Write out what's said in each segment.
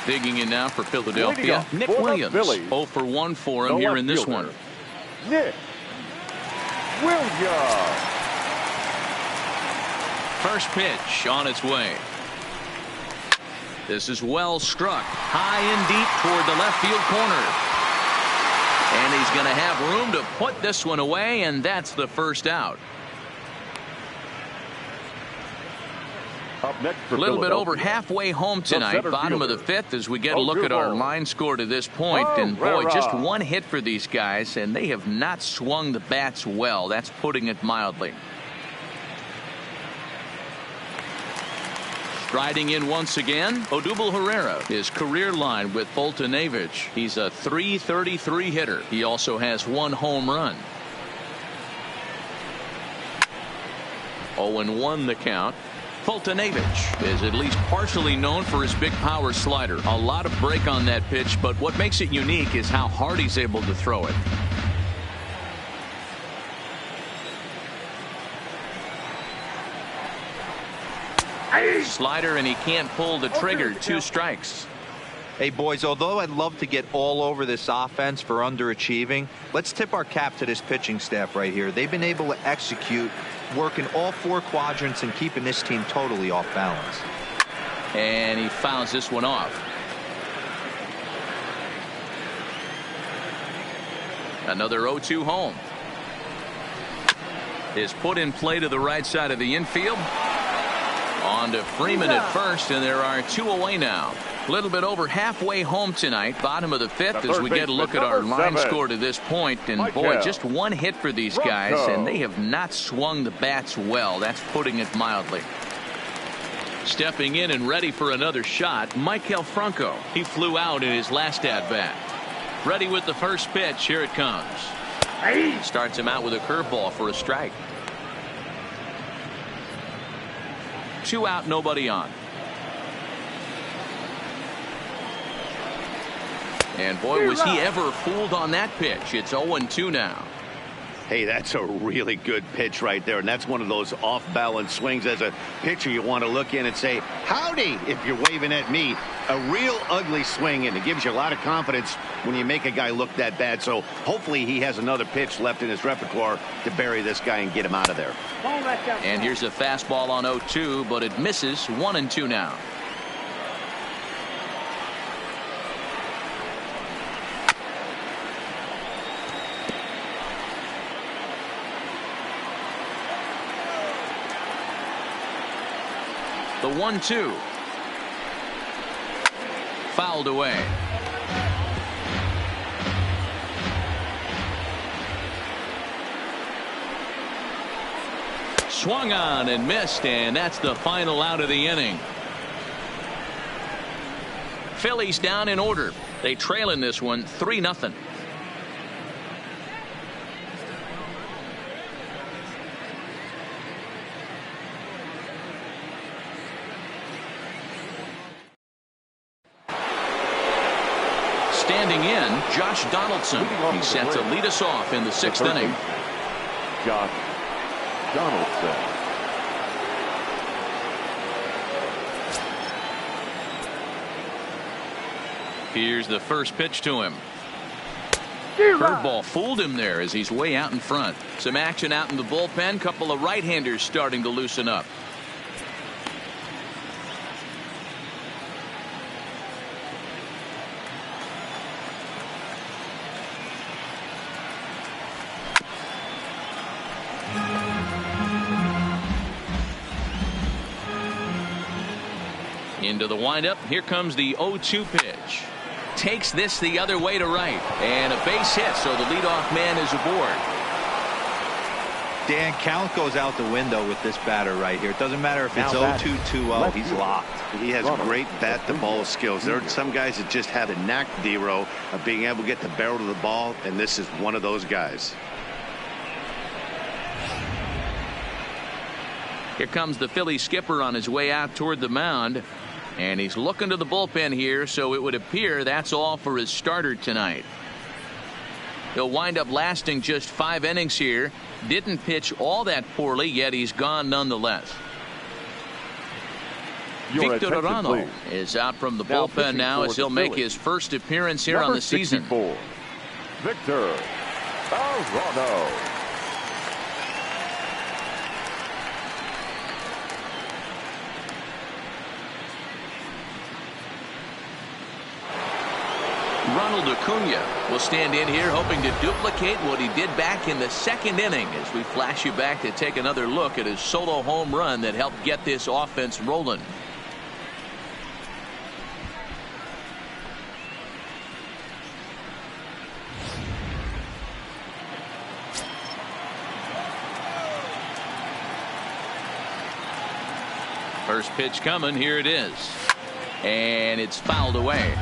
Digging in now for Philadelphia, Nick Williams. 0 for 1 for him here in this one. Nick Williams. First pitch on its way. This is well struck. High and deep toward the left field corner. And he's going to have room to put this one away, and that's the first out. A little bit over halfway home tonight, bottom of the fifth, as we get a look at our line score to this point. And boy, just one hit for these guys, and they have not swung the bats well. That's putting it mildly. Striding in once again, Odubel Herrera. His career line with Foltynewicz. He's a .333 hitter. He also has 1 home run. 0-1 the count. Foltynewicz is at least partially known for his big power slider. A lot of break on that pitch, but what makes it unique is how hard he's able to throw it. Slider, and he can't pull the trigger. 2 strikes. Hey, boys, although I'd love to get all over this offense for underachieving, let's tip our cap to this pitching staff right here. They've been able to execute, working all 4 quadrants and keeping this team totally off balance. And he fouls this one off. Another 0-2 home. Is put in play to the right side of the infield. On to Freeman at first, and there are 2 away now. A little bit over halfway home tonight, bottom of the fifth, as we get a look at our line score to this point. And boy, just one hit for these guys, and they have not swung the bats well. That's putting it mildly. Stepping in and ready for another shot, Maikel Franco. He flew out in his last at-bat. Ready with the first pitch. Here it comes. Starts him out with a curveball for a strike. 2 out, nobody on. And boy, was he ever fooled on that pitch. It's 0-2 now. Hey, that's a really good pitch right there, and that's one of those off-balance swings. As a pitcher, you want to look in and say, howdy, if you're waving at me. A real ugly swing, and it gives you a lot of confidence when you make a guy look that bad. So hopefully he has another pitch left in his repertoire to bury this guy and get him out of there. And here's a fastball on 0-2, but it misses. 1-2 now. The 1-2. Fouled away. Swung on and missed, and that's the final out of the inning. Phillies down in order. They trail in this one 3-0. Standing in, Josh Donaldson. He's set to lead us off in the 6th inning. Josh Donaldson. Here's the first pitch to him. Curveball fooled him there as he's way out in front. Some action out in the bullpen. Couple of right-handers starting to loosen up. Into the windup. Here comes the 0-2 pitch. Takes this the other way to right. And a base hit, so the leadoff man is aboard. Dan, count goes out the window with this batter right here. It doesn't matter if it's 0-2, 2-0. He's locked. He has great bat-to-ball skills. There are some guys that just have a knack, D-Row, of being able to get the barrel of the ball, and this is one of those guys. Here comes the Philly skipper on his way out toward the mound. And he's looking to the bullpen here, so it would appear that's all for his starter tonight. He'll wind up lasting just 5 innings here. Didn't pitch all that poorly, yet he's gone nonetheless. Your Victor attention, Arano please. is out from the Now bullpen pitching now for as the he'll make Phillies. his first appearance here Number on the season. 64, Victor Arano. Ronald Acuna will stand in here hoping to duplicate what he did back in the second inning as we flash you back to take another look at his solo home run that helped get this offense rolling. First pitch coming. Here it is. And it's fouled away.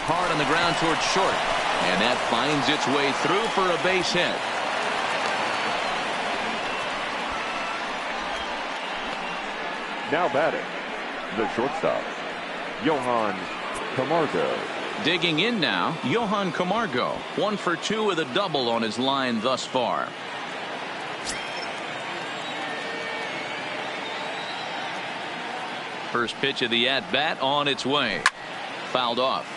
Hard on the ground towards short. And that finds its way through for a base hit. Now batting, the shortstop, Johan Camargo. Digging in now, Johan Camargo. 1 for 2 with a double on his line thus far. First pitch of the at-bat on its way. Fouled off.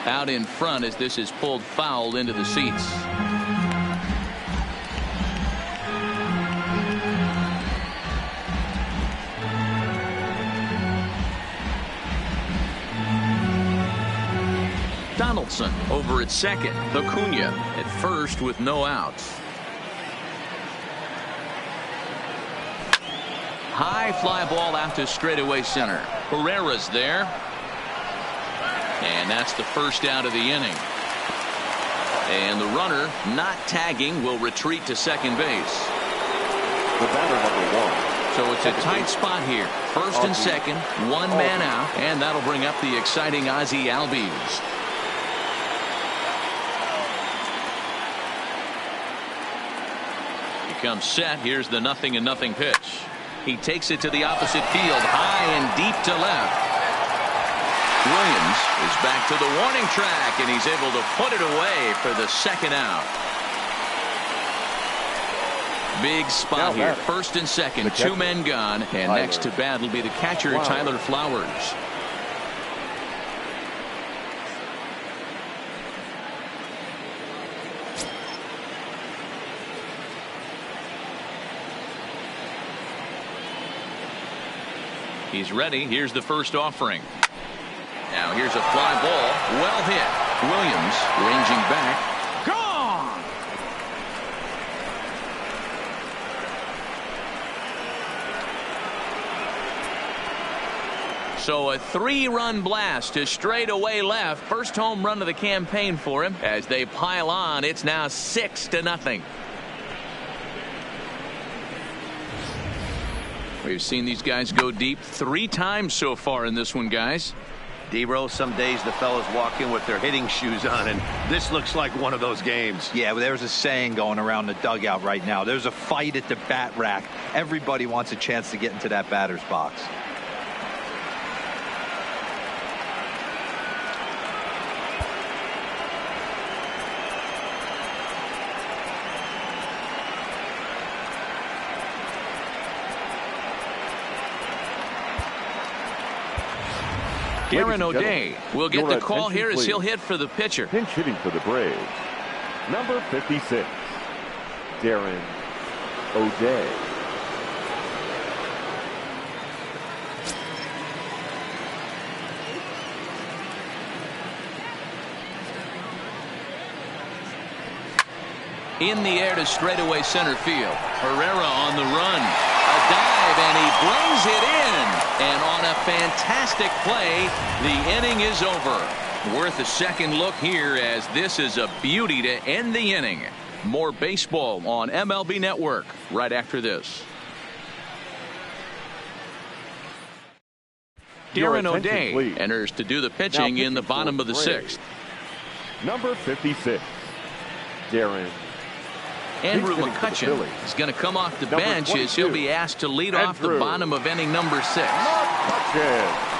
Out in front as this is pulled foul into the seats. Donaldson over at second. Acuna at first with no outs. High fly ball out to straightaway center. Herrera's there. And that's the first out of the inning. And the runner not tagging will retreat to second base. The batter, number 1. So it's a tight spot here. First and second, one man out, and that'll bring up the exciting Ozzie Albies. He comes set. Here's the 0-0 pitch. He takes it to the opposite field, high and deep to left. Williams is back to the warning track, and he's able to put it away for the second out. Big spot here. First and second, 2 men gone, and next to bat will be the catcher, Tyler Flowers. He's ready. Here's the first offering. Now here's a fly ball. Well hit. Williams ranging back. Gone! So a 3-run blast to straightaway left. First home run of the campaign for him. As they pile on, it's now 6-0. We've seen these guys go deep 3 times so far in this one, guys. D-Rose, some days the fellas walk in with their hitting shoes on, and this looks like one of those games. Yeah, well, there's a saying going around the dugout right now. There's a fight at the bat rack. Everybody wants a chance to get into that batter's box. Aaron O'Day will get the call here as he'll hit for the pitcher. Pinch hitting for the Braves, number 56, Darren O'Day. In the air to straightaway center field. Herrera on the run. A dive, and he brings it in. And on a fantastic play, the inning is over. Worth a second look here, as this is a beauty to end the inning. More baseball on MLB Network right after this. Darren O'Day enters to do the pitching in the bottom of the 6th. Number 56, Darren Andrew hitting for the McCutcheon Phillies. is going to come off the Number bench as he'll 22, be asked to lead off the Andrew bottom of inning number 6. McCutcheon.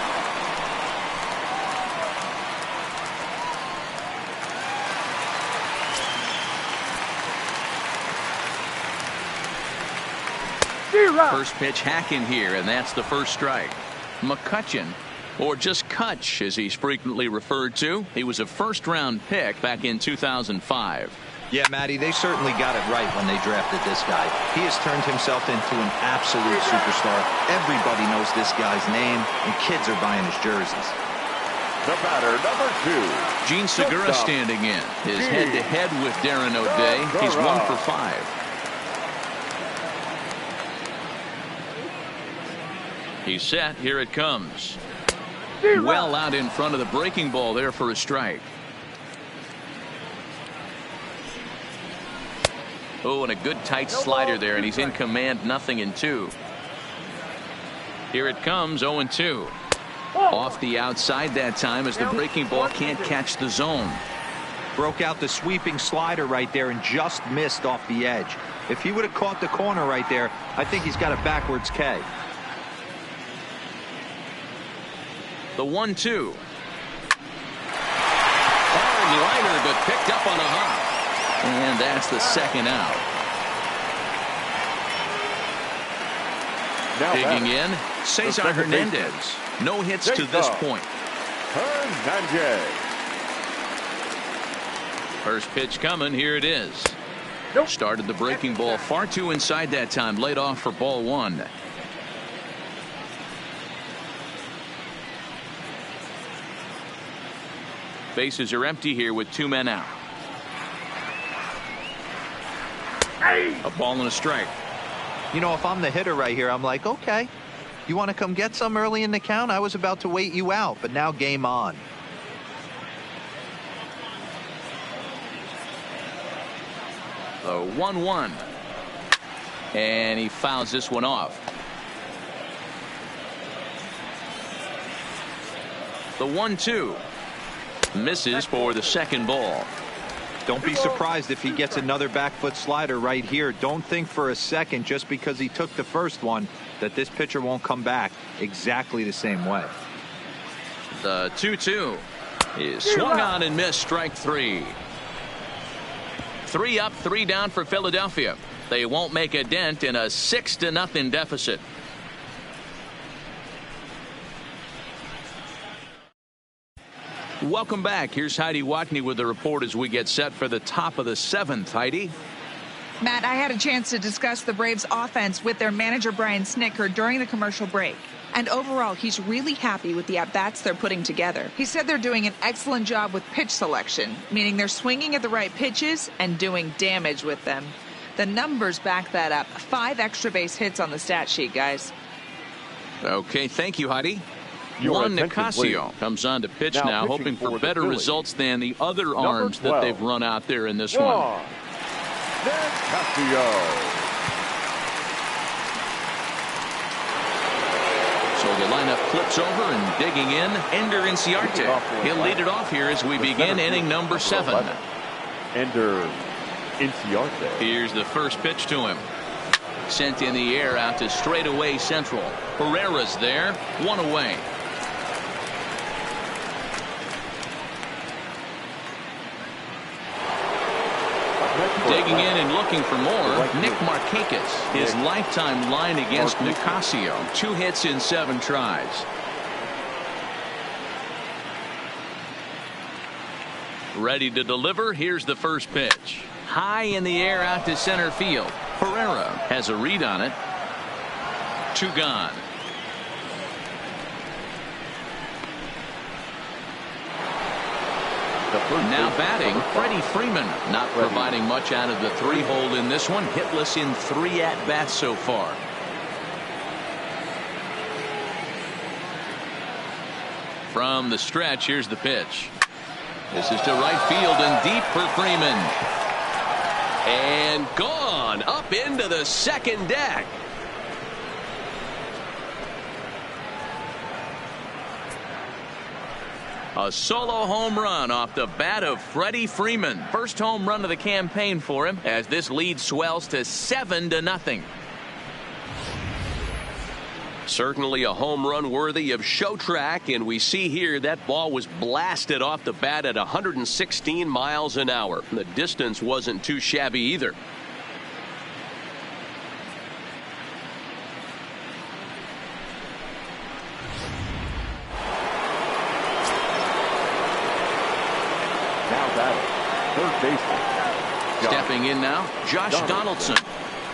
First pitch hacking here, and that's the first strike. McCutcheon, or just Kutch as he's frequently referred to. He was a first-round pick back in 2005. Yeah, Matty, they certainly got it right when they drafted this guy. He has turned himself into an absolute superstar. Everybody knows this guy's name, and kids are buying his jerseys. The batter, number 2. Gene Segura standing in. His head-to-head with Darren O'Day. He's 1 for 5. He's set. Here it comes. Well out in front of the breaking ball there for a strike. Oh, and a good tight slider there, and he's in command, 0-2. Here it comes, 0-2. Off the outside that time as the breaking ball can't catch the zone. Broke out the sweeping slider right there and just missed off the edge. If he would have caught the corner right there, I think he's got a backwards K. The 1-2. Hard liner, but picked up on a hop. And that's the second out. Now Digging in, Cesar Hernandez. No hits to this point. Hernandez. First pitch coming. Here it is. Started the breaking ball far too inside that time. Laid off for ball 1. Bases are empty here with 2 men out. A ball and a strike. You know, if I'm the hitter right here, I'm like, okay, you want to come get some early in the count? I was about to wait you out, but now game on. The 1-1. And he fouls this one off. The 1-2. Misses for the second ball. Don't be surprised if he gets another back foot slider right here. Don't think for a second, just because he took the first one, that this pitcher won't come back exactly the same way. The 2-2 is swung on and missed, strike 3. 3 up, 3 down for Philadelphia. They won't make a dent in a 6-0 deficit. Welcome back. Here's Heidi Watney with the report as we get set for the top of the 7th. Heidi? Matt, I had a chance to discuss the Braves offense with their manager Brian Snitker during the commercial break. And overall, he's really happy with the at-bats they're putting together. He said they're doing an excellent job with pitch selection, meaning they're swinging at the right pitches and doing damage with them. The numbers back that up. 5 extra base hits on the stat sheet, guys. Okay, thank you, Heidi. Your Juan attention, Nicasio please. comes on to pitch now pitching hoping for the better Phillies. results than the other arms 12, that they've run out there in this one. Nicasio. So the lineup flips over and digging in, Ender Inciarte. He'll lead it off here as we begin inning number 7. Ender Inciarte. Here's the first pitch to him. Sent in the air out to straightaway central. Herrera's there, 1 away. Digging in and looking for more, Nick Markakis. His lifetime line against Nicasio. 2 hits in 7 tries. Ready to deliver. Here's the first pitch. High in the air out to center field. Herrera has a read on it. 2 gone. Now batting, Freddie Freeman, not providing much out of the 3-hole in this one. Hitless in 3 at-bats so far. From the stretch, here's the pitch. This is to right field and deep for Freeman. And gone up into the second deck. A solo home run off the bat of Freddie Freeman. First home run of the campaign for him as this lead swells to 7-0. Certainly a home run worthy of show track, and we see here that ball was blasted off the bat at 116 miles an hour. The distance wasn't too shabby either. Third baseman. Stepping in now, Josh Donaldson.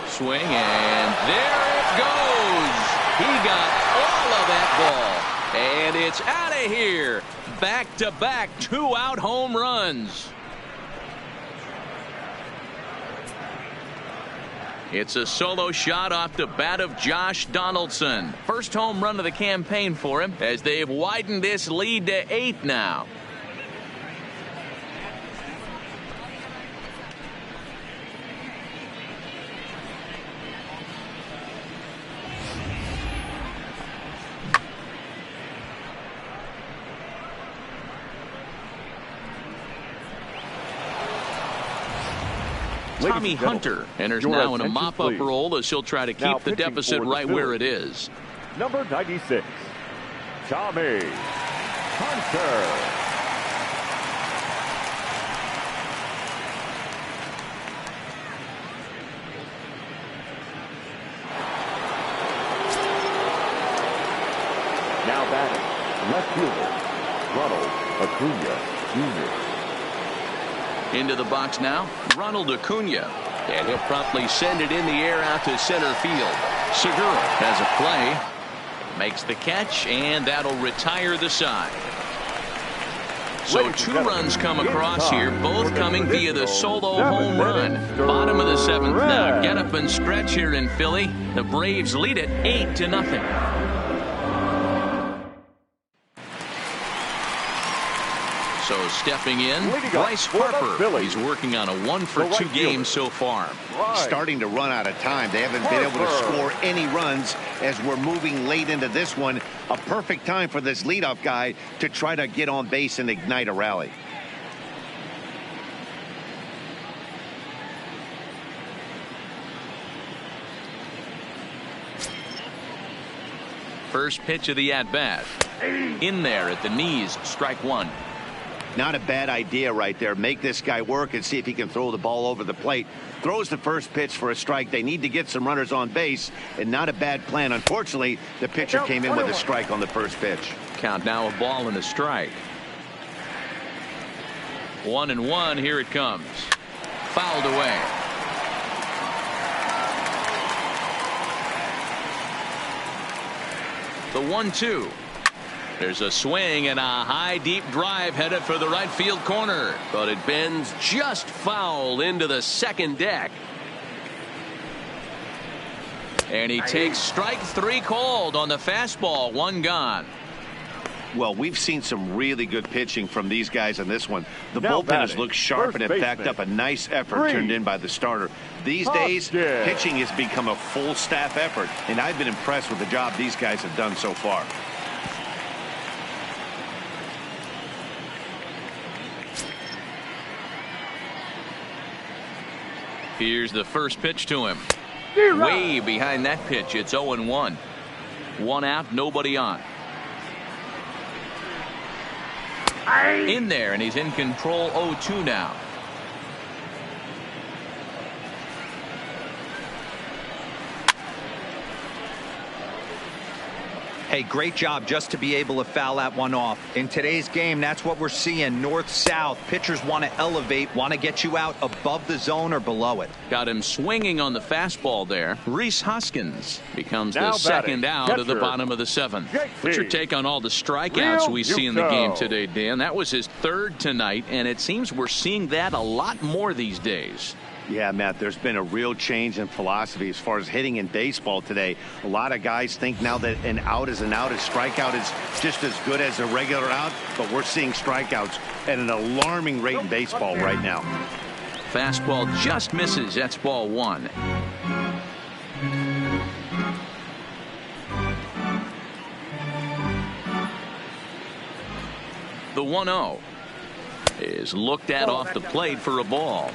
Swing, and there it goes. He got all of that ball, and it's out of here. Back-to-back 2-out home runs. It's a solo shot off the bat of Josh Donaldson. First home run of the campaign for him as they've widened this lead to 8 now. Tommy Hunter enters now in a mop-up role as he'll try to keep the deficit right where it is. Number 96, Tommy Hunter. Now batting, left fielder, Ronald Acuna Jr. Into the box now, Ronald Acuna. And he'll promptly send it in the air out to center field. Segura has a play. Makes the catch, and that'll retire the side. So 2 runs come across here, both coming via the solo home run. Bottom of the 7th now. Get up and stretch here in Philly. The Braves lead it 8-0. So stepping in, Bryce Harper. He's working on a 1-for-2 game so far. Starting to run out of time. They haven't been able to score any runs as we're moving late into this one. A perfect time for this leadoff guy to try to get on base and ignite a rally. First pitch of the at-bat. In there at the knees, strike 1. Not a bad idea right there. Make this guy work and see if he can throw the ball over the plate. Throws the first pitch for a strike. They need to get some runners on base, and not a bad plan. Unfortunately, the pitcher came in with a strike on the first pitch. Count now a ball and a strike. 1-1. Here it comes. Fouled away. The 1-2. There's a swing and a high deep drive headed for the right field corner, but it bends just foul into the second deck. And he takes strike 3 called on the fastball. 1 gone. Well, we've seen some really good pitching from these guys in this one. The bullpen has looked sharp and have backed up a nice effort turned in by the starter. These days, pitching has become a full staff effort, and I've been impressed with the job these guys have done so far. Here's the first pitch to him. Way behind that pitch. It's 0-1. 1 out, nobody on. In there, and he's in control. 0-2 now. Hey, great job just to be able to foul that one off. In today's game, that's what we're seeing. North-south. Pitchers want to elevate, want to get you out above the zone or below it. Got him swinging on the fastball there. Reese Hoskins becomes the second out of the bottom of the 7th. What's your take on all the strikeouts we see in the game today, Dan? That was his 3rd tonight, and it seems we're seeing that a lot more these days. Yeah, Matt, there's been a real change in philosophy as far as hitting in baseball today. A lot of guys think now that an out is an out. A strikeout is just as good as a regular out, but we're seeing strikeouts at an alarming rate in baseball right now. Fastball just misses. That's ball 1. The 1-0 is looked at off the plate for a ball.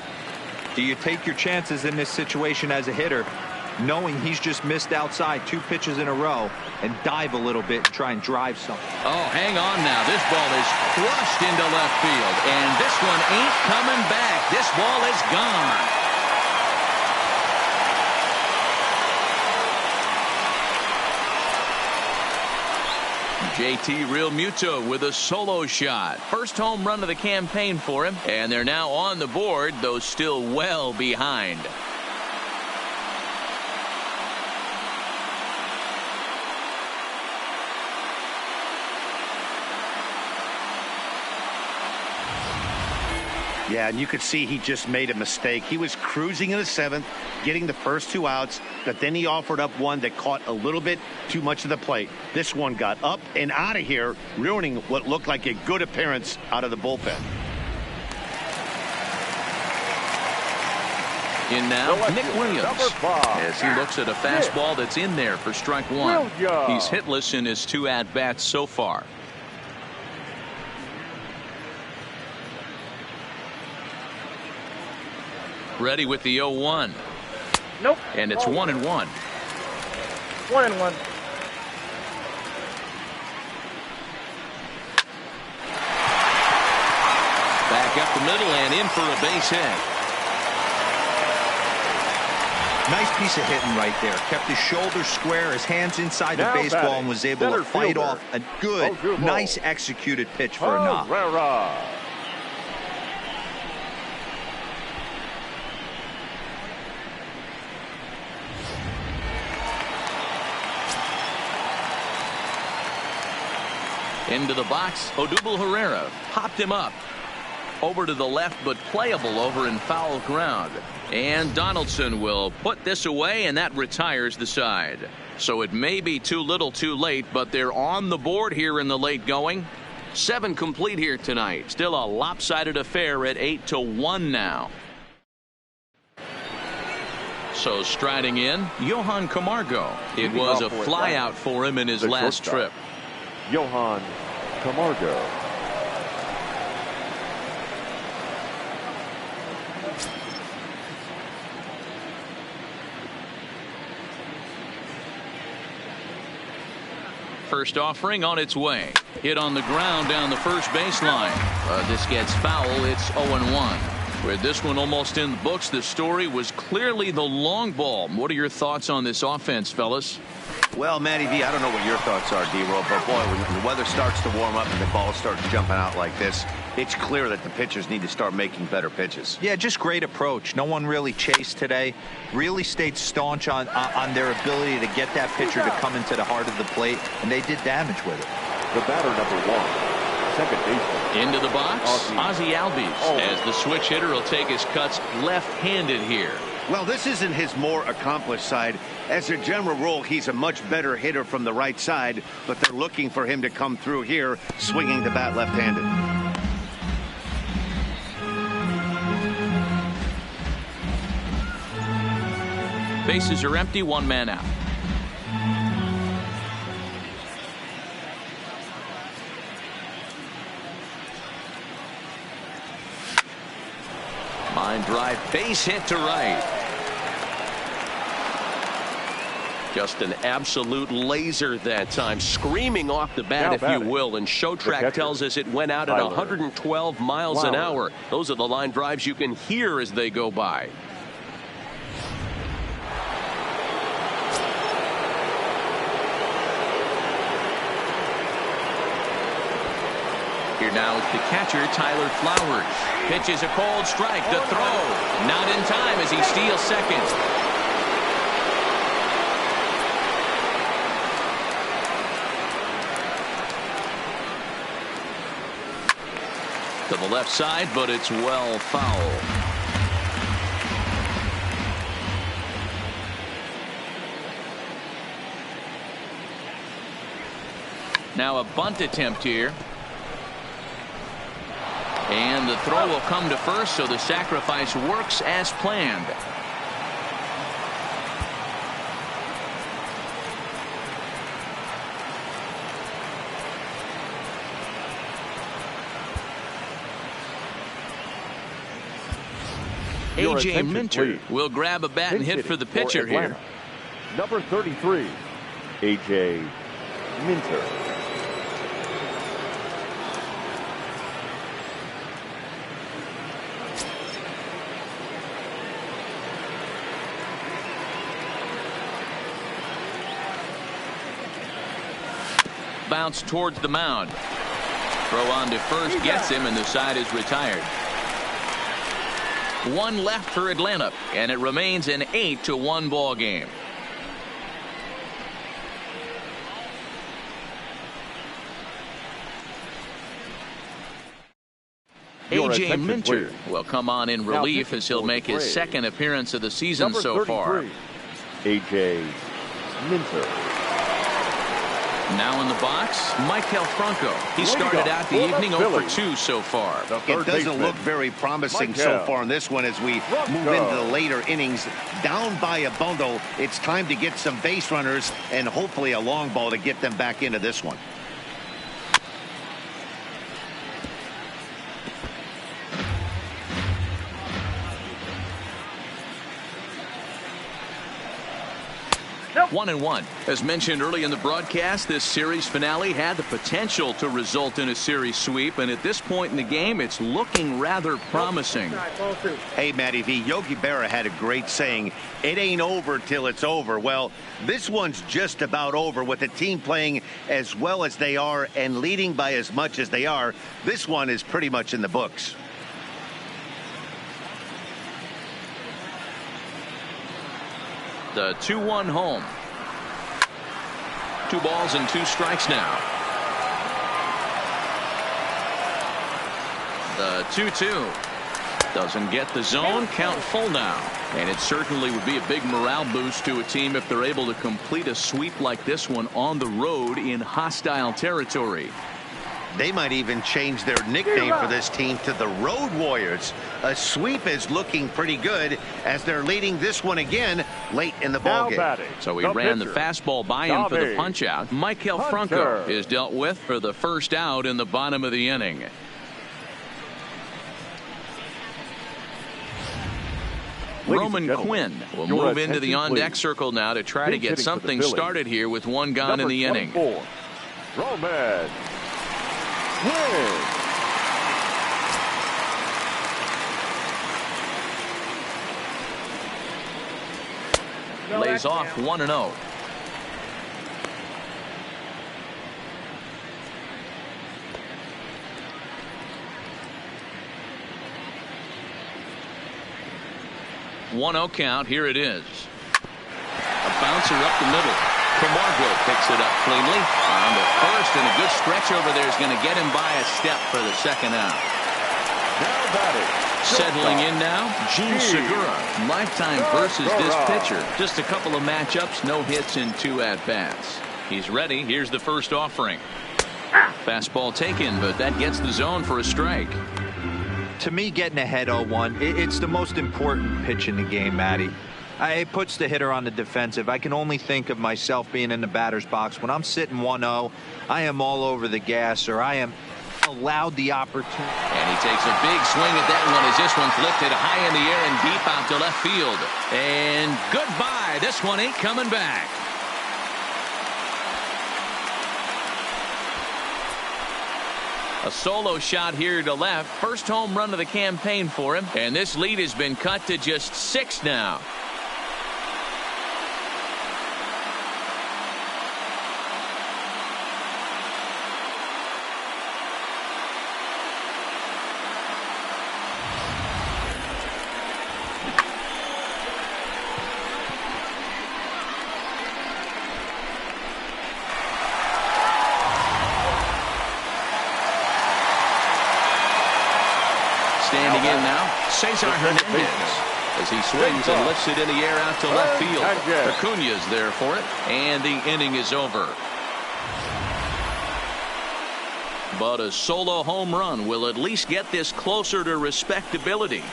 Do you take your chances in this situation as a hitter, knowing he's just missed outside 2 pitches in a row, and dive a little bit and try and drive something? Oh, hang on now. This ball is crushed into left field, and this one ain't coming back. This ball is gone. JT Realmuto with a solo shot. First home run of the campaign for him, and they're now on the board, though still well behind. Yeah, and you could see he just made a mistake. He was cruising in the 7th, getting the first 2 outs, but then he offered up one that caught a little bit too much of the plate. This one got up and out of here, ruining what looked like a good appearance out of the bullpen. In now, Nick Williams, as he looks at a fastball that's in there for strike 1. He's hitless in his 2 at-bats so far. Ready with the 0-1. Nope. And it's 1-1. 1-1. Back up the middle and in for a base hit. Nice piece of hitting right there. Kept his shoulders square, his hands inside the baseball, and was able to fight off a good, nice executed pitch for a knock. Into the box, Odubel Herrera popped him up. Over to the left, but playable over in foul ground. And Donaldson will put this away, and that retires the side. So it may be too little too late, but they're on the board here in the late going. 7 complete here tonight. Still a lopsided affair at 8-1 now. So striding in, Johan Camargo. It was a flyout for him in his last trip. Johan Camargo. First offering on its way. Hit on the ground down the first baseline. This gets foul. It's 0-1. With this one almost in the books, the story was clearly the long ball. What are your thoughts on this offense, fellas? Well, Matty V, I don't know what your thoughts are, D-Roll, but boy, when the weather starts to warm up and the ball starts jumping out like this, it's clear that the pitchers need to start making better pitches. Yeah, just great approach. No one really chased today. Really stayed staunch on their ability to get that pitcher to come into the heart of the plate, and they did damage with it. The batter, number 1, second baseman. Into the box, Ozzie Albies, as the switch hitter will take his cuts left-handed here. Well, this isn't his more accomplished side. As a general rule, he's a much better hitter from the right side, but they're looking for him to come through here, swinging the bat left-handed. Bases are empty, 1 man out. Line drive, base hit to right. Just an absolute laser that time, screaming off the bat, if you will. And Showtrack tells us it went out at 112 miles an hour. Those are the line drives you can hear as they go by. Here now is the catcher, Tyler Flowers. Pitches a cold strike. The throw not in time as he steals second. To the left side, but it's well foul. Now a bunt attempt here. And the throw will come to first, so the sacrifice works as planned. Your A.J. attention, Minter please. will grab a bat and hit for the pitcher here. Number 33, A.J. Minter. Bounce towards the mound. Throw on to first gets him, and the side is retired. One left for Atlanta, and it remains an 8-1 ball game. A.J. Minter will come on in relief as he'll make his second appearance of the season so far. A.J. Minter. Now in the box, Maikel Franco. He started out the evening 0 for 2 so far. It doesn't look very promising so far in this one as we move into the later innings. Down by a bundle, it's time to get some base runners and hopefully a long ball to get them back into this one. Nope. 1-1. As mentioned early in the broadcast, this series finale had the potential to result in a series sweep, and at this point in the game, it's looking rather promising. Hey, Matty V, Yogi Berra had a great saying, it ain't over till it's over. Well, this one's just about over with the team playing as well as they are and leading by as much as they are. This one is pretty much in the books. The 2-1 home. 2 balls and 2 strikes now. The 2-2 doesn't get the zone. Count full now. And it certainly would be a big morale boost to a team if they're able to complete a sweep like this one on the road in hostile territory. They might even change their nickname for this team to the Road Warriors. A sweep is looking pretty good as they're leading this one again late in the ballgame. So he ran the fastball by him for the punch out. Maikel Franco is dealt with for the first out in the bottom of the inning. Roman Quinn will move into the on-deck circle now to try to get something started here with 1 gone in the inning. Roman lays off 1-0. Count. Here it is. A bouncer up the middle. Camargo picks it up cleanly on the first, and a good stretch over there is going to get him by a step for the second out. Now batting. Settling in now, Gene Segura. Lifetime versus this pitcher. Just a couple of matchups, no hits in 2 at-bats. He's ready. Here's the first offering. Fastball taken, but that gets the zone for a strike. To me, getting ahead 0-1, it's the most important pitch in the game, Matty. It puts the hitter on the defensive. I can only think of myself being in the batter's box. When I'm sitting 1-0, I am all over the gas, or I am allowed the opportunity. And he takes a big swing at that one as this one's lifted high in the air and deep out to left field. And goodbye. This one ain't coming back. A solo shot here to left. First home run of the campaign for him. And this lead has been cut to just 6 now. Standing in now, Cesar Hernandez as he swings and lifts it in the air out to left field. Acuna's there for it, and the inning is over. But a solo home run will at least get this closer to respectability.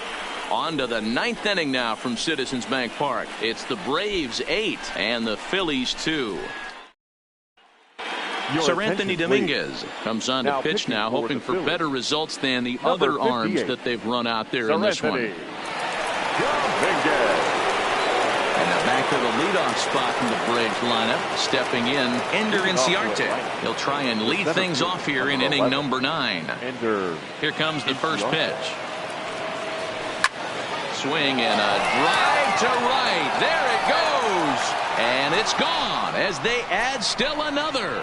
On to the 9th inning now from Citizens Bank Park. It's the Braves 8 and the Phillies 2. Sir Anthony Dominguez comes on to pitch now, hoping for better results than the other arms that they've run out there in this one. Dominguez. And now back to the leadoff spot in the Braves lineup. Stepping in, Ender Inciarte. He'll try and lead things off here in inning number 9. Here comes the first pitch. Swing and a drive to right. There it goes. And it's gone as they add still another.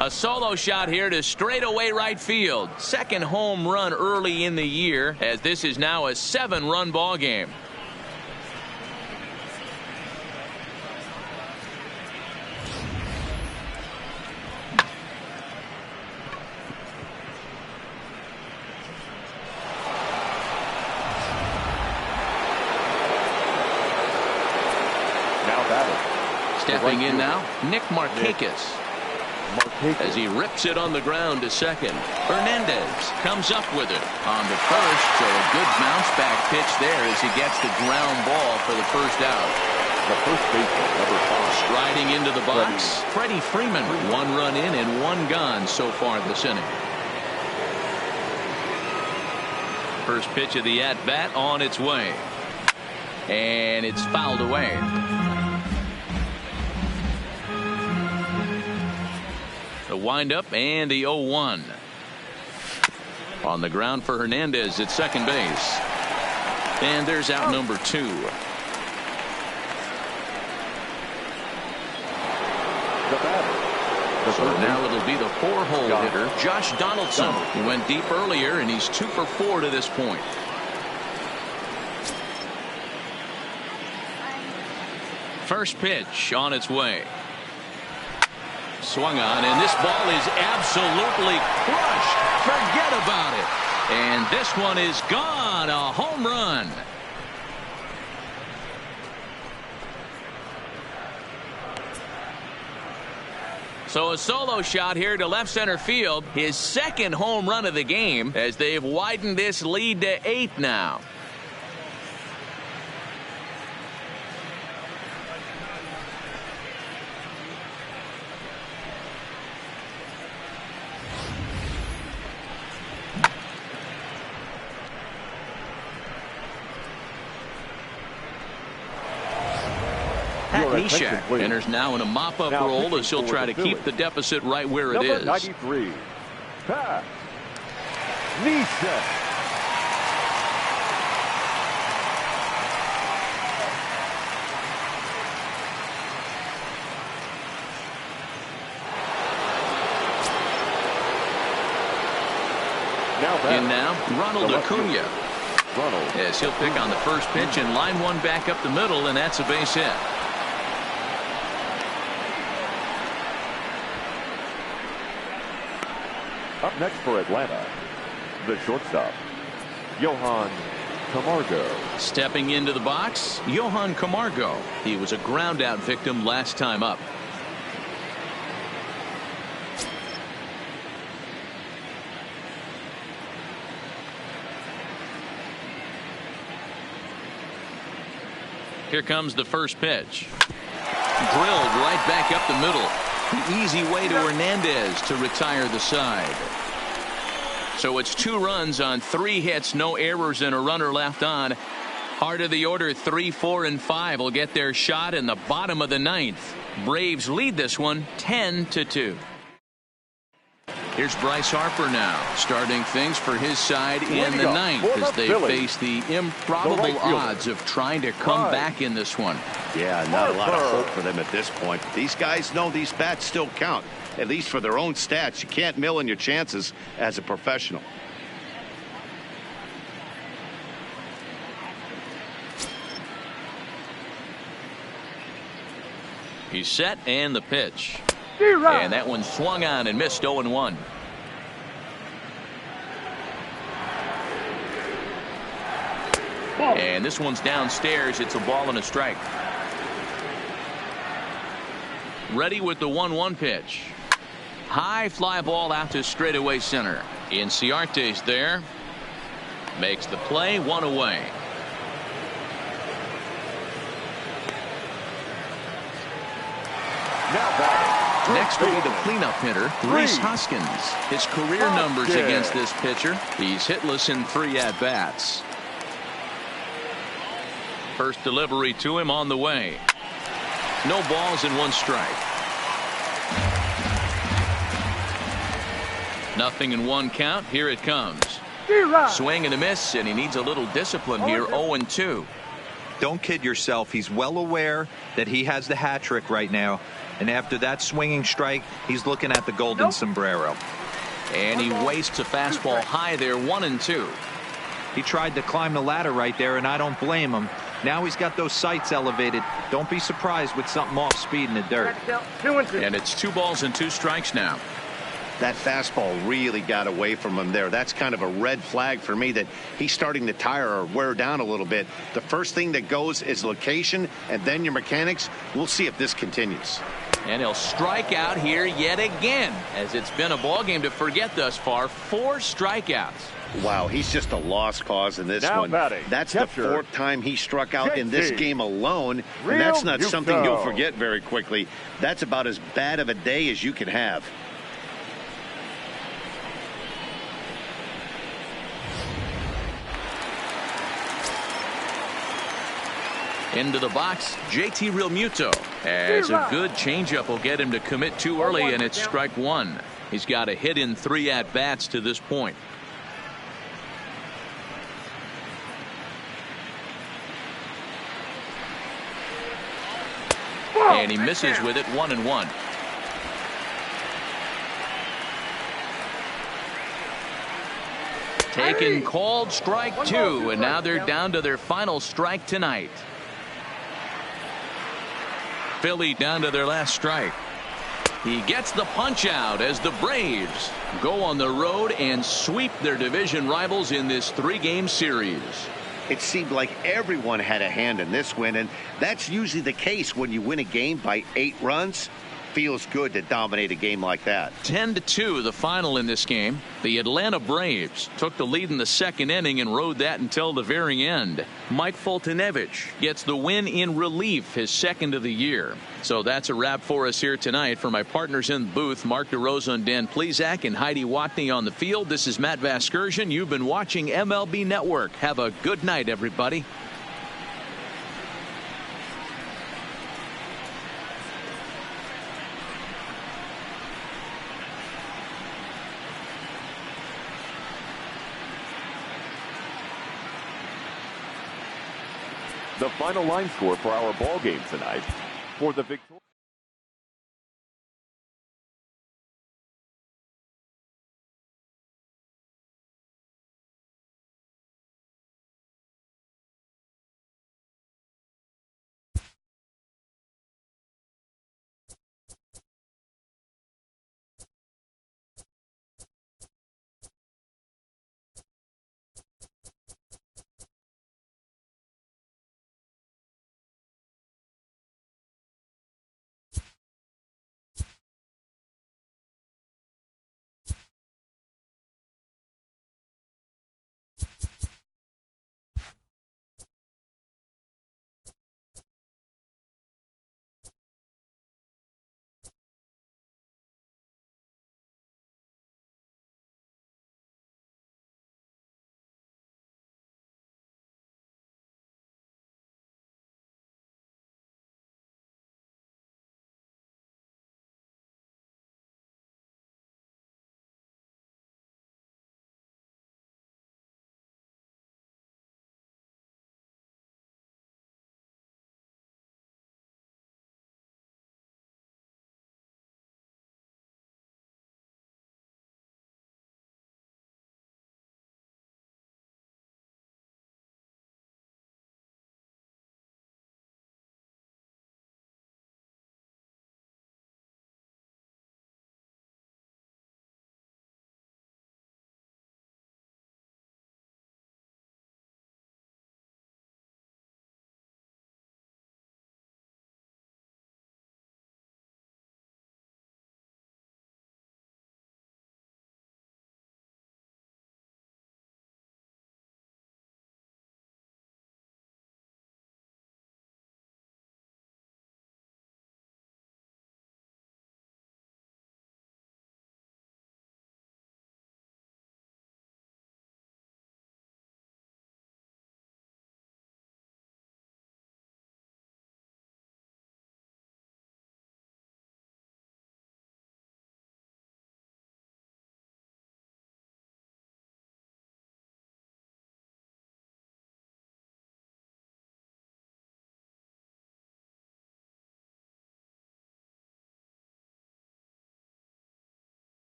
A solo shot here to straightaway right field. Second home run early in the year, as this is now a 7-run ball game. Stepping in now, Nick Markakis. As he rips it on the ground to second. Hernandez comes up with it on to first, so a good bounce back pitch there as he gets the ground ball for the first out. The first baseman, number 5. Striding into the box, Freddie Freeman. 1 run in and 1 gone so far this inning. First pitch of the at-bat on its way. And it's fouled away. The windup and the 0-1. On the ground for Hernandez at second base. And there's out number 2. So now it'll be the 4-hole hitter, Josh Donaldson. He went deep earlier, and he's 2 for 4 to this point. First pitch on its way. Swung on, and this ball is absolutely crushed. Forget about it. And this one is gone. A home run. So a solo shot here to left center field. His second home run of the game, as they've widened this lead to 8 now. Neshek enters now in a mop-up role as he'll try to keep the deficit right where it is. Number 93, Pat Neshek. In now, Ronald Acuna. Yes, he'll pick on the first pitch and line one back up the middle, and that's a base hit. Up next for Atlanta, the shortstop, Johan Camargo. Stepping into the box, Johan Camargo. He was a ground-out victim last time up. Here comes the first pitch. Drilled right back up the middle. The easy way to Hernandez to retire the side. So it's 2 runs on 3 hits, no errors, and a runner left on. Heart of the order, 3, 4, and 5 will get their shot in the bottom of the 9th. Braves lead this one 10-2. Here's Bryce Harper now, starting things for his side in the 9th as they face the improbable odds of trying to come back in this one. Yeah, not a lot of hope for them at this point. These guys know these bats still count, at least for their own stats. You can't mill in your chances as a professional. He's set, and the pitch. And that one swung on and missed. 0-1. And this one's downstairs. It's a ball and a strike. Ready with the 1-1 pitch. High fly ball out to straightaway center. Inciarte's there. Makes the play, 1 away. Now batting, Next will be the cleanup hitter, Reese Hoskins. His career numbers against this pitcher. He's hitless in 3 at-bats. First delivery to him on the way. No balls and 1 strike. Nothing in 1 count. Here it comes. Swing and a miss, and he needs a little discipline here. 0-2. Don't kid yourself. He's well aware that he has the hat trick right now. And after that swinging strike, he's looking at the golden sombrero. And he wastes a fastball high there. 1-2. He tried to climb the ladder right there, and I don't blame him. Now he's got those sights elevated. Don't be surprised with something off speed in the dirt. And it's 2 balls and 2 strikes now. That fastball really got away from him there. That's kind of a red flag for me that he's starting to tire or wear down a little bit. The first thing that goes is location and then your mechanics. We'll see if this continues. And he'll strike out here yet again, as it's been a ball game to forget thus far. 4 strikeouts. Wow, he's just a lost cause in this one. That's the 4th time he struck out in this game alone, and that's not something you'll forget very quickly. That's about as bad of a day as you can have. Into the box, JT Realmuto. As a good changeup will get him to commit too early, and it's strike 1. He's got a hit in 3 at-bats to this point. And he misses with it. 1-1. Taken, called, strike 2, and now they're down to their final strike tonight. Philly down to their last strike. He gets the punch out as the Braves go on the road and sweep their division rivals in this 3-game series. It seemed like everyone had a hand in this win, and that's usually the case when you win a game by 8 runs. Feels good to dominate a game like that. 10-2 the final in this game. The Atlanta Braves took the lead in the 2nd inning and rode that until the very end. Mike Foltynewicz gets the win in relief, his 2nd of the year. So that's a wrap for us here tonight. For my partners in the booth, Mark DeRosa and Dan Plesac and Heidi Watney on the field, this is Matt Vasgersian. You've been watching MLB Network. Have a good night, everybody. The final line score for our ball game tonight. For the victory.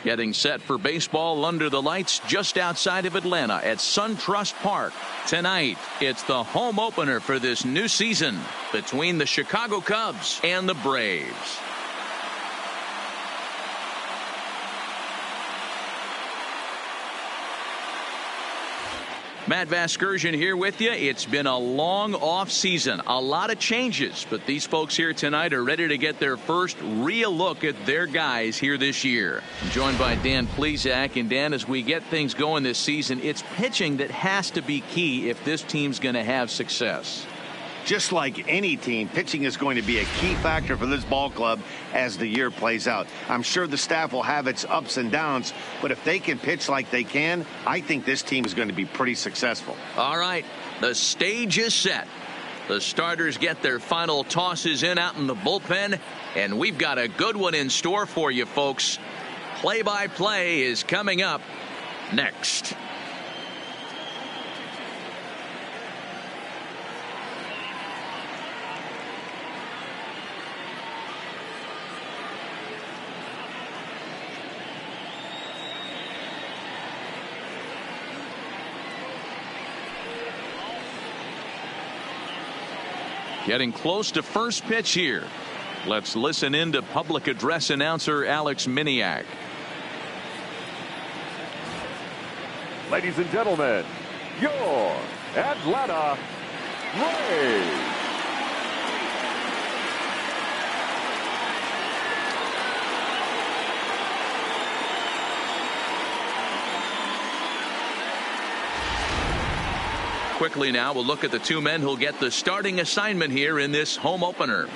Getting set for baseball under the lights just outside of Atlanta at SunTrust Park. Tonight, it's the home opener for this new season between the Chicago Cubs and the Braves. Matt Vasgersian here with you. It's been a long off season, a lot of changes, but these folks here tonight are ready to get their first real look at their guys here this year. I'm joined by Dan Plesac, and Dan, as we get things going this season, it's pitching that has to be key if this team's going to have success. Just like any team, pitching is going to be a key factor for this ball club as the year plays out. I'm sure the staff will have its ups and downs, but if they can pitch like they can, I think this team is going to be pretty successful. All right, the stage is set. The starters get their final tosses in out in the bullpen, and we've got a good one in store for you, folks. Play-by-play is coming up next. Getting close to first pitch here. Let's listen in to public address announcer Alex Miniak. Ladies and gentlemen, your Atlanta Braves. Quickly now, we'll look at the two men who'll get the starting assignment here in this home opener.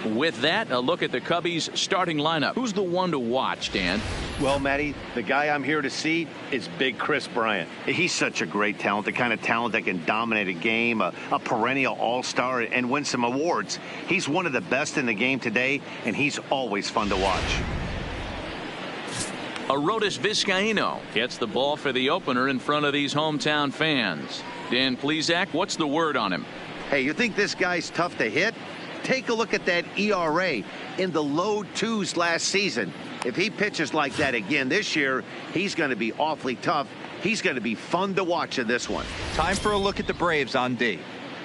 With that, a look at the Cubbies' starting lineup. Who's the one to watch, Dan? Well, Matty, the guy I'm here to see is Big Chris Bryant. He's such a great talent, the kind of talent that can dominate a game, a perennial all-star, and win some awards. He's one of the best in the game today, and he's always fun to watch. Arodys Vizcaino gets the ball for the opener in front of these hometown fans. Dan Plesac, what's the word on him? Hey, you think this guy's tough to hit? Take a look at that ERA in the low twos last season. If he pitches like that again this year, he's going to be awfully tough. He's going to be fun to watch in this one. Time for a look at the Braves on D.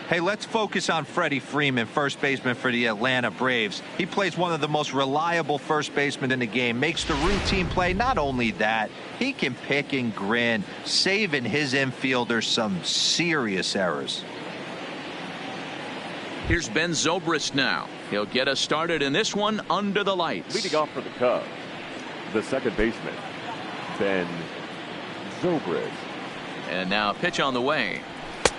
Hey, let's focus on Freddie Freeman, first baseman for the Atlanta Braves. He plays one of the most reliable first basemen in the game, makes the routine play. Not only that, he can pick and grin, saving his infielders some serious errors. Here's Ben Zobrist now. He'll get us started in this one under the lights. Leading off for the Cubs, the second baseman, Ben Zobrist. And now pitch on the way.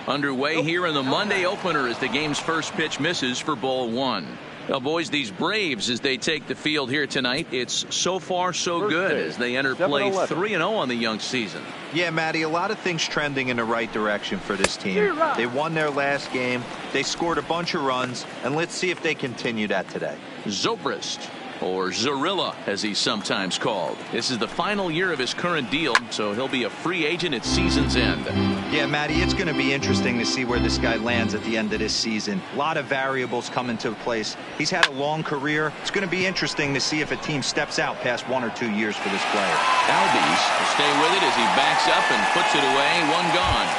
Underway here in the Monday opener as the game's first pitch misses for ball one. Well, boys, these Braves, as they take the field here tonight, it's so far so good as they enter play 3-0 on the young season. Yeah, Matty, a lot of things trending in the right direction for this team. They won their last game. They scored a bunch of runs, and let's see if they continue that today. Zobrist, or Zorilla, as he's sometimes called. This is the final year of his current deal, so he'll be a free agent at season's end. Yeah, Matty, it's going to be interesting to see where this guy lands at the end of this season. A lot of variables come into place. He's had a long career. It's going to be interesting to see if a team steps out past 1 or 2 years for this player. Albies will stay with it as he backs up and puts it away. One gone.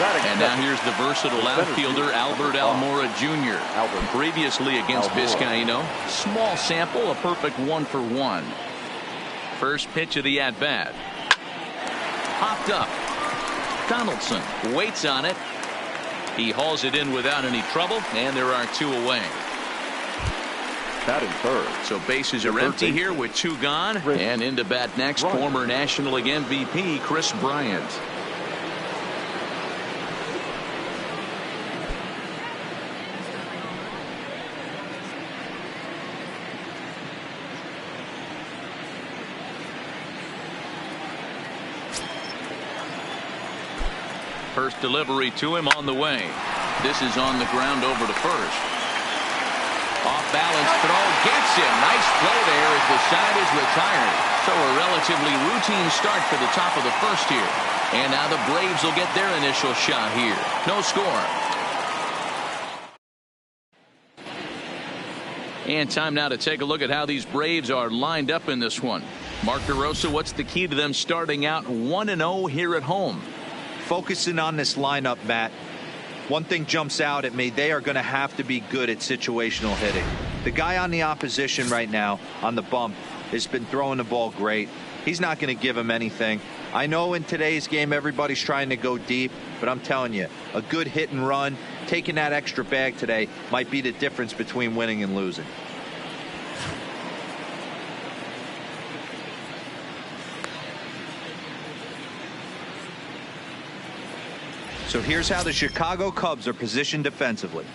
And now here's the versatile outfielder Albert Almora Jr. Previously against Vizcaino. Small sample, a perfect 1-for-1. First pitch of the at-bat. Popped up. Donaldson waits on it. He hauls it in without any trouble, and there are two away. Batting third. So bases are empty here with two gone. And into bat next, former National League MVP Chris Bryant. First delivery to him on the way. This is on the ground over to first. Off balance throw gets him. Nice play there as the side is retired. So a relatively routine start for the top of the first here. And now the Braves will get their initial shot here. No score. And time now to take a look at how these Braves are lined up in this one. Mark DeRosa, what's the key to them starting out 1-0 here at home? Focusing on this lineup, Matt. One thing jumps out at me. They are going to have to be good at situational hitting. The guy on the opposition right now on the bump has been throwing the ball great. He's not going to give him anything. I know in today's game everybody's trying to go deep, but I'm telling you, a good hit and run, taking that extra bag today might be the difference between winning and losing. So here's how the Chicago Cubs are positioned defensively.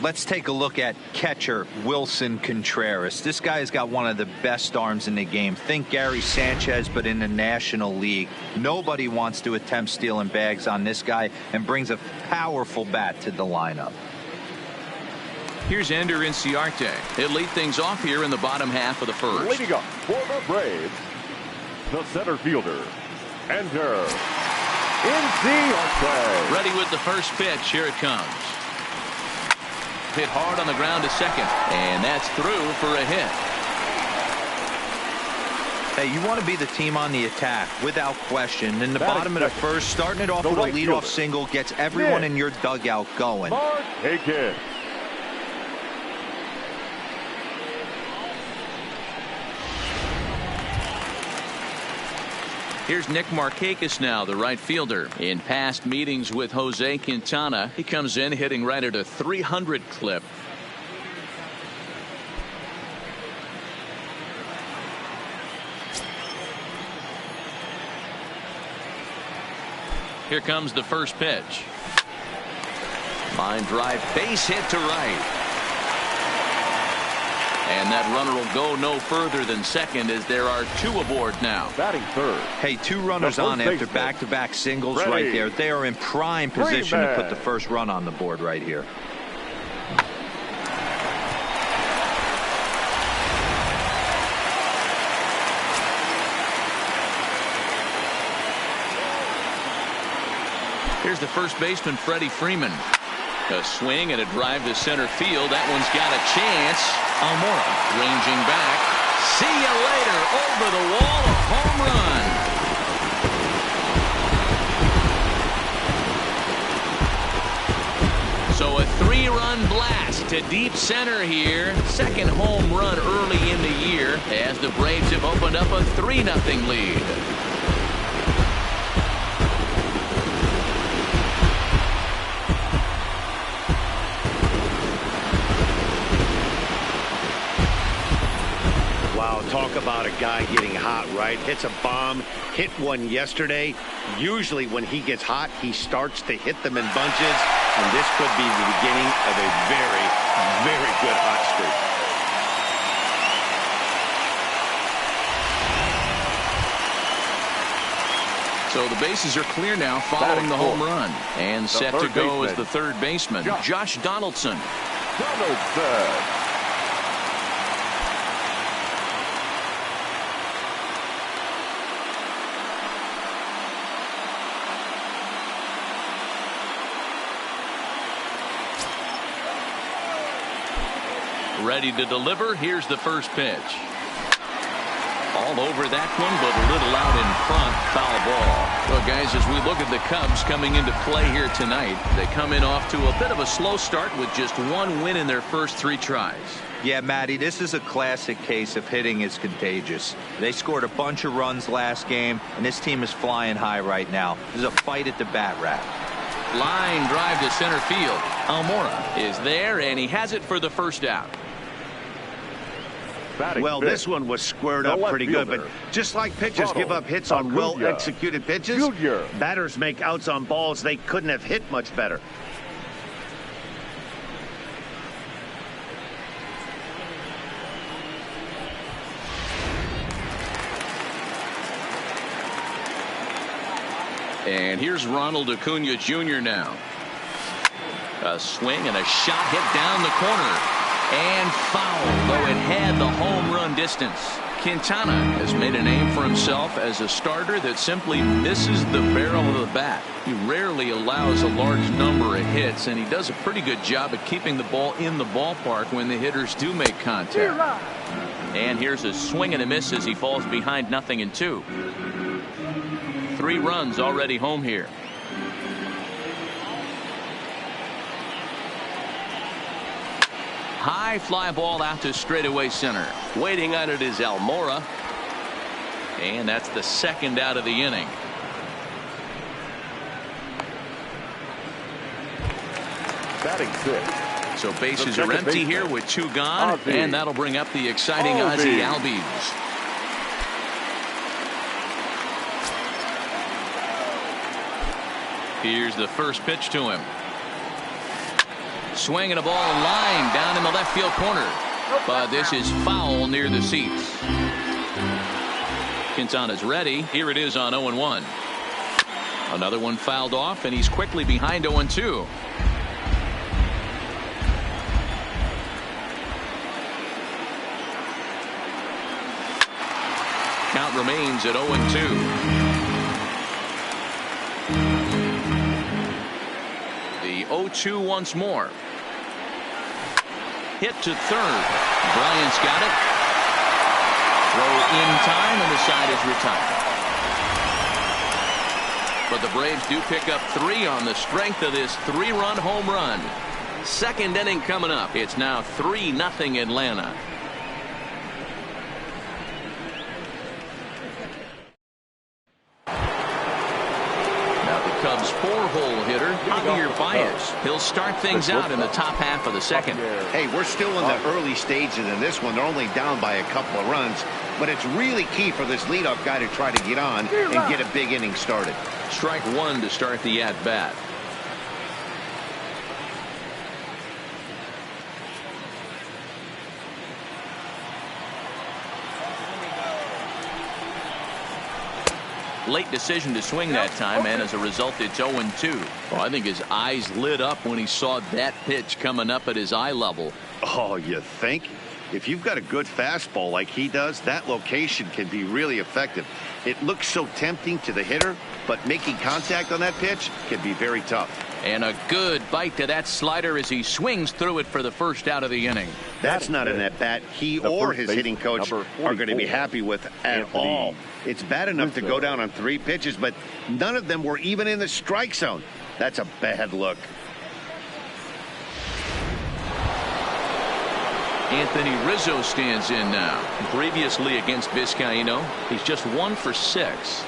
Let's take a look at catcher Wilson Contreras. This guy has got one of the best arms in the game. Think Gary Sanchez, but in the National League. Nobody wants to attempt stealing bags on this guy, and brings a powerful bat to the lineup. Here's Ender Inciarte. He'll lead things off here in the bottom half of the first. Leading up for the Braves, the center fielder, Ender Inciarte. Ready with the first pitch. Here it comes. Hit hard on the ground to second, and that's through for a hit. Hey, you want to be the team on the attack without question. In the bottom of the first, starting it off with a leadoff single gets everyone in your dugout going. Mark Aiken. Here's Nick Markakis now, the right fielder. In past meetings with Jose Quintana, he comes in hitting right at a 300 clip. Here comes the first pitch. Line drive, base hit to right. And that runner will go no further than second, as there are two aboard now. Batting third. Hey, two runners on after back-to-back singles right there. They are in prime position to put the first run on the board right here. Here's the first baseman, Freddie Freeman. A swing and a drive to center field. That one's got a chance. Almora ranging back. See you later. Over the wall, a home run. So a 3-run blast to deep center here. Second home run early in the year, as the Braves have opened up a 3-0 lead. Talk about a guy getting hot, right? Hits a bomb, hit one yesterday. Usually when he gets hot, he starts to hit them in bunches, and this could be the beginning of a very, very good hot streak. So the bases are clear now following the home run. And set to go is the third baseman, Josh Donaldson. Ready to deliver. Here's the first pitch. All over that one, but a little out in front. Foul ball. Well, guys, as we look at the Cubs coming into play here tonight, they come in off to a bit of a slow start with just one win in their first 3 tries. Yeah, Matty, this is a classic case of hitting is contagious. They scored a bunch of runs last game, and this team is flying high right now. There's a fight at the bat rack. Line drive to center field. Almora is there, and he has it for the first out. Well, this one was squared up pretty good, but just like pitchers give up hits on well-executed pitches, batters make outs on balls they couldn't have hit much better. And here's Ronald Acuna Jr. now. A swing and a shot hit down the corner. And foul, though it had the home run distance. Quintana has made a name for himself as a starter that simply misses the barrel of the bat. He rarely allows a large number of hits, and he does a pretty good job at keeping the ball in the ballpark when the hitters do make contact. And here's a swing and a miss as he falls behind 0-2. 3 runs already home here. High fly ball out to straightaway center. Waiting on it is Almora. And that's the second out of the inning. Batting 6. So bases are empty here with 2 gone. And that'll bring up the exciting Ozzie Albies. Here's the first pitch to him. Swinging a ball line down in the left field corner. But this is foul near the seats. Quintana's ready. Here it is on 0-1. Another one fouled off, and he's quickly behind 0-2. Count remains at 0-2. The 0-2 once more. Hit to third. Bryant's got it. Throw in time, and the side is retired. But the Braves do pick up 3 on the strength of this 3-run home run. Second inning coming up. It's now 3-0 Atlanta. Cubs 4-hole hitter Javier Baez. He'll start things out in the top half of the second. Hey, we're still in the early stages in this one. They're only down by a couple of runs, but it's really key for this leadoff guy to try to get on and get a big inning started. Strike 1 to start the at-bat. Late decision to swing that time, and as a result it's 0-2. Well, I think his eyes lit up when he saw that pitch coming up at his eye level. Oh, you think? If you've got a good fastball like he does, that location can be really effective. It looks so tempting to the hitter, but making contact on that pitch can be very tough. And a good bite to that slider as he swings through it for the first out of the inning. That's not an at-bat he or his hitting coach are going to be happy with at all. It's bad enough to go down on 3 pitches, but none of them were even in the strike zone. That's a bad look. Anthony Rizzo stands in now. Previously against Vizcaíno, he's just 1 for 6.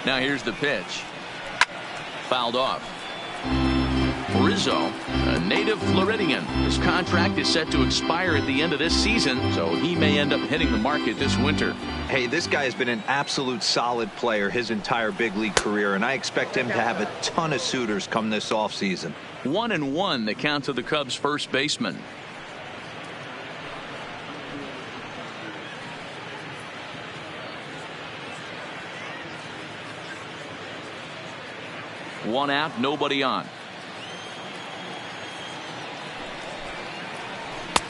Now here's the pitch. Fouled off. Rizzo, a native Floridian. His contract is set to expire at the end of this season, so he may end up hitting the market this winter. Hey, this guy has been an absolute solid player his entire big league career, and I expect him to have a ton of suitors come this offseason. 1-1 the count to the Cubs first baseman. One out, nobody on.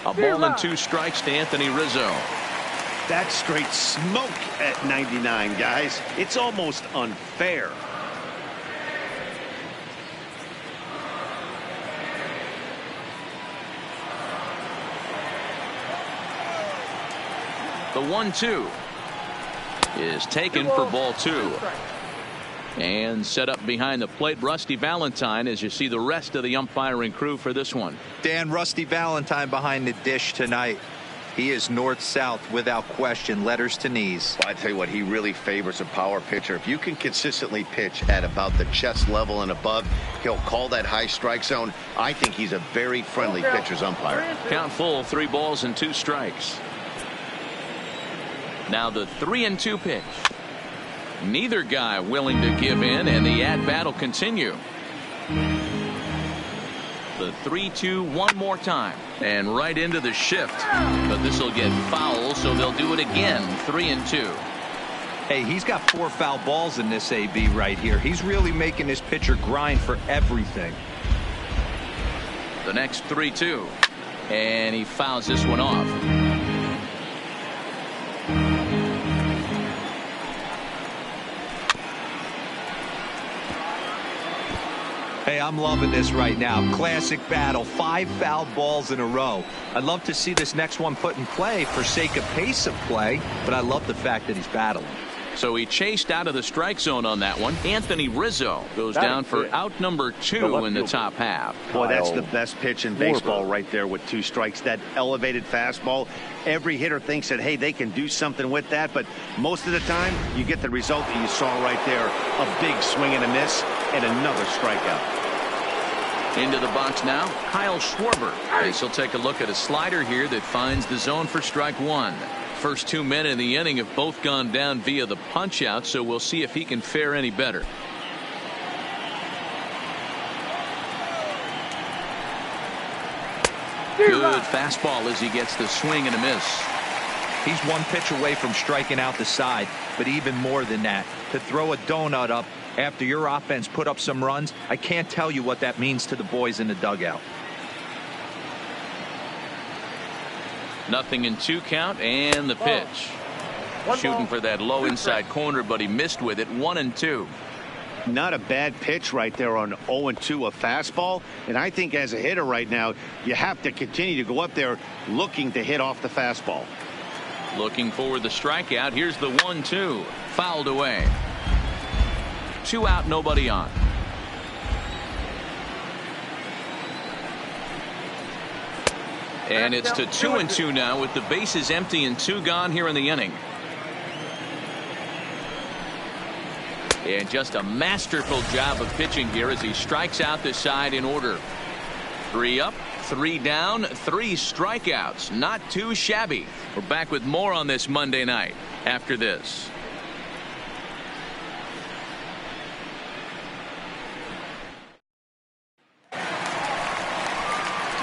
A ball and 2 strikes to Anthony Rizzo. That's straight smoke at 99, guys. It's almost unfair. The 1-2 is taken for ball 2. And set up behind the plate, Rusty Valentine, as you see the rest of the umpiring crew for this one. Dan, Rusty Valentine behind the dish tonight. He is north-south without question, letters to knees. Well, I tell you what, he really favors a power pitcher. If you can consistently pitch at about the chest level and above, he'll call that high strike zone. I think he's a very friendly pitcher's umpire. Count full, 3 balls and 2 strikes. Now the 3-2 pitch. Neither guy willing to give in, and the at-bat will continue. The 3-2 one more time. And right into the shift. But this will get foul, so they'll do it again. 3-2. Hey, he's got 4 foul balls in this AB right here. He's really making his pitcher grind for everything. The next 3-2. And he fouls this one off. Hey, I'm loving this right now. Classic battle. 5 foul balls in a row. I'd love to see this next one put in play for sake of pace of play, but I love the fact that he's battling. So he chased out of the strike zone on that one. Anthony Rizzo goes down for out number 2 in the top half. Boy, that's the best pitch in baseball right there with 2 strikes. That elevated fastball. Every hitter thinks that, hey, they can do something with that, but most of the time you get the result that you saw right there. A big swing and a miss and another strikeout. Into the box now, Kyle Schwarber. As he'll take a look at a slider here that finds the zone for strike 1. First 2 men in the inning have both gone down via the punch out, so we'll see if he can fare any better. Good fastball as he gets the swing and a miss. He's 1 pitch away from striking out the side, but even more than that, to throw a donut up after your offense put up some runs, I can't tell you what that means to the boys in the dugout. 0-2 count and the pitch. Shooting for that low inside corner, but he missed with it. 1-2. Not a bad pitch right there on 0-2, a fastball. And I think as a hitter right now, you have to continue to go up there looking to hit off the fastball. Looking for the strikeout. Here's the 1-2. Fouled away. 2 out, nobody on. And it's to 2-2 now with the bases empty and 2 gone here in the inning. And just a masterful job of pitching here as he strikes out the side in order. 3 up, 3 down, 3 strikeouts. Not too shabby. We're back with more on this Monday night after this.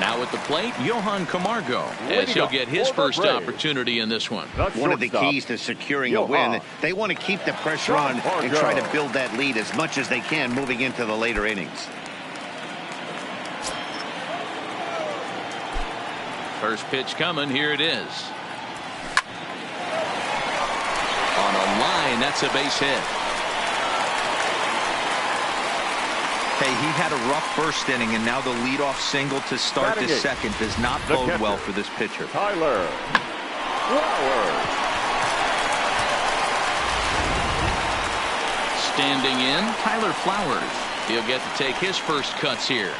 Now at the plate, Johan Camargo, as he'll get his first opportunity in this one. One of the keys to securing a win, they want to keep the pressure on and try to build that lead as much as they can moving into the later innings. First pitch coming. Here it is. On a line, that's a base hit. Hey, he had a rough first inning, and now the leadoff single to start this second does not bode well for this pitcher. Tyler Flowers. Standing in, Tyler Flowers. He'll get to take his first cuts here.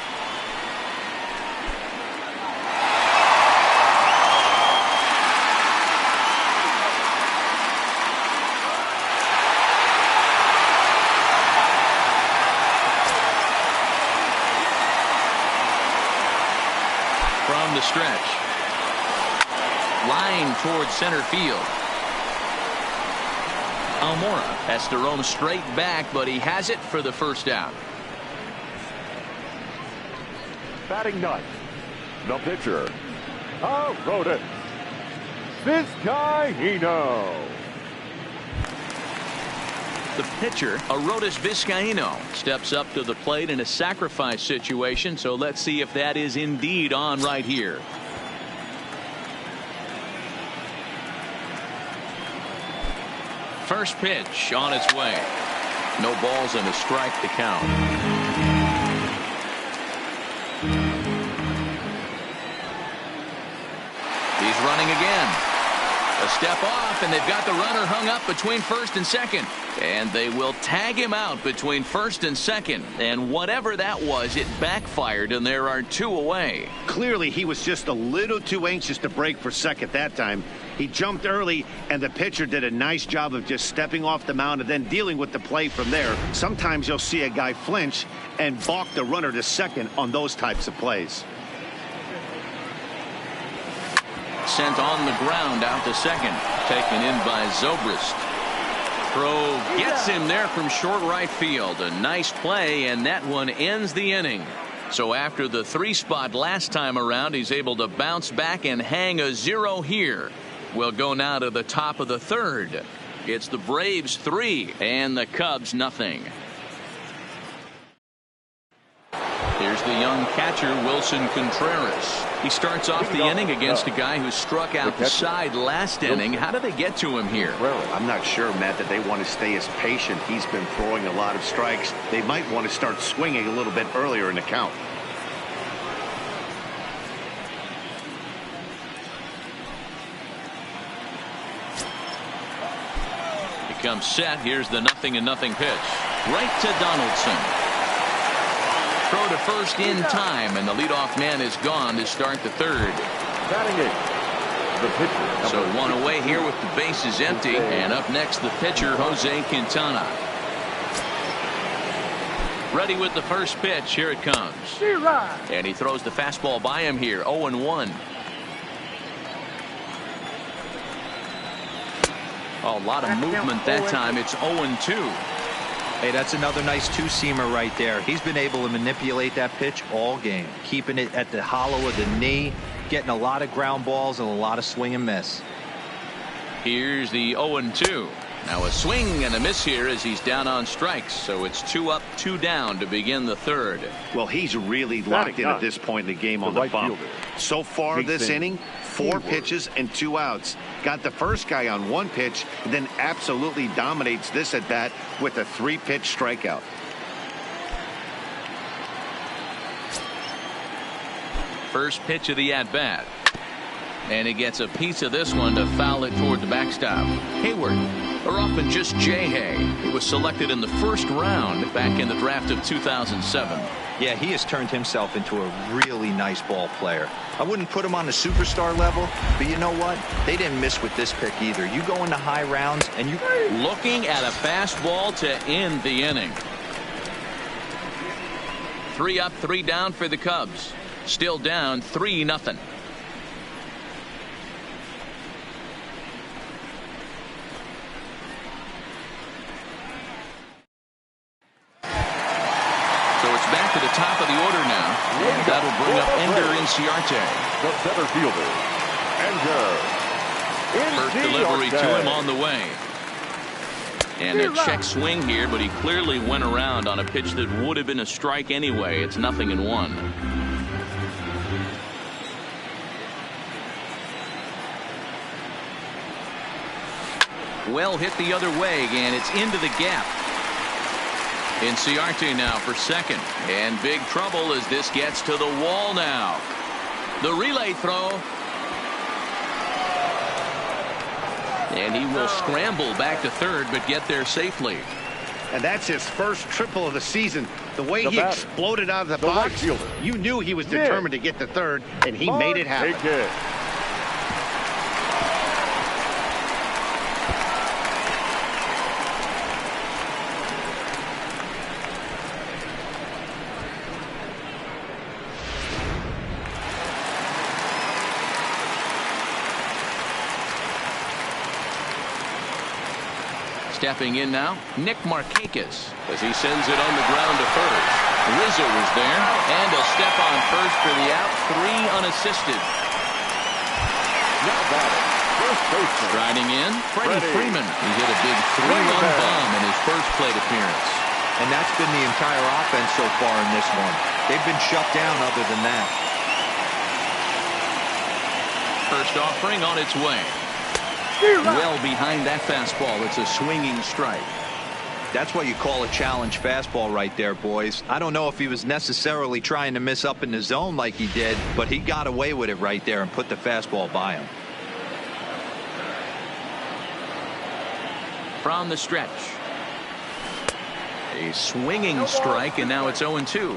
From the stretch. Line towards center field. Almora has to roam straight back, but he has it for the first out. Batting ninth, the pitcher, a rodent, Vizcaíno. The pitcher, Arodys Vizcaíno, steps up to the plate in a sacrifice situation, so let's see if that is indeed on right here. First pitch on its way. No balls and a strike to count. He's running again. A step off, and they've got the runner hung up between first and second. And they will tag him out between first and second. And whatever that was, it backfired, and there are 2 away. Clearly, he was just a little too anxious to break for second that time. He jumped early, and the pitcher did a nice job of just stepping off the mound and then dealing with the play from there. Sometimes you'll see a guy flinch and balk the runner to second on those types of plays. Sent on the ground out to second. Taken in by Zobrist. Throw gets him there from short right field. A nice play, and that one ends the inning. So after the 3 spot last time around, he's able to bounce back and hang a 0 here. We'll go now to the top of the 3rd. It's the Braves 3 and the Cubs nothing. Here's the young catcher, Wilson Contreras. He starts off the inning against a guy who struck out the side last inning. How do they get to him here? I'm not sure, Matt, that they want to stay as patient. He's been throwing a lot of strikes. They might want to start swinging a little bit earlier in the count. He comes set. Here's the 0-0 pitch. Right to Donaldson. Throw to first in time, and the leadoff man is gone to start the 3rd. Batting eighth, the pitcher. So 1 away here with the bases empty, and up next the pitcher, Jose Quintana. Ready with the first pitch. Here it comes. And he throws the fastball by him here. 0-1. A lot of movement that time. It's 0-2. Hey, that's another nice 2-seamer right there. He's been able to manipulate that pitch all game, keeping it at the hollow of the knee, getting a lot of ground balls and a lot of swing and miss. Here's the 0-2. Now a swing and a miss here as he's down on strikes. So it's 2 up, 2 down to begin the 3rd. Well, he's really locked in at this point in the game on the bump. So far this inning, 4 pitches and 2 outs. Got the first guy on 1 pitch, and then absolutely dominates this at bat with a 3-pitch strikeout. First pitch of the at-bat. And he gets a piece of this one to foul it toward the backstop. Hayward, or often just Jay Hay. He was selected in the 1st round back in the draft of 2007. Yeah, he has turned himself into a really nice ball player. I wouldn't put him on the superstar level, but you know what? They didn't miss with this pick either. You go into high rounds and you... Looking at a fastball to end the inning. 3 up, 3 down for the Cubs. Still down 3-0. Back to the top of the order now. And that'll bring up Ender Inciarte. The center fielder, Ender. First delivery to him on the way. And a check swing here, but he clearly went around on a pitch that would have been a strike anyway. It's 0-1. Well hit the other way, and it's into the gap. Inciarte now for second, and big trouble as this gets to the wall now. The relay throw, and he will scramble back to 3rd but get there safely. And that's his first triple of the season. The way he exploded out of the box, you knew he was determined to get to 3rd, and he made it happen. Stepping in now, Nick Markakis as he sends it on the ground to first. Rizzo was there, and a step on first for the out. 3 unassisted. Striding in, Freddie Freeman. He hit a big 3-run bomb in his first plate appearance. And that's been the entire offense so far in this one. They've been shut down other than that. First offering on its way. Well behind that fastball. It's a swinging strike. That's what you call a challenge fastball right there, boys. I don't know if he was necessarily trying to miss up in the zone like he did, but he got away with it right there and put the fastball by him. From the stretch. A swinging strike, and now it's 0-2.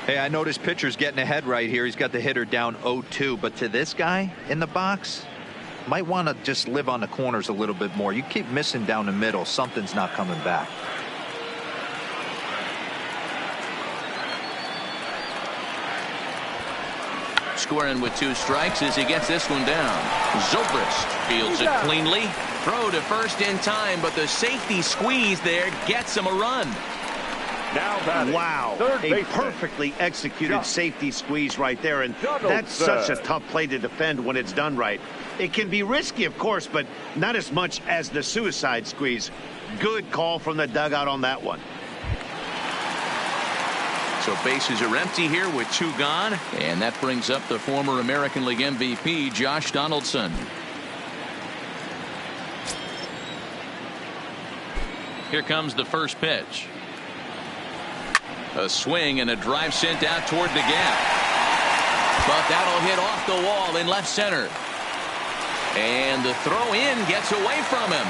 Hey, I noticed pitcher's getting ahead right here. He's got the hitter down 0-2, but to this guy in the box, might want to just live on the corners a little bit more. You keep missing down the middle, something's not coming back. Scoring with 2 strikes as he gets this one down. Zobrist fields it cleanly. Throw to first in time, but the safety squeeze there gets him a run. Now batting, wow, third a baseman. perfectly executed safety squeeze right there, and that's such a tough play to defend when it's done right. It can be risky, of course, but not as much as the suicide squeeze. Good call from the dugout on that one. So bases are empty here with 2 gone, and that brings up the former American League MVP, Josh Donaldson. Here comes the first pitch. A swing and a drive sent out toward the gap. But that'll hit off the wall in left center. And the throw in gets away from him.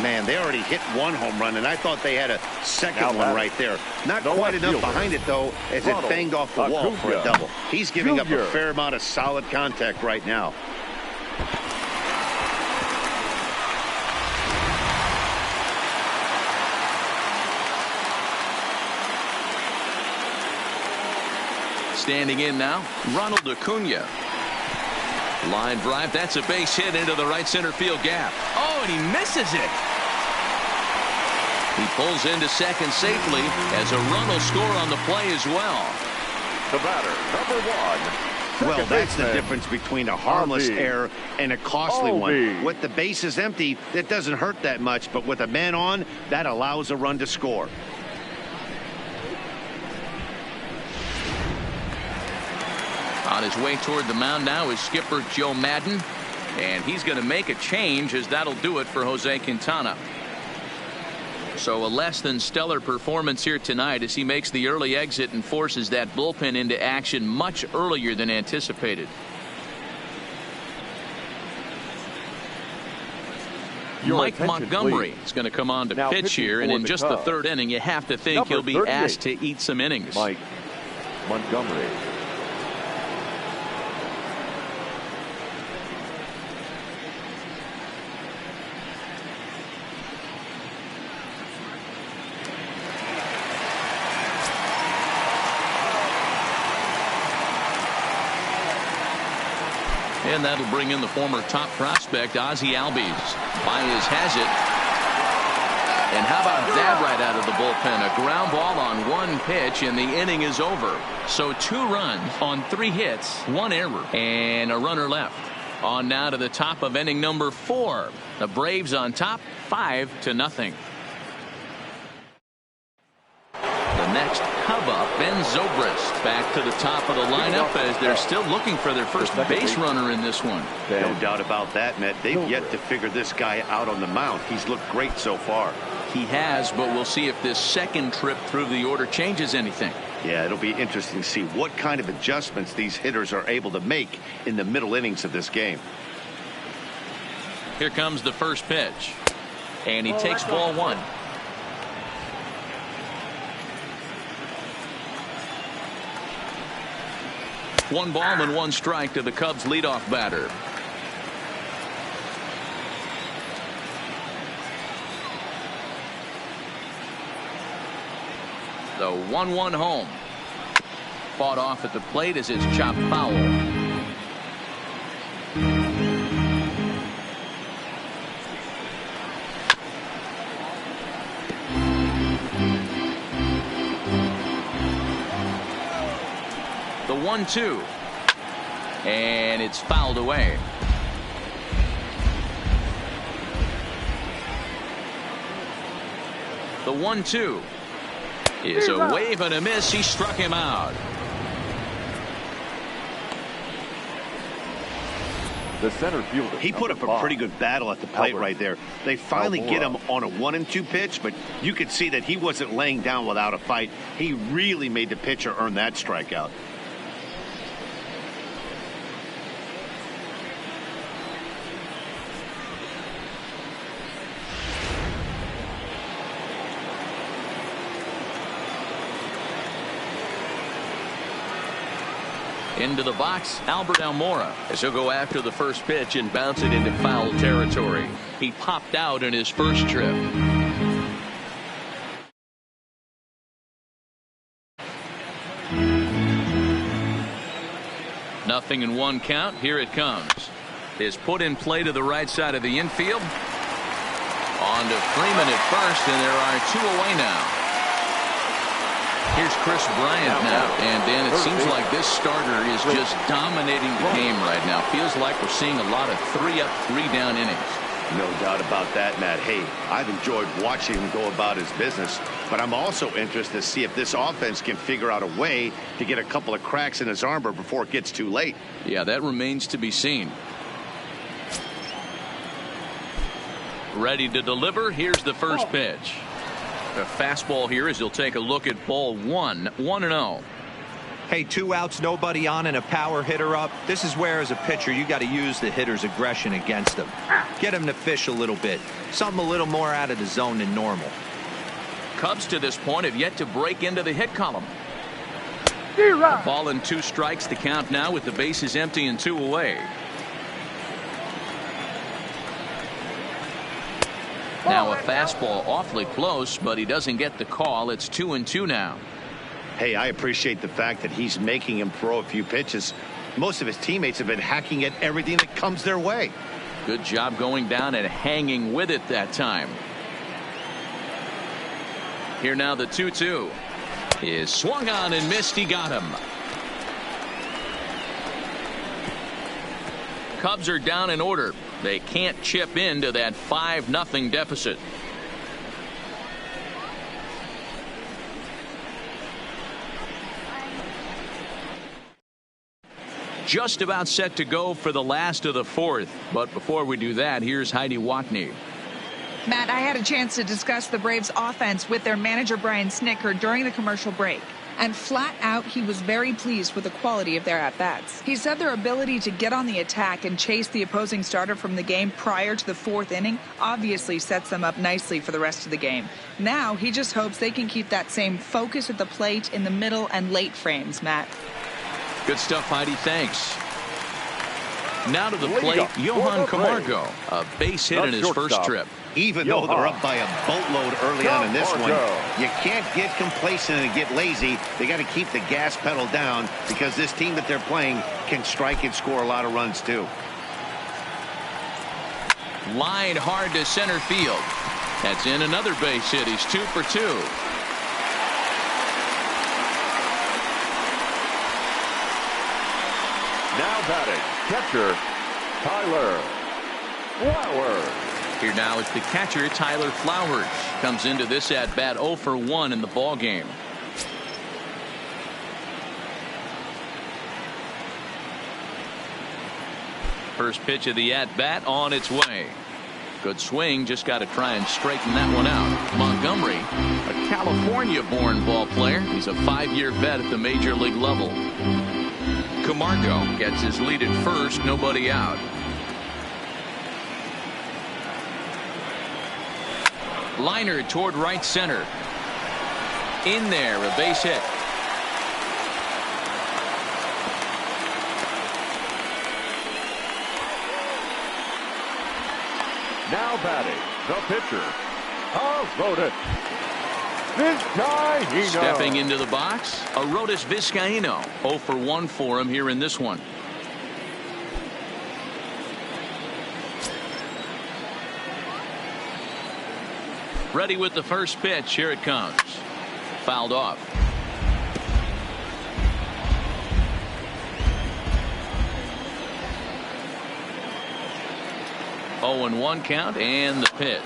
Man, they already hit 1 home run, and I thought they had a second one right there. Not quite enough behind it, though, as it banged off the wall for a double. He's giving up a fair amount of solid contact right now. Standing in now, Ronald Acuna. Line drive, that's a base hit into the right center field gap. Oh, and he misses it. He pulls into second safely as a run will score on the play as well. The batter, number 1. Well, that's the difference between a harmless error and a costly one. With the bases empty, that doesn't hurt that much, but with a man on, that allows a run to score. On his way toward the mound now is skipper Joe Madden, and he's going to make a change as that'll do it for Jose Quintana. So a less than stellar performance here tonight as he makes the early exit and forces that bullpen into action much earlier than anticipated. Mike Montgomery is going to come on to pitch here, and in just the 3rd inning you have to think he'll be asked to eat some innings. Mike Montgomery. And that'll bring in the former top prospect, Ozzie Albies. Baez has it. And how about that right out of the bullpen? A ground ball on 1 pitch, and the inning is over. So 2 runs on 3 hits, 1 error, and a runner left. On now to the top of inning number 4. The Braves on top, 5-0. The next Cub up, Ben Zobrist, back to the top of the lineup as they're still looking for their first base runner in this one. No doubt about that, Matt. They've yet to figure this guy out on the mound. He's looked great so far. He has, but we'll see if this second trip through the order changes anything. Yeah, it'll be interesting to see what kind of adjustments these hitters are able to make in the middle innings of this game. Here comes the first pitch, and he takes ball 1. One ball and 1 strike to the Cubs leadoff batter. The 1-1 home. Fought off at the plate as it's chopped foul. The 1-2. And it's fouled away. The 1-2 is a wave and a miss. He struck him out. The center fielder. He put up a pretty good battle at the plate right there. They finally get him on a 1-2 pitch, but you could see that he wasn't laying down without a fight. He really made the pitcher earn that strikeout. Into the box, Albert Almora, as he'll go after the first pitch and bounce it into foul territory. He popped out in his first trip. Nothing in 1 count. Here it comes. Is put in play to the right side of the infield. On to Freeman at first, and there are 2 away now. Here's Chris Bryant now, and Dan, it seems like this starter is just dominating the game right now. Feels like we're seeing a lot of 3-up, 3-down innings. No doubt about that, Matt. Hey, I've enjoyed watching him go about his business, but I'm also interested to see if this offense can figure out a way to get a couple of cracks in his armor before it gets too late. Yeah, that remains to be seen. Ready to deliver. Here's the first pitch. A fastball here as he'll take a look at ball 1, 1-0. Hey, 2 outs, nobody on, and a power hitter up. This is where, as a pitcher, you got to use the hitter's aggression against him. Get him to fish a little bit. Something a little more out of the zone than normal. Cubs to this point have yet to break into the hit column. A ball and 2 strikes to count now with the bases empty and 2 away. Now a fastball awfully close, but he doesn't get the call. It's 2-2 now. Hey, I appreciate the fact that he's making him throw a few pitches. Most of his teammates have been hacking at everything that comes their way. Good job going down and hanging with it that time. Here now the 2-2 is swung on and missed. He got him. Cubs are down in order. They can't chip into that 5-0 deficit. Just about set to go for the last of the 4th. But before we do that, here's Heidi Watney. Matt, I had a chance to discuss the Braves offense with their manager Brian Snitker during the commercial break. And flat out, he was very pleased with the quality of their at-bats. He said their ability to get on the attack and chase the opposing starter from the game prior to the 4th inning obviously sets them up nicely for the rest of the game. Now, he just hopes they can keep that same focus at the plate in the middle and late frames, Matt. Good stuff, Heidi. Thanks. Now to the plate, Johan Camargo, a base hit in his first trip. Even though they're up by a boatload early on in this one, you can't get complacent and get lazy. They got to keep the gas pedal down because this team that they're playing can strike and score a lot of runs too. Line hard to center field. That's in another base hit. He's 2 for 2. Now batting, catcher, Tyler Flowers. Here now is the catcher, Tyler Flowers. Comes into this at-bat 0 for 1 in the ball game. First pitch of the at-bat on its way. Good swing, just got to try and straighten that one out. Montgomery, a California-born ball player. He's a 5-year vet at the major league level. Camargo gets his lead at first, nobody out. Liner toward right center. In there, a base hit. Now batting, the pitcher, Arodys Vizcaino. Stepping into the box, Arodys Vizcaino. 0 for 1 for him here in this one. Ready with the first pitch. Here it comes. Fouled off. Oh, and 1 count, and the pitch.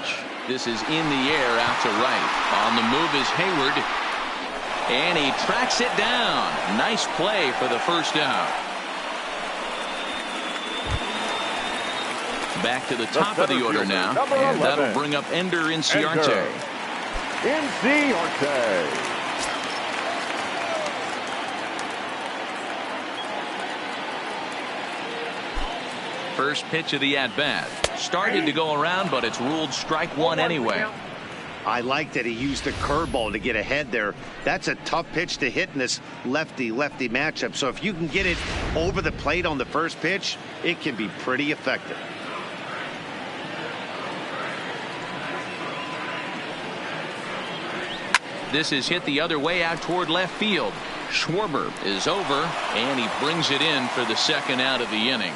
This is in the air out to right. On the move is Hayward, and he tracks it down. Nice play for the first out. Back to the top of the order now, and that'll bring up Ender Inciarte. First pitch of the at-bat. Started to go around, but it's ruled strike 1 anyway. I like that he used the curveball to get ahead there. That's a tough pitch to hit in this lefty-lefty matchup. So if you can get it over the plate on the first pitch, it can be pretty effective. This is hit the other way out toward left field. Schwarber is over, and he brings it in for the second out of the inning.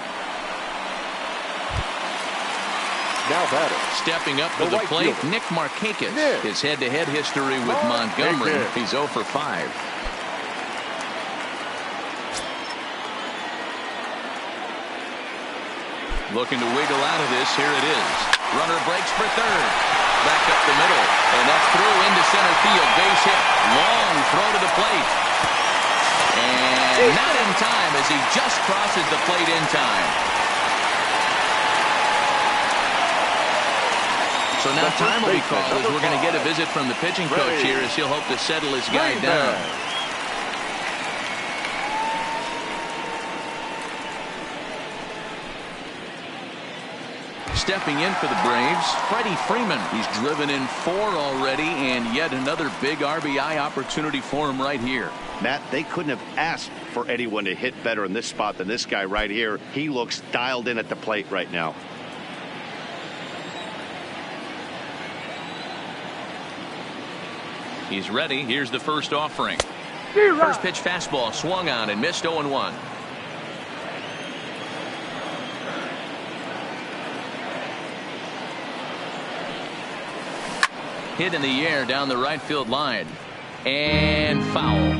Now batter. Stepping up to the right plate, fielder. Nick Markakis. Nick. His head-to-head history with Montgomery. He's 0 for 5. Looking to wiggle out of this. Here it is. Runner breaks for third. Back up the middle. And that's through into center field. Base hit. Long throw to the plate. And not in time as he just crosses the plate in time. So now time will be called as we're going to get a visit from the pitching coach here as he'll hope to settle his guy down. Stepping in for the Braves, Freddie Freeman. He's driven in 4 already, and yet another big RBI opportunity for him right here. Matt, they couldn't have asked for anyone to hit better in this spot than this guy right here. He looks dialed in at the plate right now. He's ready. Here's the first offering. First pitch fastball swung on and missed 0-1. Hit in the air down the right field line. And foul.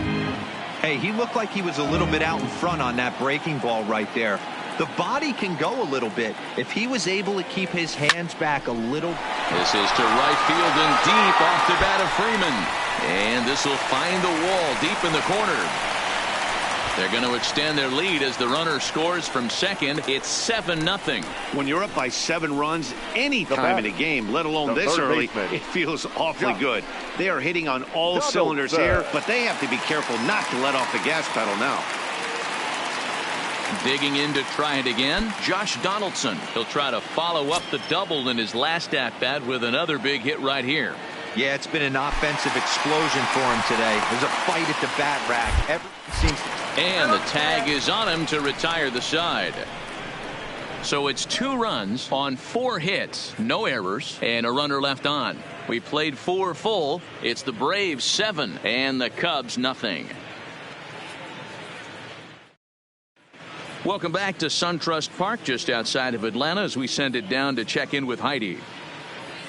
Hey, he looked like he was a little bit out in front on that breaking ball right there. The body can go a little bit. If he was able to keep his hands back a little. This is to right field and deep off the bat of Freeman. And this will find the wall deep in the corner. They're going to extend their lead as the runner scores from second. It's 7-0. When you're up by 7 runs any time in a game, let alone this early, it feels awfully good. They are hitting on all cylinders here, but they have to be careful not to let off the gas pedal now. Digging in to try it again, Josh Donaldson. He'll try to follow up the double in his last at-bat with another big hit right here. Yeah, it's been an offensive explosion for him today. There's a fight at the bat rack. Everything seems to... And the tag is on him to retire the side. So it's 2 runs on 4 hits, no errors, and a runner left on. We played 4 full. It's the Braves 7 and the Cubs nothing. Welcome back to SunTrust Park just outside of Atlanta as we send it down to check in with Heidi.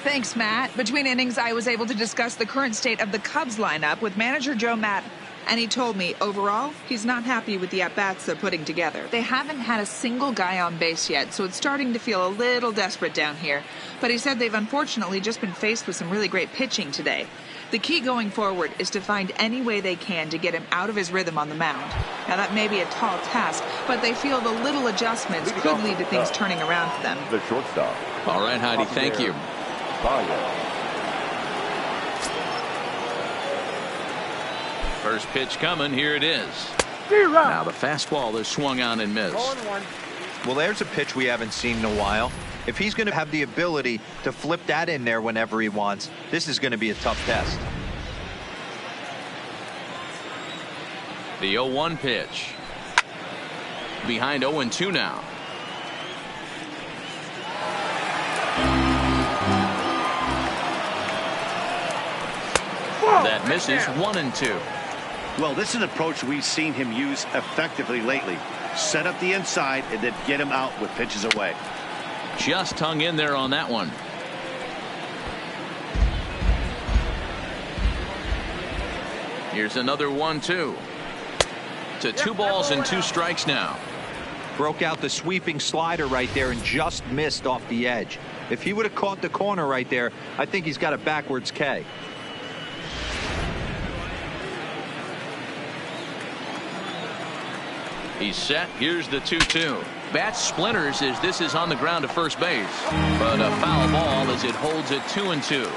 Thanks, Matt. Between innings, I was able to discuss the current state of the Cubs lineup with manager Joe Madden. And he told me, overall, he's not happy with the at-bats they're putting together. They haven't had a single guy on base yet, so it's starting to feel a little desperate down here. But he said they've unfortunately just been faced with some really great pitching today. The key going forward is to find any way they can to get him out of his rhythm on the mound. Now, that may be a tall task, but they feel the little adjustments could lead to things turning around for them. The shortstop. All right, Heidi, thank you. First pitch coming. Here it is. Now the fastball is swung on and missed. Well, there's a pitch we haven't seen in a while. If he's going to have the ability to flip that in there whenever he wants, this is going to be a tough test. The 0-1 pitch. Behind 0-2 now. That misses 1-2. Well, this is an approach we've seen him use effectively lately. Set up the inside and then get him out with pitches away. Just hung in there on that one. Here's another 1-2. To 2 balls and 2 strikes now. Broke out the sweeping slider right there and just missed off the edge. If he would have caught the corner right there, I think he's got a backwards K. He's set. Here's the 2-2. Bat splinters as this is on the ground to first base. But a foul ball as it holds it 2-2.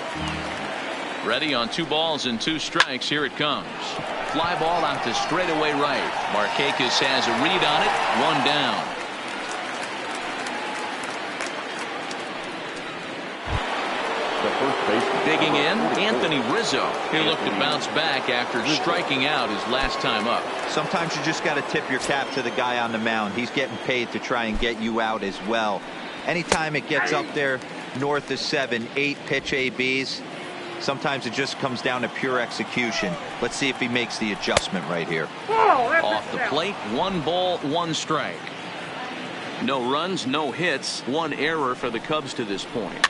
Ready on 2 balls and 2 strikes. Here it comes. Fly ball out to straightaway right. Markakis has a read on it. 1 down. Digging in, Anthony Rizzo. He looked to bounce back after striking out his last time up. Sometimes you just got to tip your cap to the guy on the mound. He's getting paid to try and get you out as well. Anytime it gets up there north of 7, 8 pitch ABs, sometimes it just comes down to pure execution. Let's see if he makes the adjustment right here. Off the plate, 1 ball, 1 strike. No runs, no hits, one error for the Cubs to this point.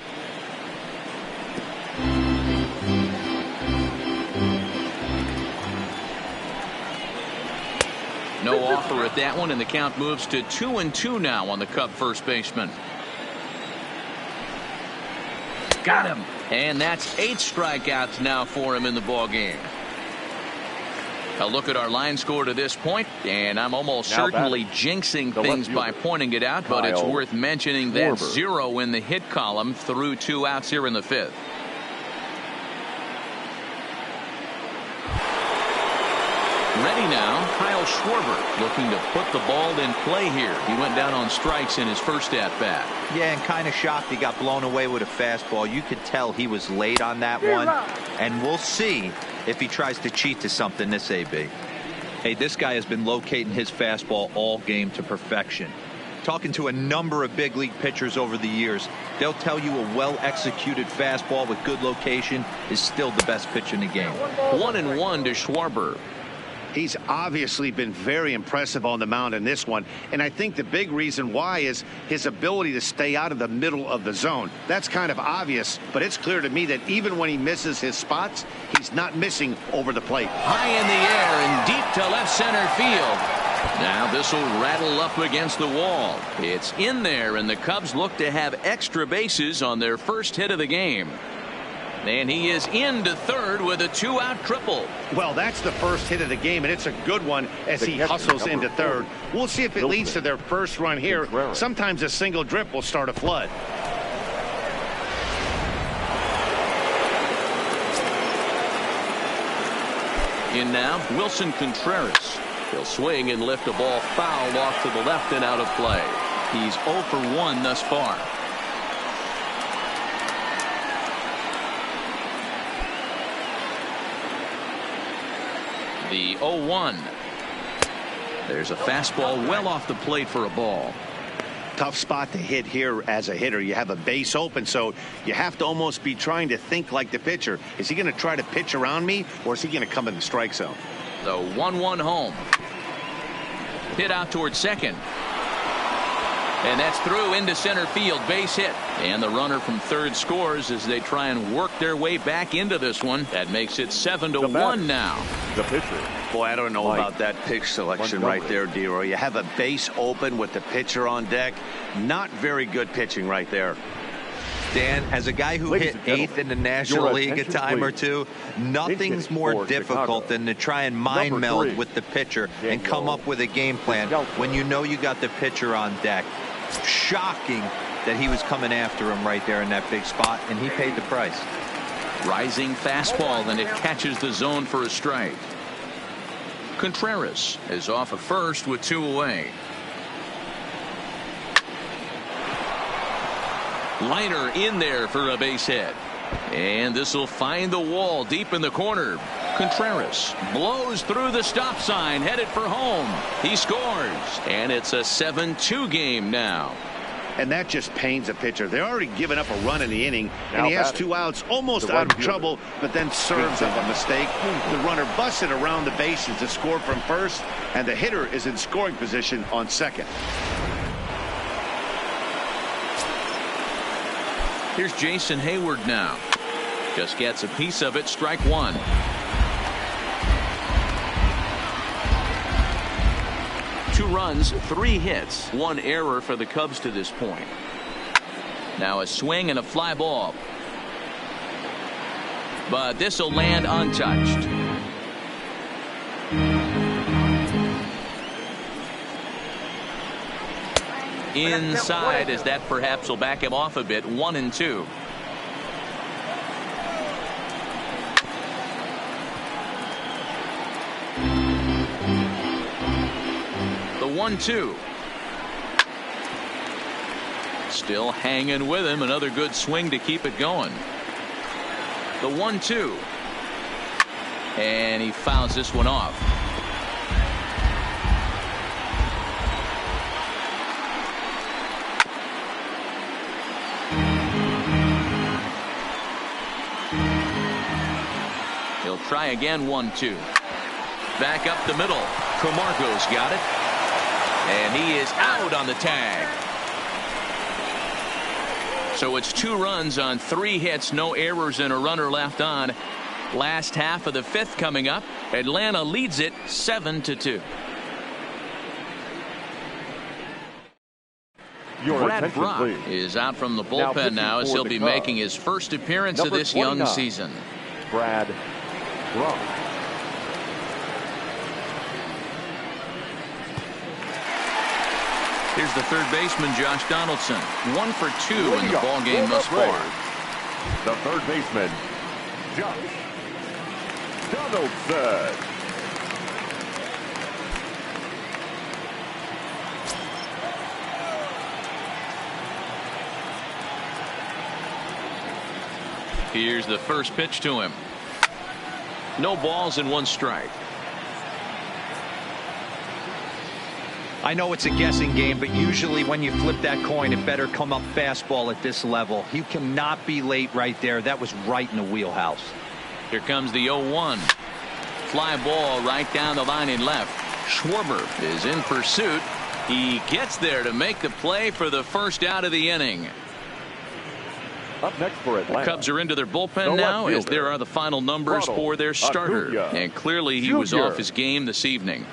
No offer at that one, and the count moves to 2-2 now on the Cub first baseman. Got him. And that's 8 strikeouts now for him in the ball game. A look at our line score to this point, and I'm almost certainly jinxing things by pointing it out, but it's worth mentioning that 0 in the hit column through 2 outs here in the 5th. Ready now, Kyle Schwarber looking to put the ball in play here. He went down on strikes in his first at-bat. Yeah, and kind of shocked he got blown away with a fastball. You could tell he was late on that one, and we'll see if he tries to cheat to something this AB. Hey, this guy has been locating his fastball all game to perfection. Talking to a number of big league pitchers over the years, they'll tell you a well-executed fastball with good location is still the best pitch in the game. 1-1 to Schwarber. He's obviously been very impressive on the mound in this one, and I think the big reason why is his ability to stay out of the middle of the zone. That's kind of obvious, but it's clear to me that even when he misses his spots, he's not missing over the plate. High in the air and deep to left center field. Now this will rattle up against the wall. It's in there, and the Cubs look to have extra bases on their first hit of the game. And he is into third with a 2-out triple. Well, that's the first hit of the game, and it's a good one as he hustles into third. We'll see if it leads to their first run here. Sometimes a single drip will start a flood. In now, Wilson Contreras. He'll swing and lift a ball foul off to the left and out of play. He's 0 for 1 thus far. The 0-1. There's a fastball well off the plate for a ball. Tough spot to hit here as a hitter. You have a base open, so you have to almost be trying to think like the pitcher. Is he going to try to pitch around me, or is he going to come in the strike zone? The 1-1 home. Hit out towards second. And that's through into center field, base hit. And the runner from third scores as they try and work their way back into this one. That makes it 7-1 now. The pitcher. Boy, I don't know about that pitch selection right there, D-Roy. You have a base open with the pitcher on deck. Not very good pitching right there. Dan, as a guy who hit 8th in the National League a time or two, nothing's more difficult than to try and mind meld with the pitcher and come up with a game plan when you know you got the pitcher on deck. Shocking that he was coming after him right there in that big spot, and he paid the price. Rising fastball, and it catches the zone for a strike. Contreras is off of first with 2 away. Liner in there for a base hit. And this will find the wall deep in the corner. Contreras blows through the stop sign, headed for home. He scores, and it's a 7-2 game now. And that just pains a pitcher. They're already given up a run in the inning, and he has 2 outs, almost out of trouble, but then serves up a mistake. The runner busts it around the bases to score from first, and the hitter is in scoring position on second. Here's Jason Hayward now. Just gets a piece of it, strike 1. Two runs, 3 hits, 1 error for the Cubs to this point. Now a swing and a fly ball. But this will land untouched. Inside, as that perhaps will back him off a bit. 1-2. The 1-2. Still hanging with him. Another good swing to keep it going. The 1-2. And he fouls this one off. He'll try again. 1-2. Back up the middle. Camargo's got it. And he is out on the tag. So it's 2 runs on 3 hits, no errors, and a runner left on. Last half of the 5th coming up. Atlanta leads it 7-2. Brad Brock is out from the bullpen now as he'll be making his first appearance of this young season. Brad Brock. Here's the third baseman, Josh Donaldson. 1 for 2 in the ball game thus far. The third baseman, Josh Donaldson. Here's the first pitch to him. No balls and 1 strike. I know it's a guessing game, but usually when you flip that coin, it better come up fastball at this level. You cannot be late right there. That was right in the wheelhouse. Here comes the 0-1. Fly ball right down the line in left. Schwarber is in pursuit. He gets there to make the play for the first out of the inning. Up next for Atlanta. Cubs are into their bullpen now as there are the final numbers for their starter. And clearly he was off his game this evening.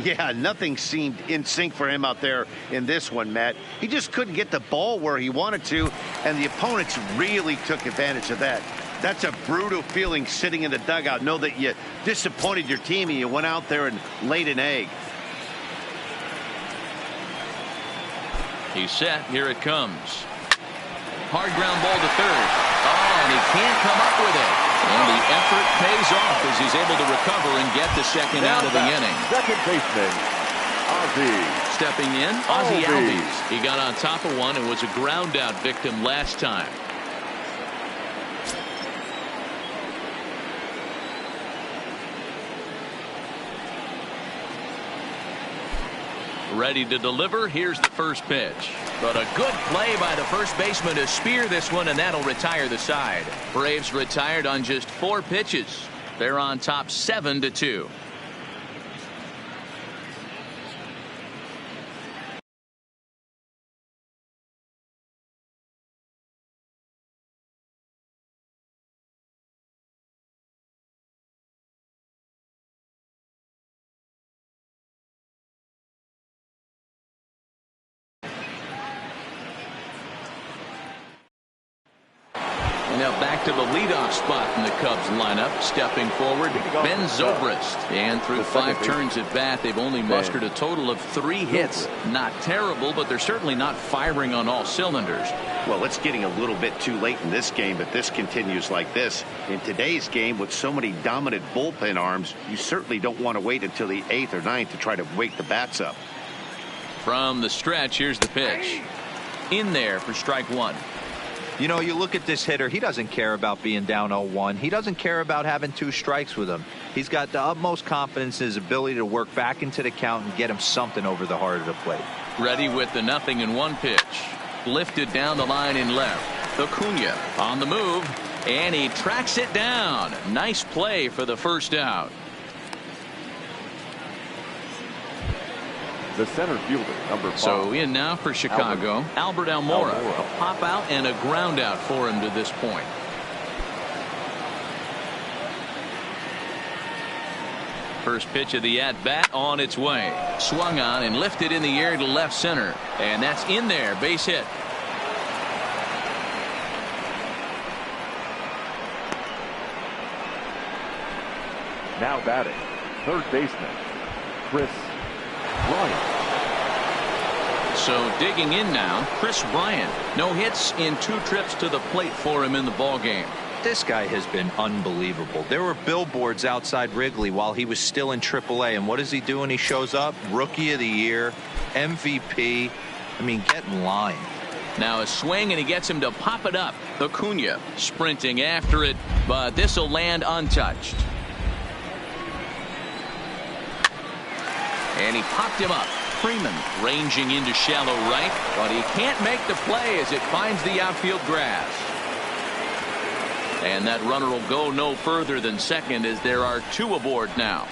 Yeah, nothing seemed in sync for him out there in this one, Matt. He just couldn't get the ball where he wanted to, and the opponents really took advantage of that. That's a brutal feeling sitting in the dugout. Know that you disappointed your team and you went out there and laid an egg. He's set. Here it comes. Hard ground ball to third. Oh, and he can't come up with it. And the effort pays off as he's able to recover and get the second out of the inning. Second baseman, Ozzie. Stepping in, Ozzie Albies. He got on top of one and was a ground out victim last time. Ready to deliver. Here's the first pitch. But a good play by the first baseman to spear this one, and that'll retire the side. Braves retired on just 4 pitches. They're on top 7-2. Now back to the leadoff spot in the Cubs lineup. Stepping forward, Ben Zobrist. And through 5 turns at bat, they've only mustered a total of 3 hits. Not terrible, but they're certainly not firing on all cylinders. Well, it's getting a little bit too late in this game if this continues like this. In today's game, with so many dominant bullpen arms, you certainly don't want to wait until the 8th or 9th to try to wake the bats up. From the stretch, here's the pitch. In there for strike 1. You know, you look at this hitter, he doesn't care about being down 0-1. He doesn't care about having 2 strikes with him. He's got the utmost confidence in his ability to work back into the count and get him something over the heart of the plate. Ready with the 0-1 pitch. Lifted down the line in left. Acuna on the move, and he tracks it down. Nice play for the first out. The center fielder, number 5. So in now for Chicago, Albert Almora. A pop out and a ground out for him to this point. First pitch of the at bat on its way. Swung on and lifted in the air to left center. And that's in there. Base hit. Now batting, third baseman, Chris Bryant. So digging in now, Chris Bryant. No hits in 2 trips to the plate for him in the ball game. This guy has been unbelievable. There were billboards outside Wrigley while he was still in AAA, and what is he doing? He shows up, Rookie of the Year, MVP. I mean, get in line. Now a swing, and he gets him to pop it up. Acuna sprinting after it, but this will land untouched. And he popped him up. Freeman ranging into shallow right, but he can't make the play as it finds the outfield grass. And that runner will go no further than second as there are 2 aboard now.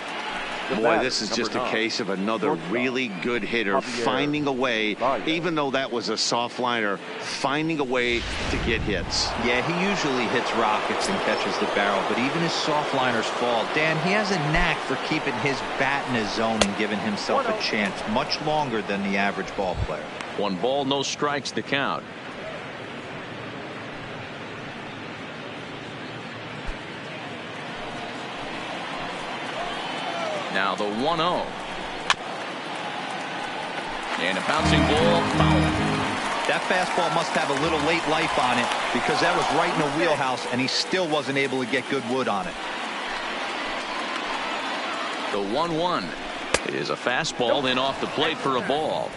Boy, this is just a case of another really good hitter finding a way, even though that was a soft liner, finding a way to get hits. Yeah, he usually hits rockets and catches the barrel, but even his soft liners fall. Dan, he has a knack for keeping his bat in his zone and giving himself a chance much longer than the average ball player. 1 ball, no strikes to count. Now the 1-0. And a bouncing ball, foul. That fastball must have a little late life on it because that was right in the wheelhouse and he still wasn't able to get good wood on it. The 1-1 is a fastball, then off the plate for a ball.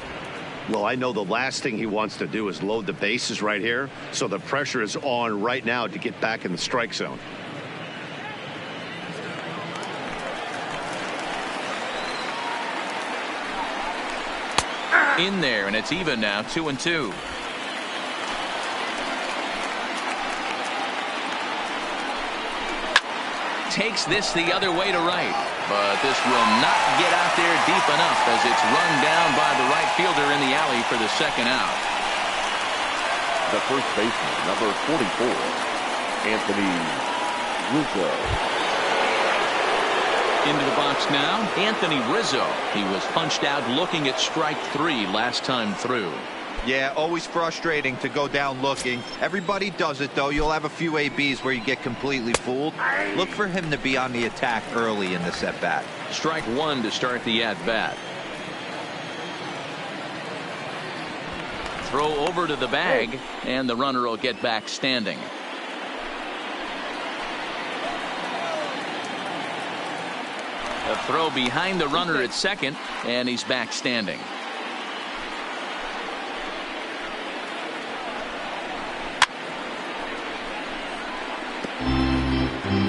Well, I know the last thing he wants to do is load the bases right here, so the pressure is on right now to get back in the strike zone. In there, and it's even now, 2-2. Takes this the other way to right, but this will not get out there deep enough as it's run down by the right fielder in the alley for the second out. The first baseman, number 44, Anthony Rizzo. Into the box now, Anthony Rizzo. He was punched out looking at strike 3 last time through. Yeah, always frustrating to go down looking. Everybody does it, though. You'll have a few ABs where you get completely fooled. Look for him to be on the attack early in this at-bat. Strike 1 to start the at-bat. Throw over to the bag, and the runner will get back standing. A throw behind the runner at second, and he's back standing.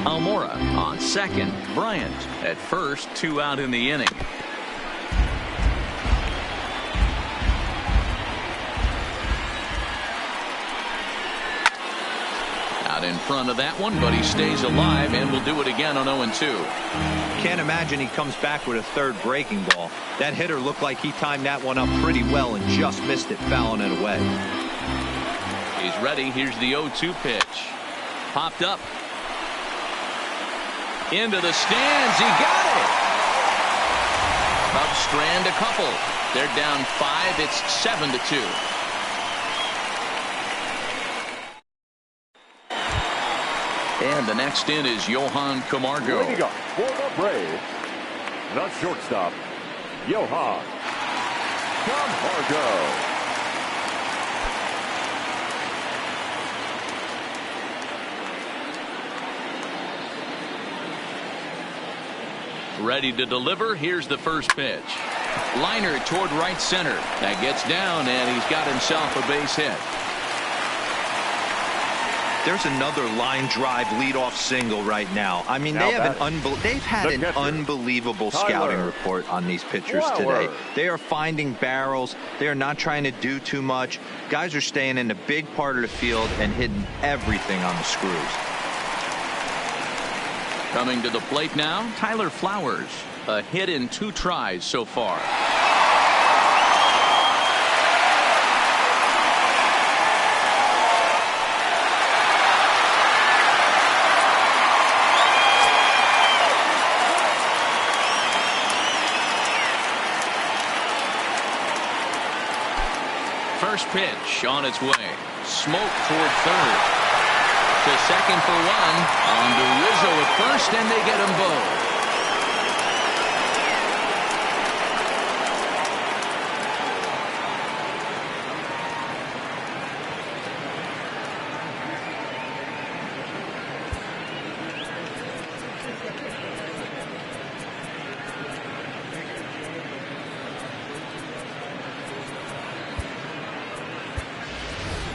Almora on second. Bryant at first. 2 out in the inning. Out in front of that one, but he stays alive and will do it again on 0-2. Can't imagine he comes back with a third breaking ball. That hitter looked like he timed that one up pretty well and just missed it, fouling it away. He's ready. Here's the 0-2 pitch. Popped up. Into the stands. He got it. Cubs strand a couple. They're down 5. It's 7-2. And the next in is Johan Camargo. Leading up for the Braves, the shortstop, Johan Camargo. Ready to deliver. Here's the first pitch. Liner toward right center. That gets down, and he's got himself a base hit. There's another line drive leadoff single right now. I mean, they've had an unbelievable scouting report on these pitchers today. They are finding barrels. They are not trying to do too much. Guys are staying in the big part of the field and hitting everything on the screws. Coming to the plate now, Tyler Flowers. A hit in 2 tries so far. First pitch on its way. Smoke toward third. To second for 1. On to Rizzo at first, and they get them both.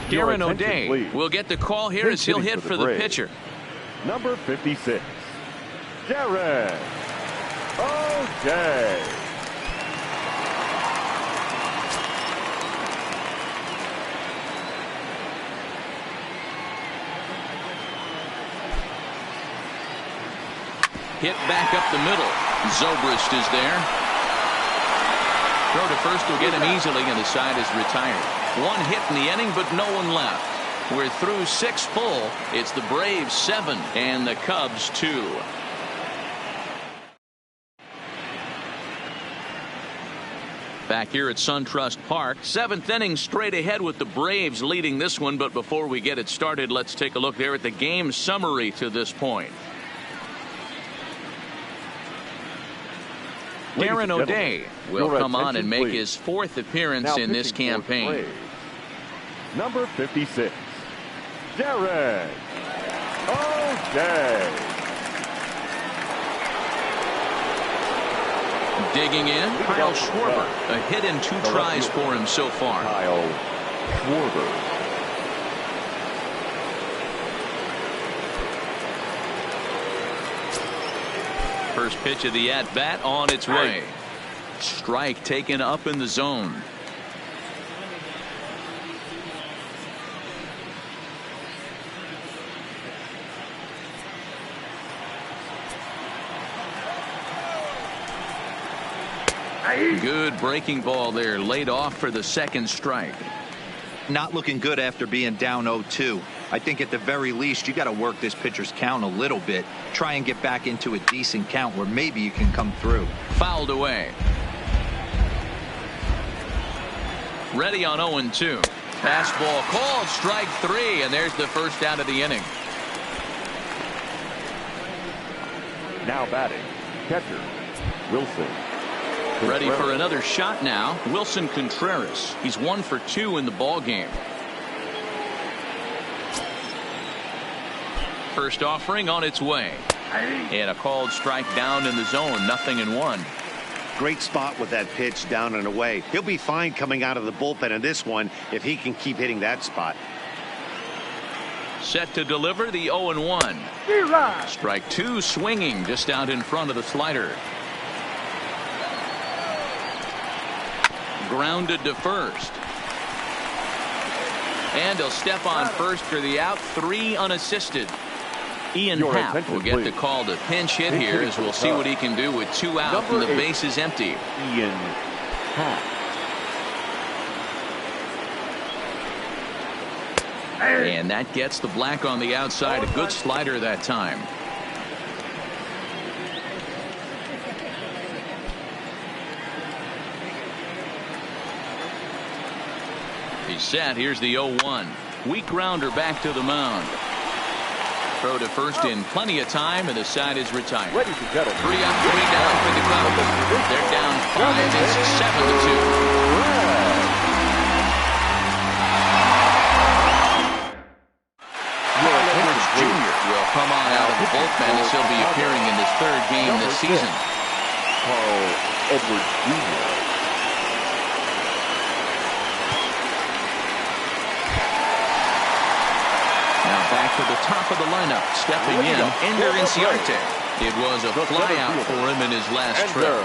Darren O'Day will get the call here as he'll hit for the pitcher. Number 56, Darren O'Day. Hit back up the middle. Zobrist is there. Throw to first will get him easily, and the side is retired. One hit in the inning, but no one left. We're through 6 full. It's the Braves 7 and the Cubs 2. Back here at SunTrust Park, 7th inning straight ahead with the Braves leading this one. But before we get it started, let's take a look there at the game summary to this point. Darren O'Day will come on and make his 4th appearance in this campaign. Number 56, Darren O'Day. Digging in, Kyle Schwarber. A hit and 2 tries for him so far. Kyle Schwarber. First pitch of the at-bat on its way. Strike taken up in the zone. Good breaking ball there, laid off for the 2nd strike. Not looking good after being down 0-2. I think at the very least you got to work this pitcher's count a little bit. Try and get back into a decent count where maybe you can come through. Fouled away. Ready on 0-2. Fastball called, strike 3, and there's the first out of the inning. Now batting, catcher Wilson. Ready for another shot now. Wilson Contreras. He's 1 for 2 in the ball game. First offering on its way. And a called strike down in the zone. 0-1. Great spot with that pitch down and away. He'll be fine coming out of the bullpen in this one if he can keep hitting that spot. Set to deliver the 0-1. Strike 2 swinging just out in front of the slider. Grounded to first. And he'll step on first for the out. 3 unassisted. Ian Happ will get the call to pinch hit here, as we'll see what he can do with 2 out and the base is empty. Ian Happ. And that gets the black on the outside. A good slider that time. He's set. Here's the 0-1. Weak grounder back to the mound. Throw to first in plenty of time, and the side is retired. 3 up, 3 down for the Cubs. They're down 5. It's 7-2. Jr. will come on out of the bullpen as he'll be appearing in his 3rd game this season. Carl Edwards Jr. Now back to the top of the lineup. Stepping in, Ender Inciarte. It was a flyout for him in his last trip.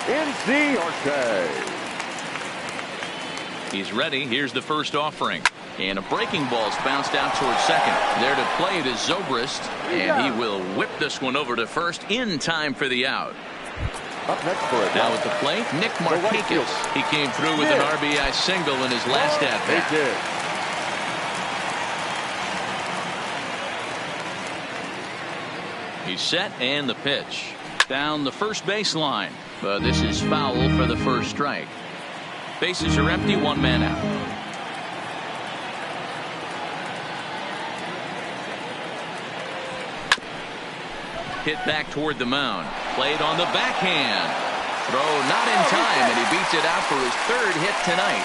Inciarte. He's ready. Here's the first offering. And a breaking ball's bounced out towards second. There to play it is Zobrist. And he will whip this one over to first in time for the out. Up next for it. Now at the plate, Nick Markakis. He came through with an RBI single in his last at-bat. He's set and the pitch. Down the first baseline. But this is foul for the first strike. Bases are empty, 1 man out. Hit back toward the mound. Played on the backhand. Throw not in time, and he beats it out for his 3rd hit tonight.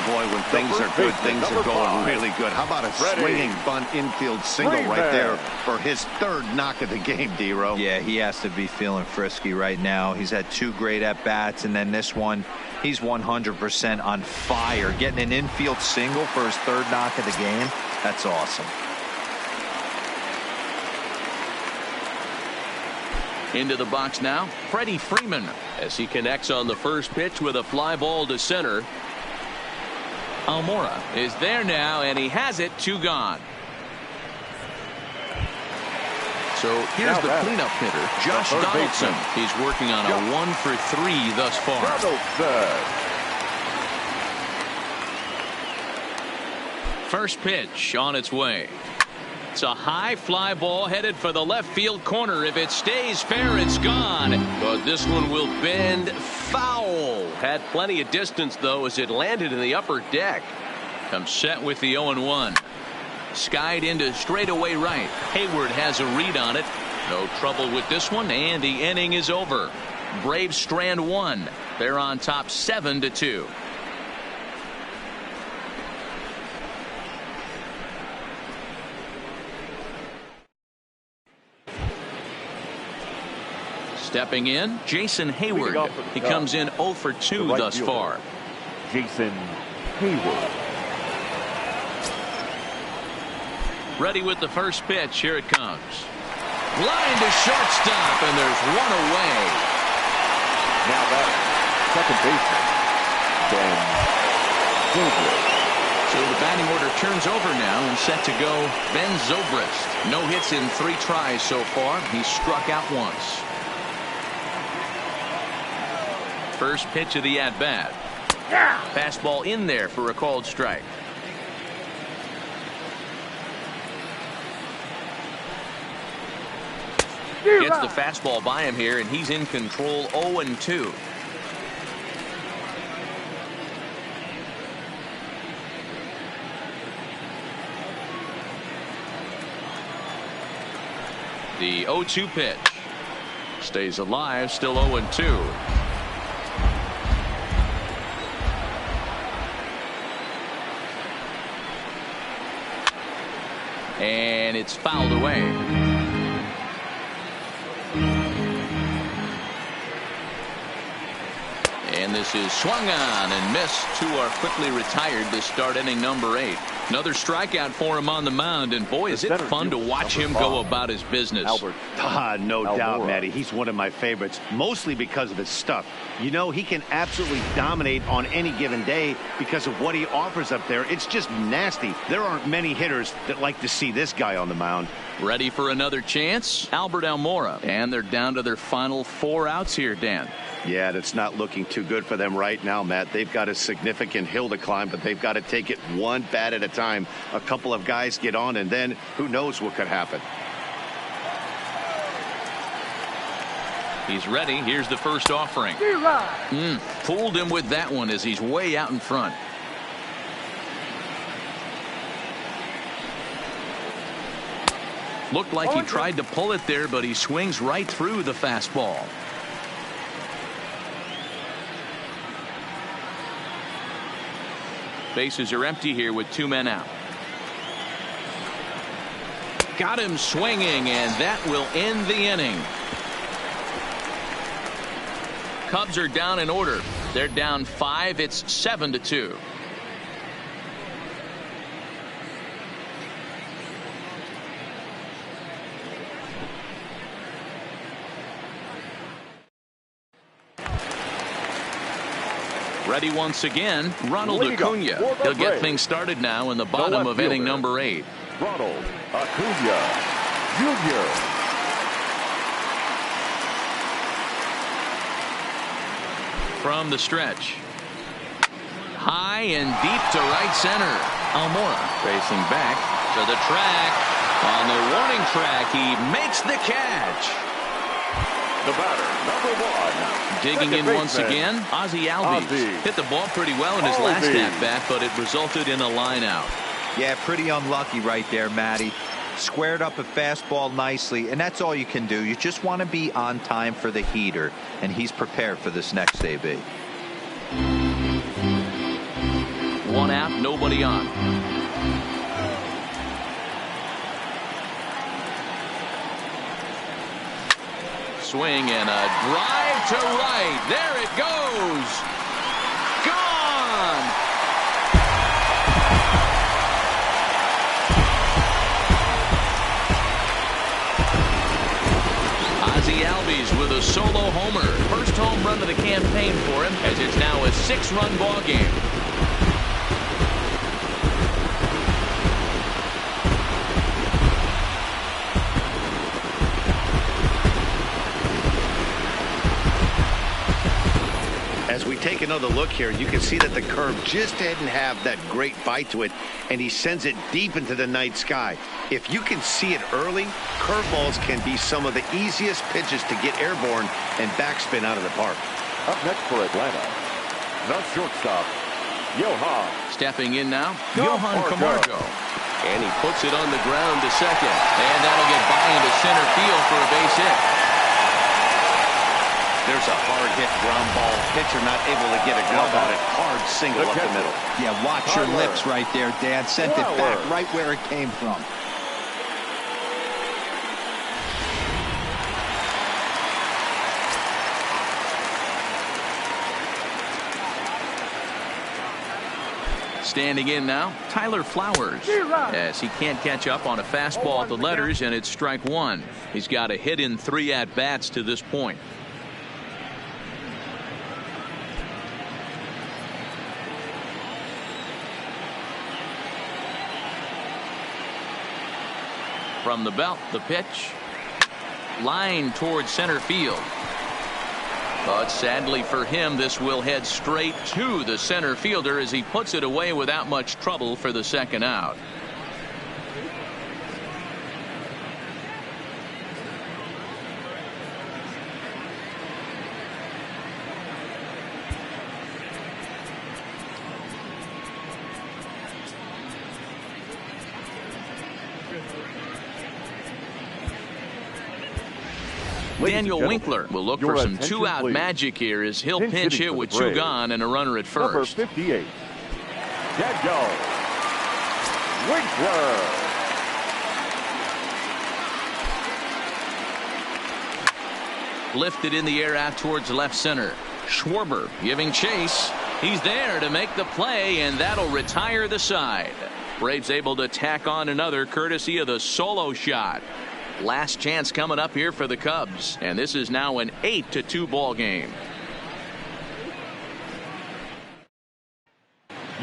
Boy, when things are good, things are going really good. How about a swinging bunt infield single right there for his 3rd knock of the game, D-Row? Yeah, he has to be feeling frisky right now. He's had 2 great at-bats, and then this one, he's 100% on fire. Getting an infield single for his 3rd knock of the game, that's awesome. Into the box now, Freddie Freeman. As he connects on the first pitch with a fly ball to center. Almora is there now, and he has it. 2 gone. So here's the cleanup hitter, Josh Donaldson. He's working on a 1 for 3 thus far. First pitch on its way. It's a high fly ball headed for the left field corner. If it stays fair, it's gone. But this one will bend foul. Had plenty of distance, though, as it landed in the upper deck. Comes set with the 0-1. Skied into straightaway right. Hayward has a read on it. No trouble with this one, and the inning is over. Braves strand 1. They're on top 7-2. Stepping in, Jason Hayward. He comes in 0 for 2 thus far. Jason Hayward. Ready with the first pitch. Here it comes. Line to shortstop, and there's one away. Now that second baseman, Ben Zobrist. So the batting order turns over now and set to go Ben Zobrist. No hits in 3 tries so far. He struck out once. First pitch of the at-bat. Fastball in there for a called strike. Gets the fastball by him here, and he's in control 0-2. The 0-2 pitch. Stays alive, still 0-2. And it's fouled away. And this is swung on and missed. 2 are quickly retired to start inning number 8. Another strikeout for him on the mound, and boy, is it fun to watch him go about his business. No doubt, Matty. He's one of my favorites, mostly because of his stuff. You know, he can absolutely dominate on any given day because of what he offers up there. It's just nasty. There aren't many hitters that like to see this guy on the mound. Ready for another chance? Albert Almora. And they're down to their final 4 outs here, Dan. Yeah, that's not looking too good for them right now, Matt. They've got a significant hill to climb, but they've got to take it one bat at a time. A couple of guys get on, and then who knows what could happen. He's ready. Here's the first offering. Fooled him with that one as he's way out in front. Looked like he tried to pull it there, but he swings right through the fastball. Bases are empty here with 2 men out. Got him swinging, and that will end the inning. Cubs are down in order. They're down 5. It's 7-2. Ready once again, Ronald Acuna. He'll get things started now in the bottom of inning number 8. Ronald Acuna Jr. From the stretch. High and deep to right center. Almora racing back to the track. On the warning track, he makes the catch. The batter, number 1. Digging in once again, Ozzie Albies. Hit the ball pretty well in his last at-bat, but it resulted in a line out. Yeah, pretty unlucky right there, Matty. Squared up a fastball nicely, and that's all you can do. You just want to be on time for the heater, and he's prepared for this next AB. 1 out, nobody on. Swing and a drive to right. There it goes. Gone. Ozzie Albies with a solo homer. First home run of the campaign for him, as it's now a 6-run ball game. As we take another look here, you can see that the curve just didn't have that great bite to it, and he sends it deep into the night sky. If you can see it early, curveballs can be some of the easiest pitches to get airborne and backspin out of the park. Up next for Atlanta, the shortstop, Johan. Stepping in now, Johan Camargo. And he puts it on the ground to second. And that'll get by into center field for a base hit. There's a hard hit ground ball. Pitcher not able to get a glove on it. Hard single up the middle. Yeah, watch your lips right there, Dad. Sent it back right where it came from. Standing in now, Tyler Flowers, as he can't catch up on a fastball at the letters, and it's strike one. He's got a hit in 3 at-bats to this point. From the belt, the pitch. Line towards center field. But sadly for him, this will head straight to the center fielder as he puts it away without much trouble for the second out. Daniel Winkler will look for some 2-out magic here as he'll pinch hit with 2 gone and a runner at first. Number 58, Daniel Winkler. Lifted in the air out towards left center. Schwarber giving chase. He's there to make the play, and that'll retire the side. Braves able to tack on another courtesy of the solo shot. Last chance coming up here for the Cubs, and this is now an 8-2 ball game.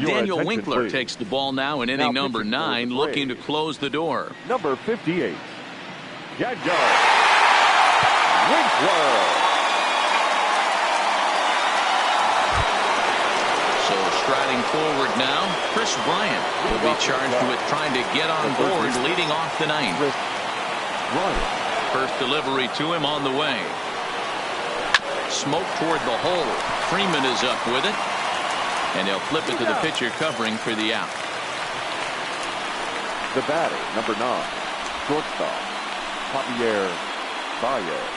Daniel Winkler takes the ball now in inning number 9, looking to close the door. Number 58, Daniel Winkler. So striding forward now, Chris Bryant will be charged with trying to get on board leading off the 9th. First delivery to him on the way. Smoke toward the hole. Freeman is up with it. And they'll flip it to the pitcher covering for the out. The batter, number 9, shortstop, Javier Baez.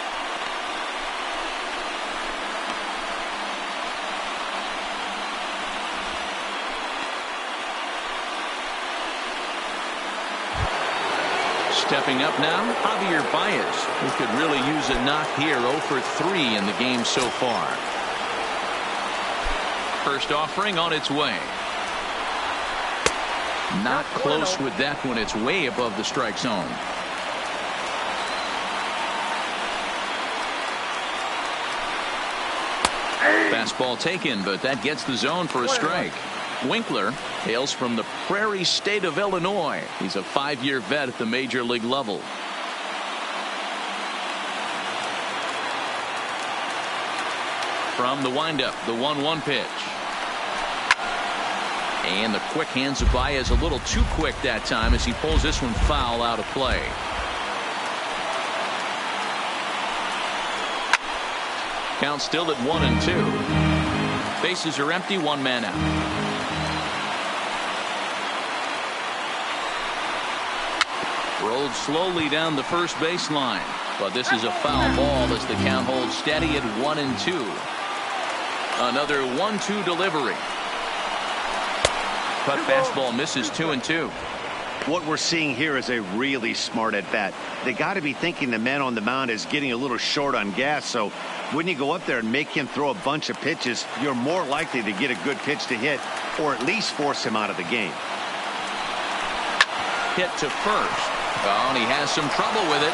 Stepping up now, Javier Baez, who could really use a knock here. 0 for 3 in the game so far. First offering on its way. Not close with that one. It's way above the strike zone. Fastball taken, but that gets the zone for a strike. Winkler hails from the Prairie State of Illinois. He's a 5-year vet at the major league level. From the windup, the 1-1 pitch. And the quick hands of Baez a little too quick that time as he pulls this one foul out of play. Count still at 1-2. Bases are empty, 1 man out. Rolled slowly down the first baseline, but this is a foul ball as the count holds steady at 1-2. Another 1-2 delivery. Cut fastball misses 2-2. What we're seeing here is a really smart at bat. They got to be thinking the man on the mound is getting a little short on gas, so when you go up there and make him throw a bunch of pitches, you're more likely to get a good pitch to hit or at least force him out of the game. Hit to first. Oh, and he has some trouble with it.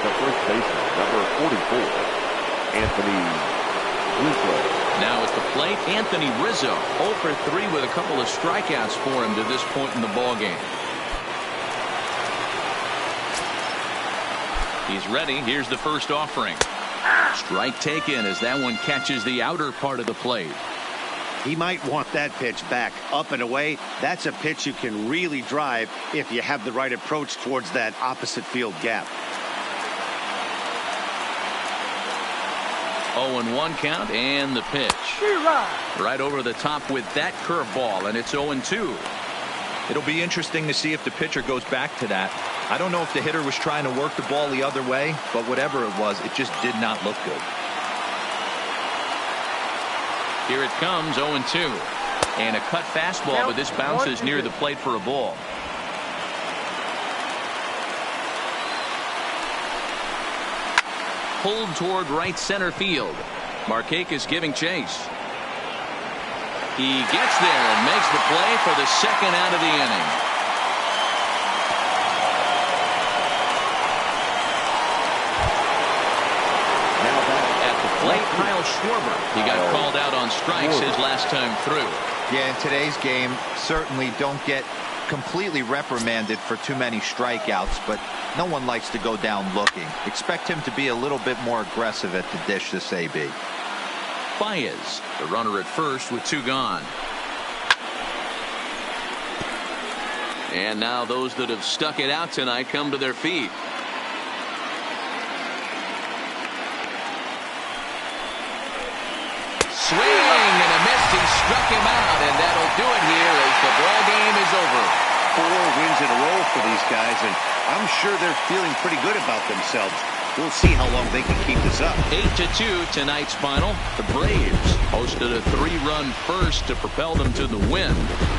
The first baseman, number 44, Anthony Rizzo. Now at the plate, Anthony Rizzo, 0 for 3 with a couple of strikeouts for him to this point in the ballgame. He's ready. Here's the first offering. Strike taken as that one catches the outer part of the plate. He might want that pitch back up and away. That's a pitch you can really drive if you have the right approach towards that opposite field gap. 0-1 count and the pitch. Right over the top with that curveball, and it's 0-2. It'll be interesting to see if the pitcher goes back to that. I don't know if the hitter was trying to work the ball the other way, but whatever it was, it just did not look good. Here it comes, 0-2. And a cut fastball, but this bounces near the plate for a ball. Pulled toward right center field. Markakis giving chase. He gets there and makes the play for the second out of the inning. At the plate, Kyle Schwarber. He got called out on strikes his last time through. Yeah, in today's game, certainly don't get completely reprimanded for too many strikeouts, but no one likes to go down looking. Expect him to be a little bit more aggressive at the dish this AB. Baez, the runner at first with 2 gone. And now those that have stuck it out tonight come to their feet. Swing and a miss. He struck him out, and that'll do it here as the ball game is over. 4 wins in a row for these guys, and I'm sure they're feeling pretty good about themselves. We'll see how long they can keep this up. 8-2 tonight's final. The Braves hosted a 3-run first to propel them to the win.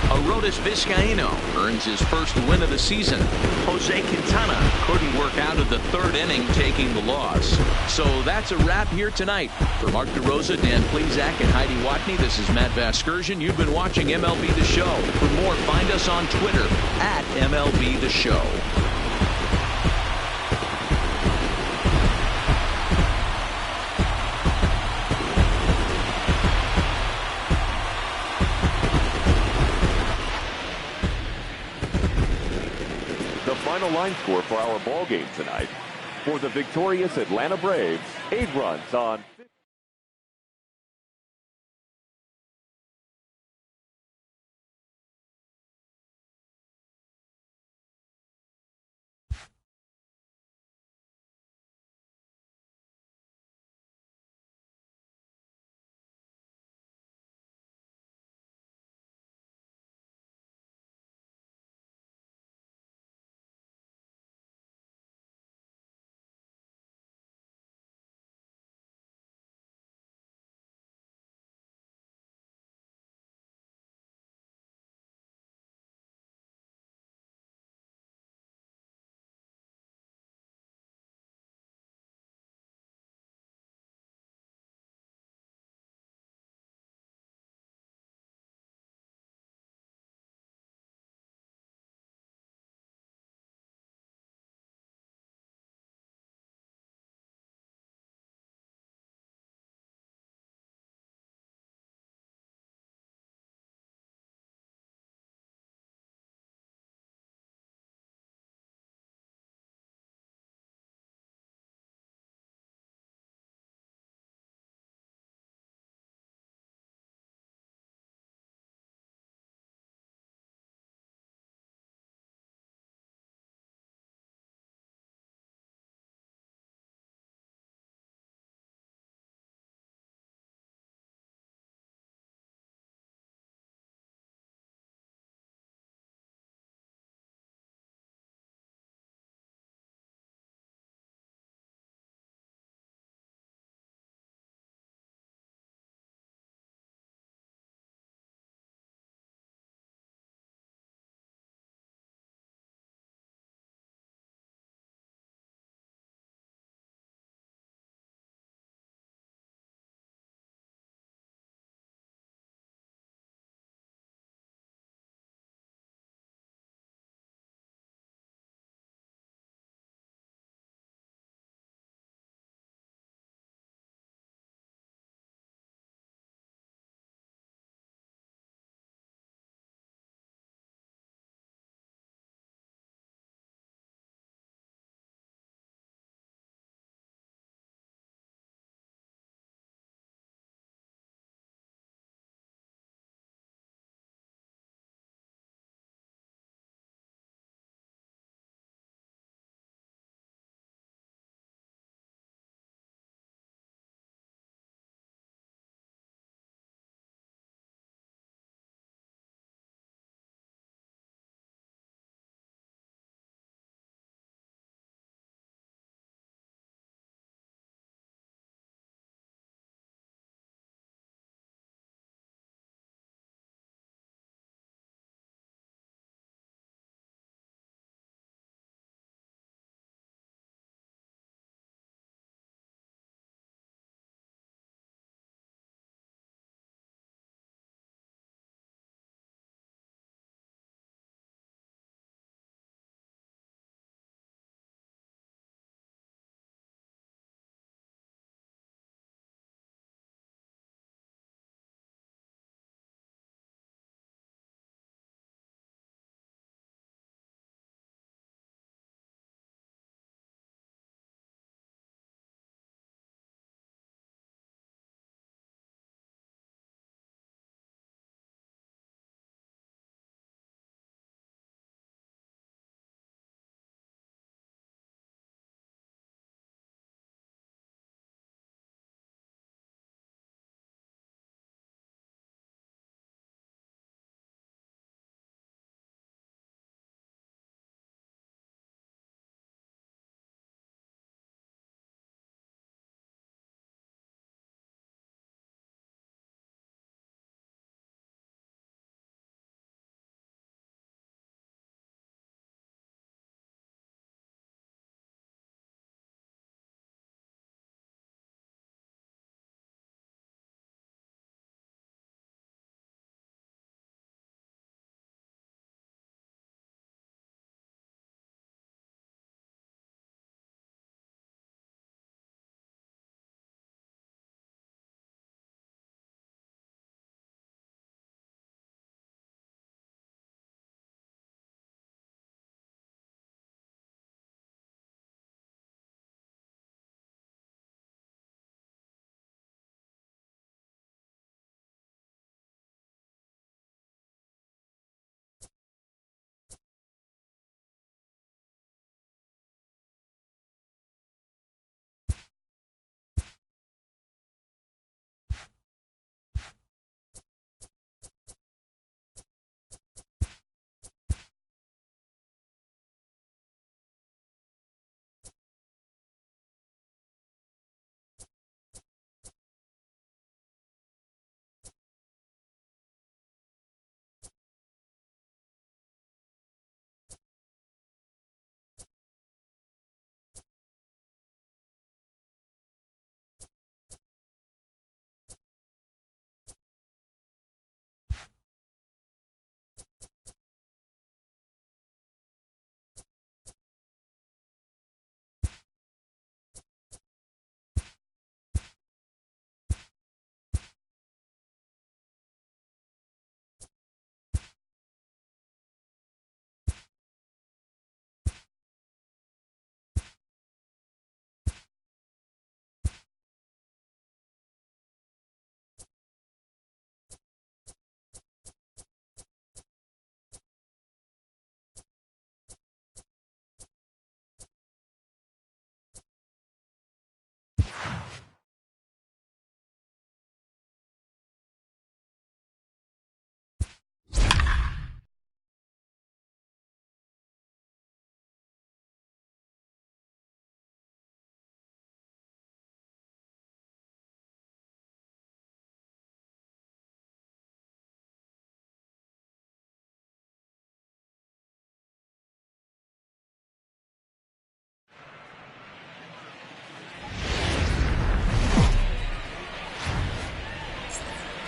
Arodys Vizcaíno earns his first win of the season. Jose Quintana couldn't work out of the 3rd inning, taking the loss. So that's a wrap here tonight. For Mark DeRosa, Dan Plezak, and Heidi Watney, this is Matt Vasgersian. You've been watching MLB The Show. For more, find us on Twitter at MLB The Show. Final line score for our ball game tonight. For the victorious Atlanta Braves, 8 runs on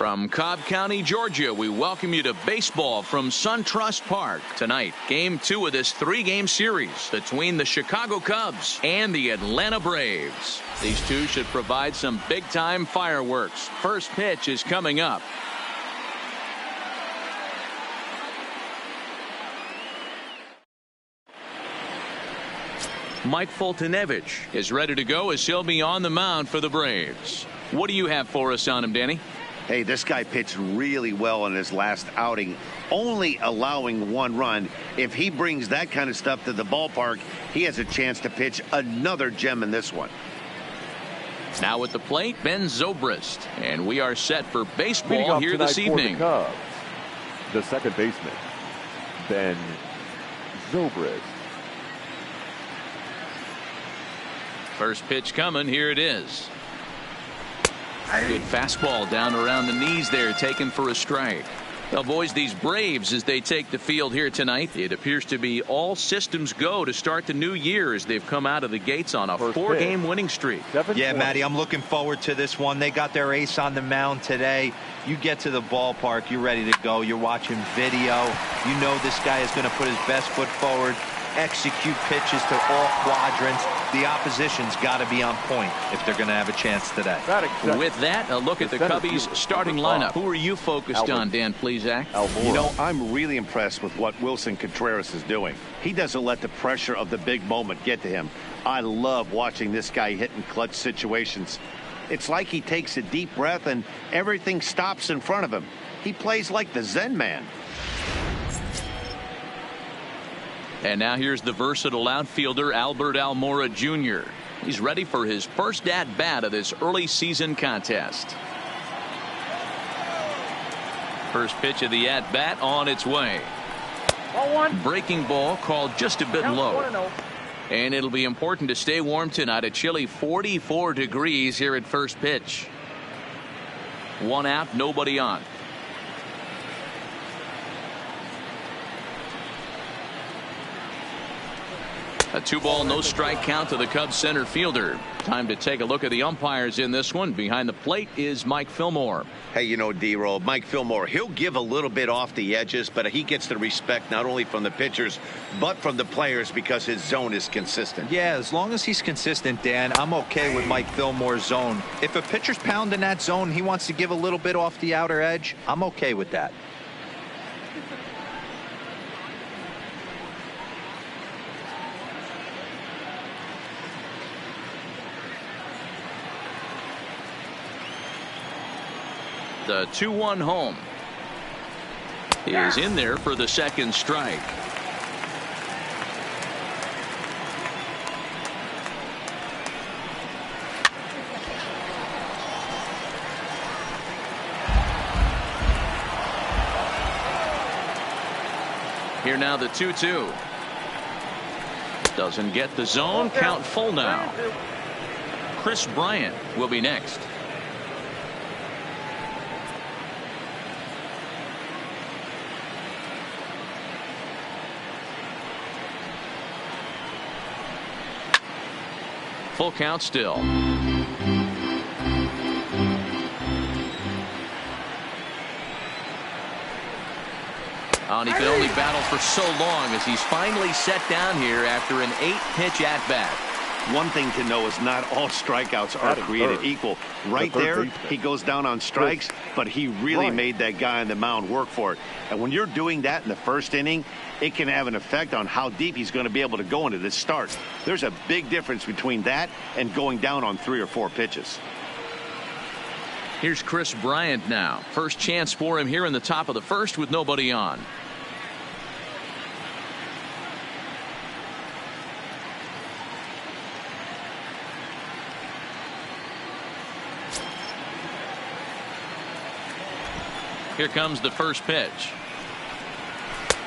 From Cobb County, Georgia, we welcome you to baseball from SunTrust Park. Tonight, Game 2 of this 3-game series between the Chicago Cubs and the Atlanta Braves. These two should provide some big-time fireworks. First pitch is coming up. Mike Foltynewicz is ready to go as he'll be on the mound for the Braves. What do you have for us on him, Danny? Hey, this guy pitched really well in his last outing, only allowing 1 run. If he brings that kind of stuff to the ballpark, he has a chance to pitch another gem in this one. Now at the plate, Ben Zobrist. And we are set for baseball here this evening. For the Cubs, the second baseman, Ben Zobrist. First pitch coming. Here it is. Good fastball down around the knees there, taken for a strike. Now, boys, these Braves, as they take the field here tonight, it appears to be all systems go to start the new year as they've come out of the gates on a 4-game winning streak. Yeah, Matty, I'm looking forward to this one. They got their ace on the mound today. You get to the ballpark, you're ready to go. You're watching video. You know this guy is going to put his best foot forward, execute pitches to all quadrants. The opposition's got to be on point if they're going to have a chance today. With that, a look at the Cubbies starting lineup. Who are you focused on, Dan Plesac? You know, I'm really impressed with what Wilson Contreras is doing. He doesn't let the pressure of the big moment get to him. I love watching this guy hit in clutch situations. It's like he takes a deep breath and everything stops in front of him. He plays like the Zen man. And now here's the versatile outfielder, Albert Almora Jr. He's ready for his first at-bat of this early season contest. First pitch of the at-bat on its way. Breaking ball called just a bit low. And it'll be important to stay warm tonight. A chilly 44 degrees here at first pitch. 1 out, nobody on. A 2-ball, no strike count to the Cubs center fielder. Time to take a look at the umpires in this one. Behind the plate is Mike Fillmore. Hey, you know, D-Roll, Mike Fillmore, he'll give a little bit off the edges, but he gets the respect not only from the pitchers, but from the players because his zone is consistent. Yeah, as long as he's consistent, Dan, I'm okay with Mike Fillmore's zone. If a pitcher's pounding that zone, he wants to give a little bit off the outer edge, I'm okay with that. The 2-1 home is in there for the second strike. Here now the 2-2. Doesn't get the zone. Count full now. Chris Bryant will be next. Full count still. Oh, and he could only battle for so long as he's finally set down here after an 8-pitch at-bat. One thing to know is not all strikeouts are created equal. Right there, he goes down on strikes, but he really made that guy on the mound work for it. And when you're doing that in the first inning, it can have an effect on how deep he's going to be able to go into this start. There's a big difference between that and going down on 3 or 4 pitches. Here's Chris Bryant now. First chance for him here in the top of the first with nobody on. Here comes the first pitch.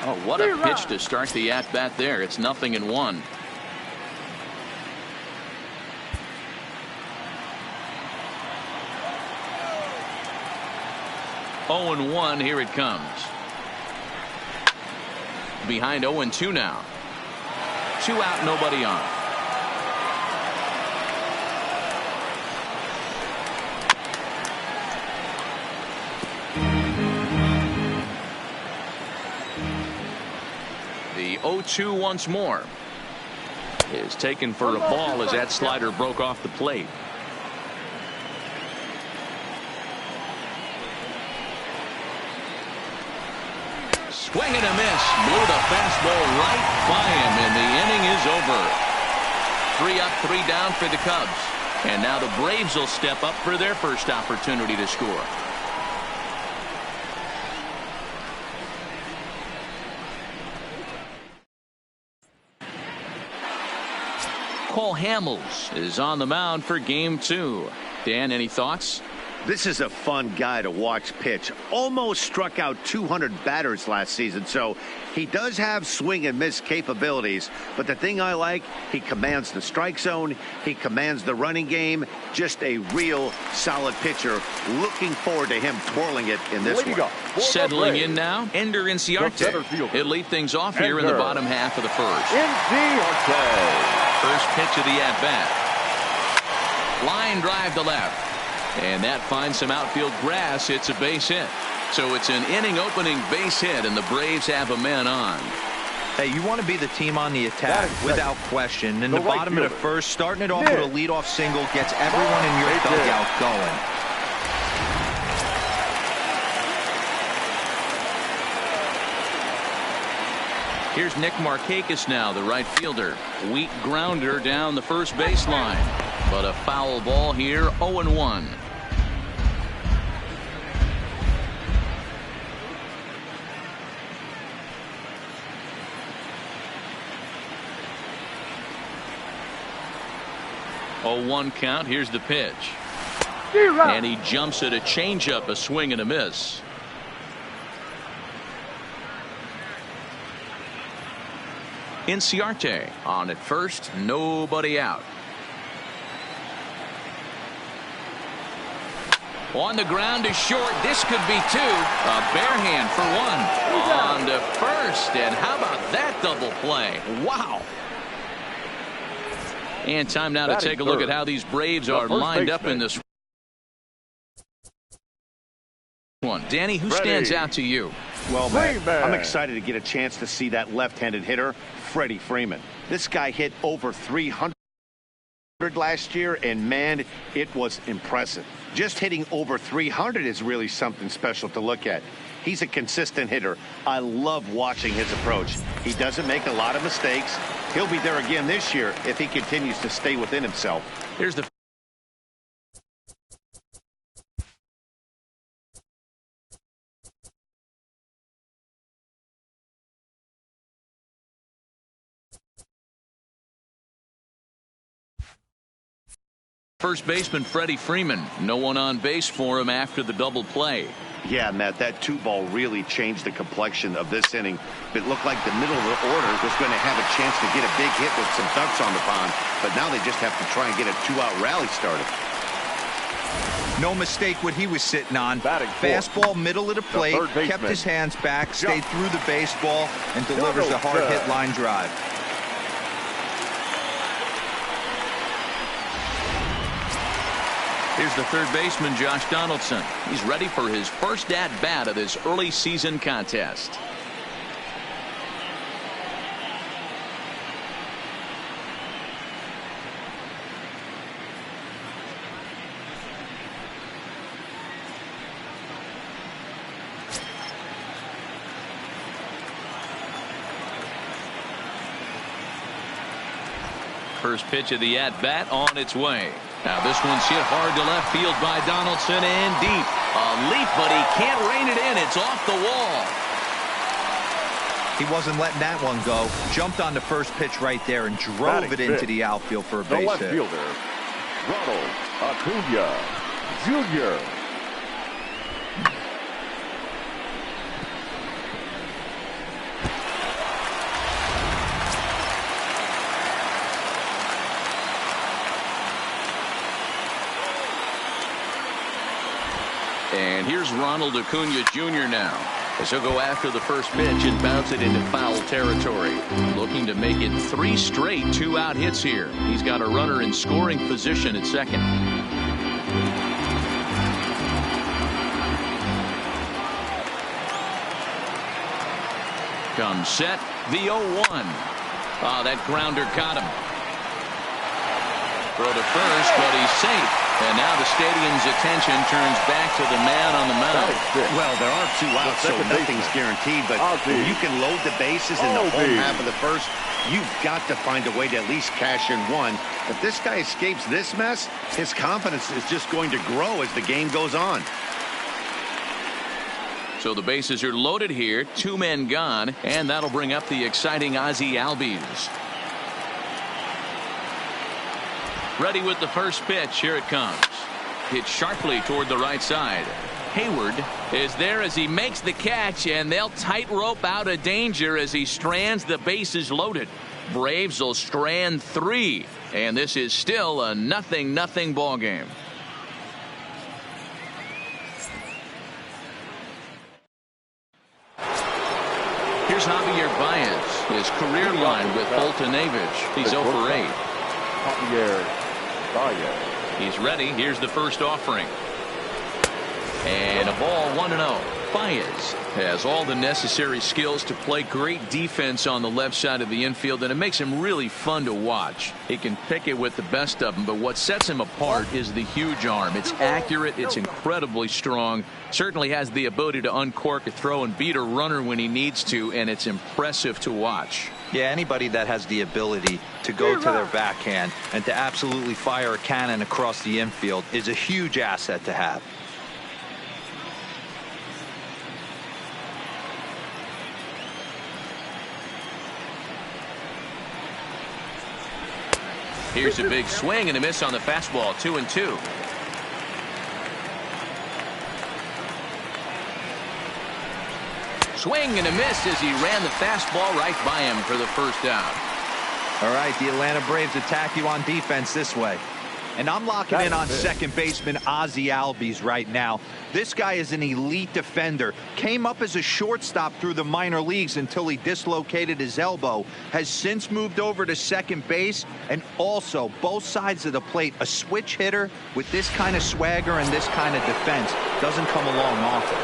Oh, what a pitch to start the at-bat there. It's 0-1. Oh, 0-1. Here it comes. Behind 0-2 now. 2 out, nobody on. 0-2 once more. Is taken for a ball as that slider broke off the plate. Swing and a miss. Blew the fastball right by him, and the inning is over. 3 up, 3 down for the Cubs. And now the Braves will step up for their first opportunity to score. Cole Hamels is on the mound for game 2. Dan, any thoughts? This is a fun guy to watch pitch. Almost struck out 200 batters last season, so he does have swing and miss capabilities. But the thing I like, he commands the strike zone. He commands the running game. Just a real solid pitcher. Looking forward to him twirling it in this one. Settling in now, Ender Inciarte. He'll lead things off here in the bottom half of the first. First pitch of the at-bat. Line drive to left. And that finds some outfield grass. It's a base hit. So it's an inning opening base hit, and the Braves have a man on. Hey, you want to be the team on the attack without question. In the bottom of the first, starting it off with a leadoff single gets everyone in your dugout going. Here's Nick Markakis now, the right fielder. Weak grounder down the first baseline. But a foul ball here, 0-1. Oh, 1 count. Here's the pitch. And he jumps at a changeup, a swing and a miss. Inciarte on at first, nobody out. On the ground is short. This could be 2. A bare hand for 1. On to first. And how about that double play? Wow. And time now to take a look at how these Braves are lined up in this one. Danny, who stands out to you? Well, man, I'm excited to get a chance to see that left-handed hitter, Freddie Freeman. This guy hit over 300 last year, and man, it was impressive. Just hitting over 300 is really something special to look at. He's a consistent hitter. I love watching his approach. He doesn't make a lot of mistakes. He'll be there again this year if he continues to stay within himself. Here's the first baseman, Freddie Freeman. No one on base for him after the double play. Yeah, Matt, that 2-ball really changed the complexion of this inning. It looked like the middle of the order was going to have a chance to get a big hit with some ducks on the pond, but now they just have to try and get a 2-out rally started. No mistake what he was sitting on. Fastball, middle of the plate, kept his hands back, stayed through the baseball, and delivers a hard-hit line drive. Here's the third baseman, Josh Donaldson. He's ready for his first at-bat of this early season contest. First pitch of the at-bat on its way. Now this one's hit hard to left field by Donaldson and deep. A leap, but he can't rein it in. It's off the wall. He wasn't letting that one go. Jumped on the first pitch right there and drove it into the outfield for a base hit. The left fielder, Ronald Acuna Jr. And here's Ronald Acuna Jr. now, as he'll go after the first pitch and bounce it into foul territory. Looking to make it 3 straight 2-out hits here. He's got a runner in scoring position at second. comes set. The 0-1. Oh, that grounder caught him. Throw to first, but he's safe. And now the stadium's attention turns back to the man on the mound. Well, there are 2 outs, so nothing's guaranteed. But if you can load the bases in the home half of the first, you've got to find a way to at least cash in 1. If this guy escapes this mess, his confidence is just going to grow as the game goes on. So the bases are loaded here. 2 men gone, and that'll bring up the exciting Ozzie Albies. Ready with the first pitch. Here it comes. Hit sharply toward the right side. Hayward is there as he makes the catch, and they'll tightrope out of danger as he strands the bases loaded. Braves will strand 3, and this is still a 0-0 ball game. Here's Javier Baez, his career line with Boltonevich. He's 0 for 8. Javier Baez. He's ready. Here's the first offering. And a ball 1-0. Baez has all the necessary skills to play great defense on the left side of the infield, and it makes him really fun to watch. He can pick it with the best of them, but what sets him apart is the huge arm. It's accurate. It's incredibly strong. Certainly has the ability to uncork a throw and beat a runner when he needs to, and it's impressive to watch. Yeah, anybody that has the ability to go to their backhand and to absolutely fire a cannon across the infield is a huge asset to have. Here's a big swing and a miss on the fastball. 2-2. Swing and a miss as he ran the fastball right by him for the first out. All right, the Atlanta Braves attack you on defense this way. And I'm locking in on second baseman Ozzie Albies right now. This guy is an elite defender. Came up as a shortstop through the minor leagues until he dislocated his elbow. Has since moved over to second base, and also both sides of the plate. A switch hitter with this kind of swagger and this kind of defense doesn't come along often.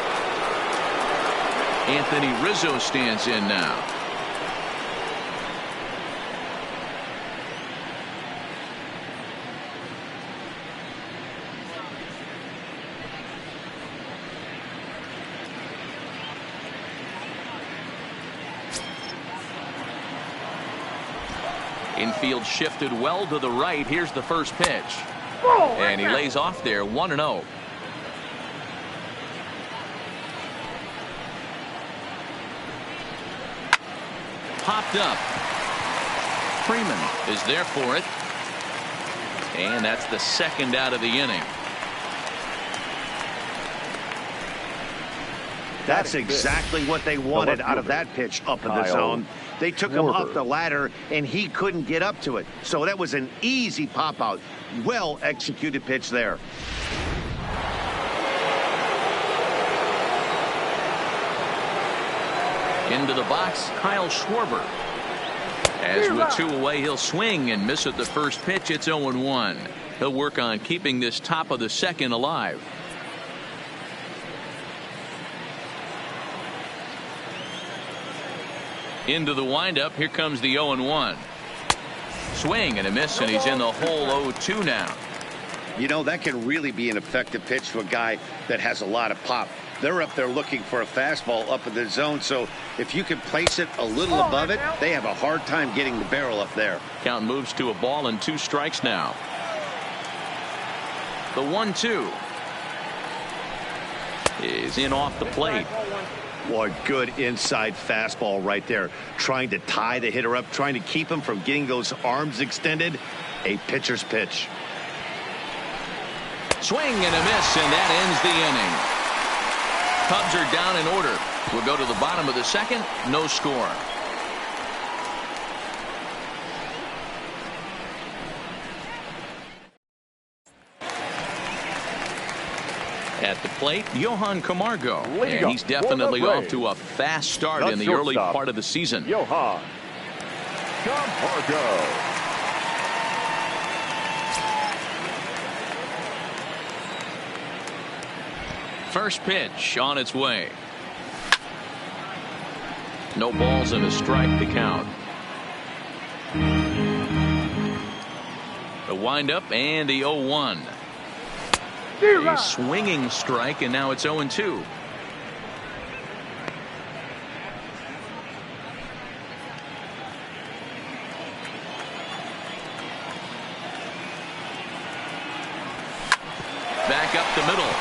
Anthony Rizzo stands in now. Infield shifted well to the right. Here's the first pitch. And he lays off there. 1-0. Popped up. Freeman is there for it. And that's the second out of the inning. That's exactly what they wanted out of that pitch up in the zone. They took him off the ladder, and he couldn't get up to it. So that was an easy pop-out. Well-executed pitch there. Into the box, Kyle Schwarber. As with 2 away, he'll swing and miss at the first pitch. It's 0-1. He'll work on keeping this top of the second alive. Into the windup. Here comes the 0-1. Swing and a miss, and he's in the hole 0-2 now. You know, that can really be an effective pitch to a guy that has a lot of pop. They're up there looking for a fastball up in the zone, so if you can place it a little above it, they have a hard time getting the barrel up there. Count moves to a ball and 2 strikes now. The 1-2 is in off the plate. Boy, good inside fastball right there. Trying to tie the hitter up, trying to keep him from getting those arms extended. A pitcher's pitch. Swing and a miss, and that ends the inning. Cubs are down in order. We'll go to the bottom of the second. No score. At the plate, Johan Camargo. And he's definitely off to a fast start in the early part of the season. Johan Camargo. First pitch on its way. No balls and a strike to count. The windup and the 0-1. A swinging strike, and now it's 0-2. Back up the middle.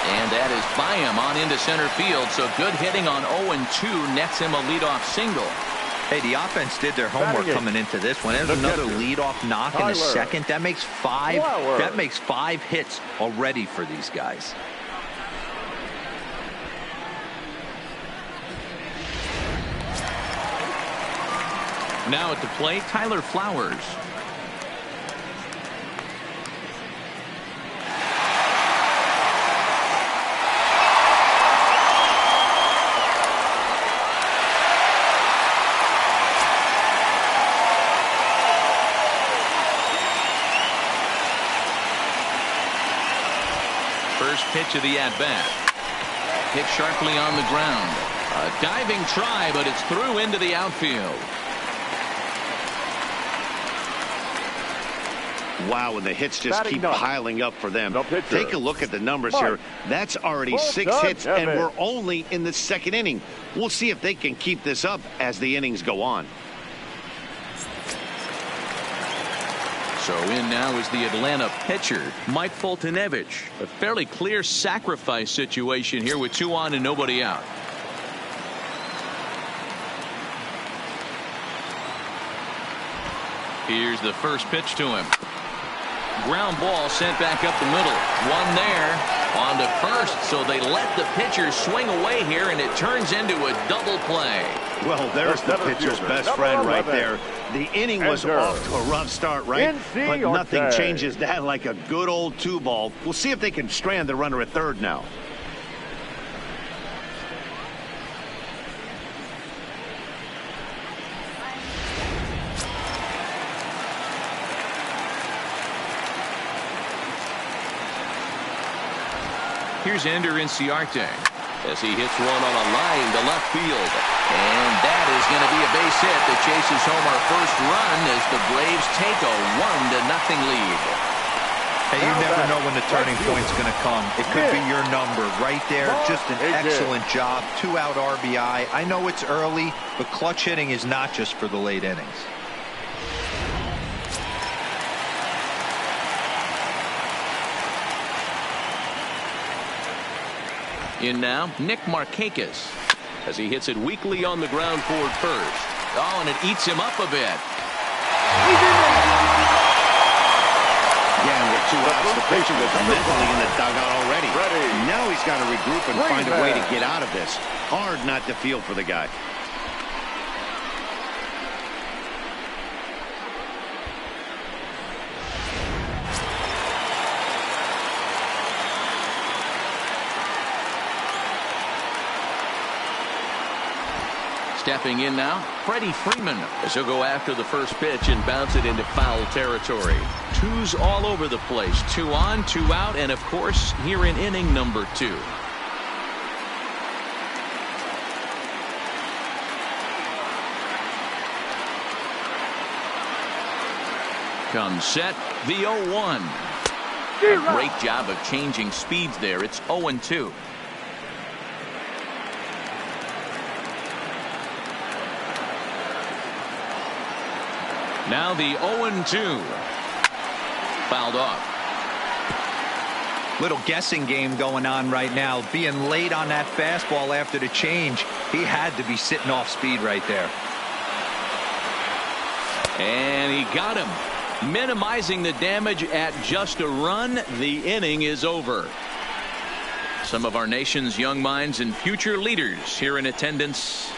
And that is by him on into center field. So good hitting on 0-2 nets him a leadoff single. Hey, the offense did their homework coming into this one. There's another leadoff knock in the second. That makes five. That makes 5 hits already for these guys. Now at the plate, Tyler Flowers. First pitch of the at-bat. Hit sharply on the ground. A diving try, but it's through into the outfield. Wow, and the hits just keep piling up for them. Take a look at the numbers here. That's already 6 hits, and we're only in the second inning. We'll see if they can keep this up as the innings go on. So in now is the Atlanta pitcher, Mike Foltynewicz. A fairly clear sacrifice situation here with 2 on and nobody out. Here's the first pitch to him. Ground ball sent back up the middle. One there. On to first, so they let the pitcher swing away here, and it turns into a double play. Well, there's the pitcher's best friend right there. The inning was off to a rough start, right? But nothing changes that like a good old 2-ball. We'll see if they can strand the runner at third now. Here's Ender Inciarte as he hits one on a line to left field. And that is going to be a base hit that chases home our first run as the Braves take a 1-0 lead. Hey, you never know when the turning point's going to come. It could be your number right there. Just an excellent job. 2-out RBI. I know it's early, but clutch hitting is not just for the late innings. In now, Nick Markakis as he hits it weakly on the ground toward first. Oh, and it eats him up a bit. Yeah, and with 2 outs, the pitcher was mentally in the dugout already. Now he's got to regroup and find a way to get out of this. Hard not to feel for the guy. Stepping in now, Freddie Freeman as he'll go after the first pitch and bounce it into foul territory. 2s all over the place. 2 on, 2 out, and of course here in inning number 2. Comes set, the 0-1. A great job of changing speeds there. It's 0-2. Now the 0-2. Fouled off. Little guessing game going on right now. Being late on that fastball after the change. He had to be sitting off speed right there. And he got him. Minimizing the damage at just a run. The inning is over. Some of our nation's young minds and future leaders here in attendance.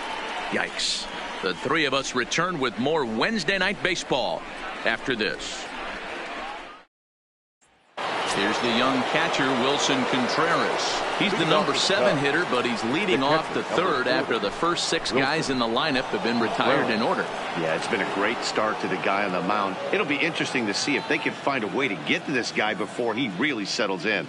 Yikes. The 3 of us return with more Wednesday night baseball after this. Here's the young catcher, Wilson Contreras. He's the number 7 hitter, but he's leading off the 3rd after the first 6 guys in the lineup have been retired in order. Yeah, it's been a great start to the guy on the mound. It'll be interesting to see if they can find a way to get to this guy before he really settles in.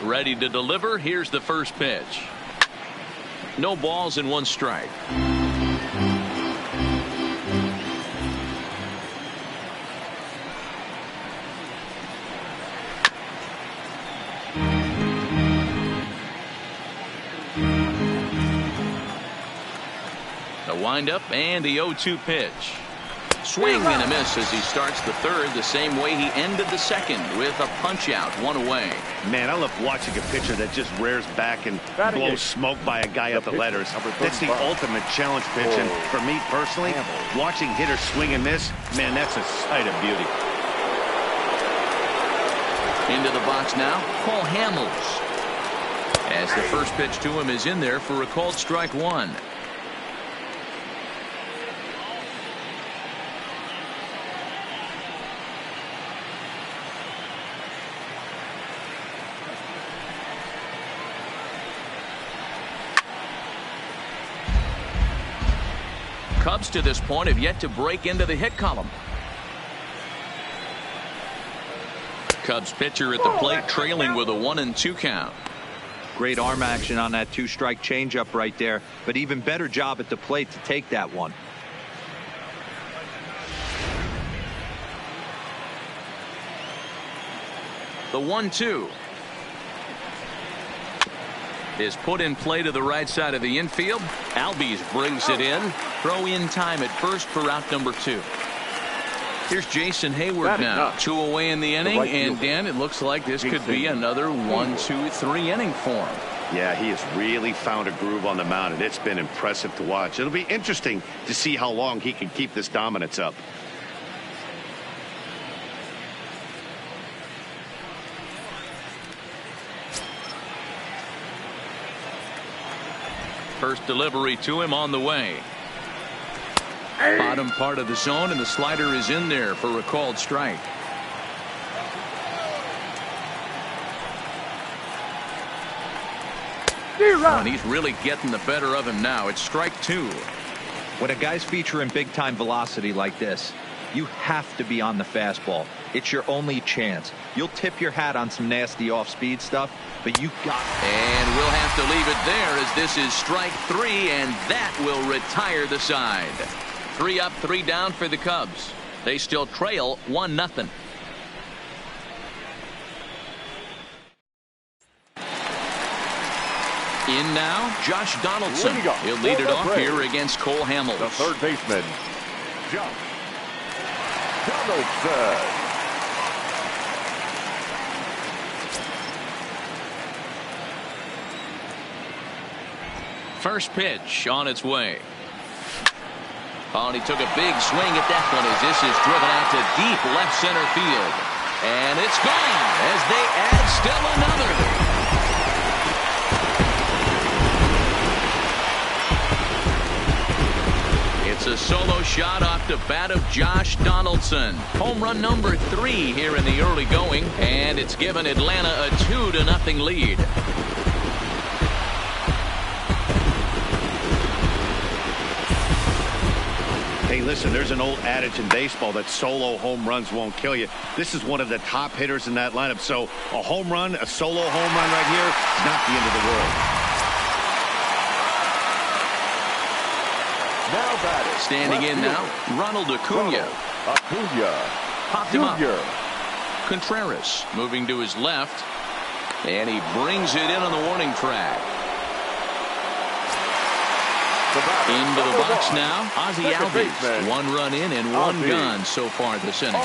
Ready to deliver. Here's the first pitch. No balls and 1 strike. The windup and the 0-2 pitch. Swing and a miss as he starts the third the same way he ended the second, with a punch out, 1 away. Man, I love watching a pitcher that just rears back and blows smoke by a guy at the letters. That's the ultimate challenge pitch. And for me personally, watching hitters swing and miss, man, that's a sight of beauty. Into the box now, Cole Hamels. As the first pitch to him is in there for a called strike 1. Cubs to this point have yet to break into the hit column. Cubs pitcher at the plate trailing with a 1-2 count. Great arm action on that 2-strike changeup right there, but even better job at the plate to take that one. The 1-2 is put in play to the right side of the infield. Albies brings it in. Throw in time at first for out number 2. Here's Jason Hayward now. 2 away in the inning, and Dan, it looks like this could be another 1-2-3 inning for him. Yeah, he has really found a groove on the mound, and it's been impressive to watch. It'll be interesting to see how long he can keep this dominance up. First delivery to him on the way. Bottom part of the zone, and the slider is in there for a called strike. And he's really getting the better of him now. It's strike 2. When a guy's featuring big-time velocity like this, you have to be on the fastball. It's your only chance. You'll tip your hat on some nasty off-speed stuff, but you got it. And we'll have to leave it there as this is strike 3, and that will retire the side. 3 up, 3 down for the Cubs. They still trail 1-0. In now, Josh Donaldson. He'll lead it off here against Cole Hamels. The third baseman, Josh Donaldson. First pitch on its way. Oh, and he took a big swing at that one as this is driven out to deep left center field. And it's gone as they add still another. It's a solo shot off the bat of Josh Donaldson. Home run number 3 here in the early going, and it's given Atlanta a 2-0 lead. Hey, listen, there's an old adage in baseball that solo home runs won't kill you. This is one of the top hitters in that lineup, so a home run, a solo home run right here is not the end of the world. Now batting. Standing in now, Ronald Acuna. Popped him up. Contreras moving to his left, and he brings it in on the warning track. Into the box now, Ozzie Albies. 1 run in and 1 gone so far this inning.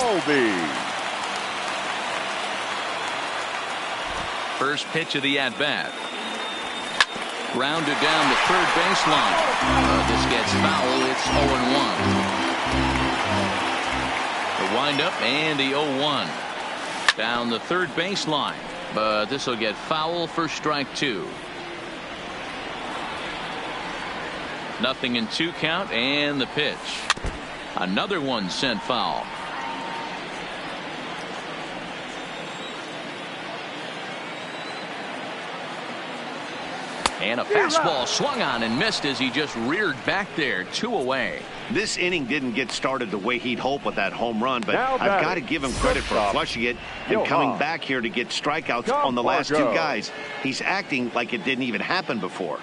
First pitch of the at-bat. Grounded down the third baseline. This gets foul. It's 0-1. The windup and the 0-1. Down the third baseline. But this will get foul for strike 2. 0-2 count, and the pitch. Another one sent foul. And a fastball swung on and missed as he just reared back there. 2 away. This inning didn't get started the way he'd hoped with that home run, but Now I've got to give him credit for flushing it and coming back here to get strikeouts on the last 2 guys. He's acting like it didn't even happen before.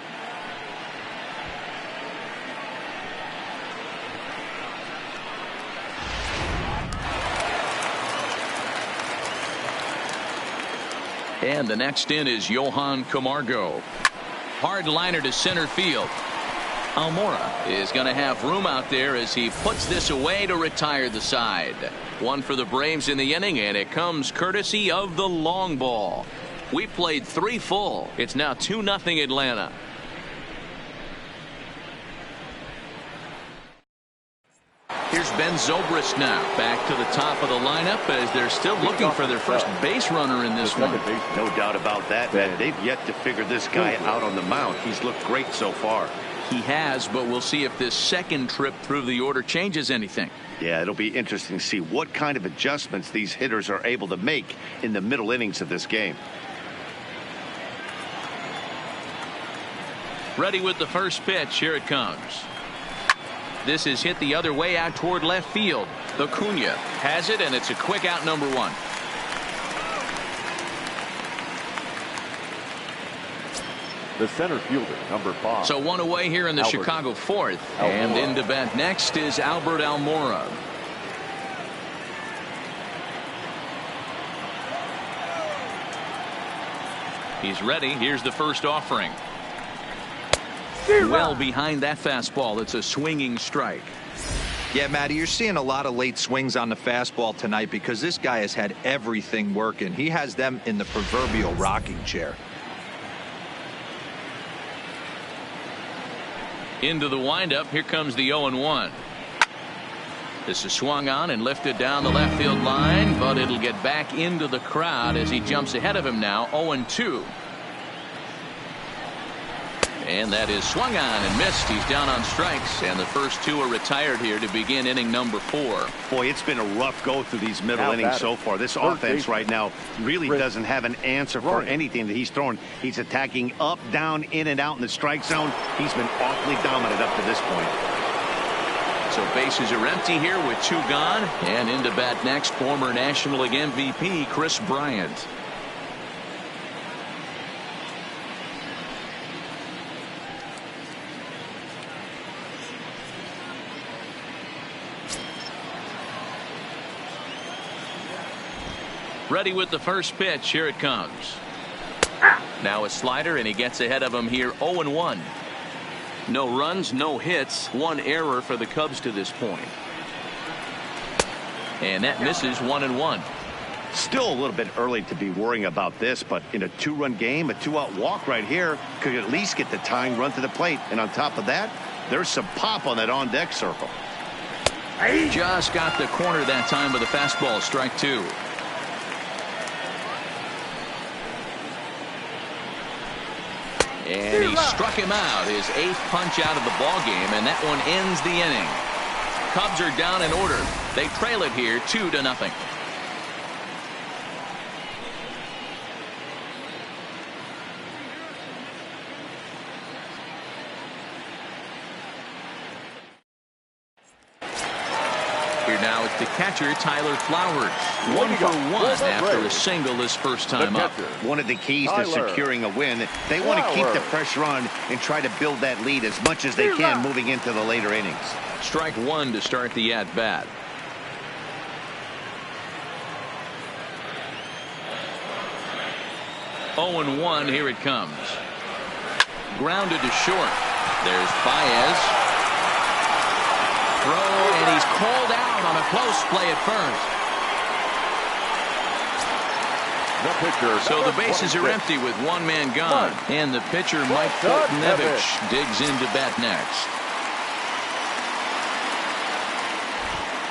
And the next in is Johan Camargo. Hard liner to center field. Almora is going to have room out there as he puts this away to retire the side. 1 for the Braves in the inning, and it comes courtesy of the long ball. We played 3 full. It's now 2-0 Atlanta. Here's Ben Zobrist now back to the top of the lineup as they're still looking for their first base runner in this one. No doubt about that, man. They've yet to figure this guy out on the mound. He's looked great so far. He has, but we'll see if this second trip through the order changes anything. Yeah, it'll be interesting to see what kind of adjustments these hitters are able to make in the middle innings of this game. Ready with the first pitch. Here it comes. This is hit the other way out toward left field. Acuna has it, and it's a quick out, number 1. The center fielder, number 5. So 1 away here in the Chicago 4th. And into bat next is Albert Almora. He's ready. Here's the first offering. Well behind that fastball. It's a swinging strike. Yeah, Matty, you're seeing a lot of late swings on the fastball tonight because this guy has had everything working. He has them in the proverbial rocking chair. Into the windup. Here comes the 0-1. This is swung on and lifted down the left field line, but it'll get back into the crowd as he jumps ahead of him now. 0-2. And that is swung on and missed. He's down on strikes, and the first 2 are retired here to begin inning number 4. Boy, it's been a rough go through these middle innings so far. This offense right now really doesn't have an answer for anything that he's throwing. He's attacking up, down, in and out in the strike zone. He's been awfully dominant up to this point. So bases are empty here with 2 gone, and into bat next, former National League MVP Chris Bryant. Ready with the first pitch. Here it comes. Now a slider, and he gets ahead of him here. 0-1. No runs, no hits, 1 error for the Cubs to this point. And that misses. 1-1. Still a little bit early to be worrying about this, but in a 2-run game, a 2-out walk right here could at least get the tying run to the plate. And on top of that, there's some pop on that on-deck circle. Just got the corner that time with a fastball. Strike 2. And he struck him out, his 8th punch out of the ball game, and that one ends the inning. Cubs are down in order. They trail it here 2-0. Here now it's the catcher, Tyler Flowers. 1 for 1 after a single his first time up. One of the keys to securing a win, they want to keep the pressure on and try to build that lead as much as they can moving into the later innings. Strike 1 to start the at-bat. Oh, 0-1. Here it comes. Grounded to short. There's Baez. Throw, and he's called out on a close play at first. So the bases are empty with 1 man gone. And the pitcher, Mike Foltynewicz, digs into bat next.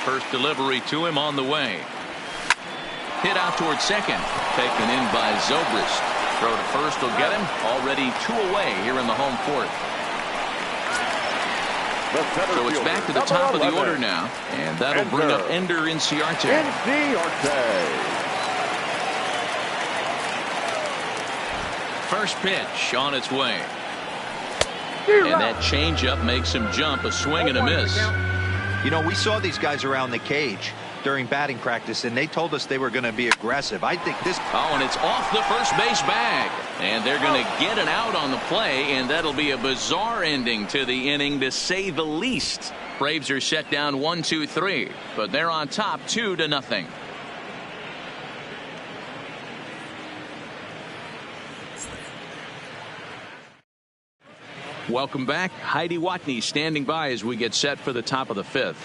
First delivery to him on the way. Hit out towards second. Taken in by Zobrist. Throw to first will get him. Already 2 away here in the home 4th. So it's back to the top of the order now. And that'll bring up Ender Inciarte. First pitch on its way. And that changeup makes him jump. A swing and a miss. You know, we saw these guys around the cage during batting practice, and they told us they were going to be aggressive. I think this... Oh, and it's off the first base bag. And they're going to get it out on the play, and that'll be a bizarre ending to the inning, to say the least. Braves are set down 1-2-3, but they're on top 2-0. Welcome back. Heidi Watney standing by as we get set for the top of the fifth.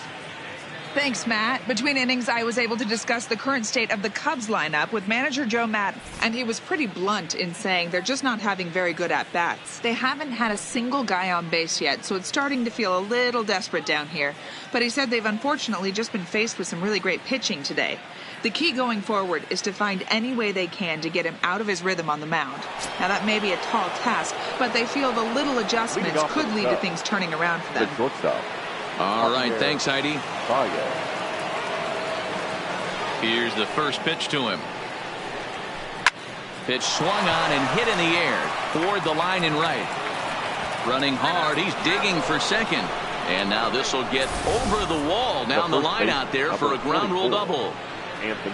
Thanks, Matt. Between innings, I was able to discuss the current state of the Cubs lineup with manager Joe Maddon, and he was pretty blunt in saying they're just not having very good at-bats. They haven't had a single guy on base yet, so it's starting to feel a little desperate down here. But he said they've unfortunately just been faced with some really great pitching today. The key going forward is to find any way they can to get him out of his rhythm on the mound. Now, that may be a tall task, but they feel the little adjustments could lead to things turning around for them. All right, thanks, Heidi. Here's the first pitch to him. Pitch swung on and hit in the air toward the line and right. Running hard, he's digging for second. And now this will get over the wall down the line out there for a ground rule double.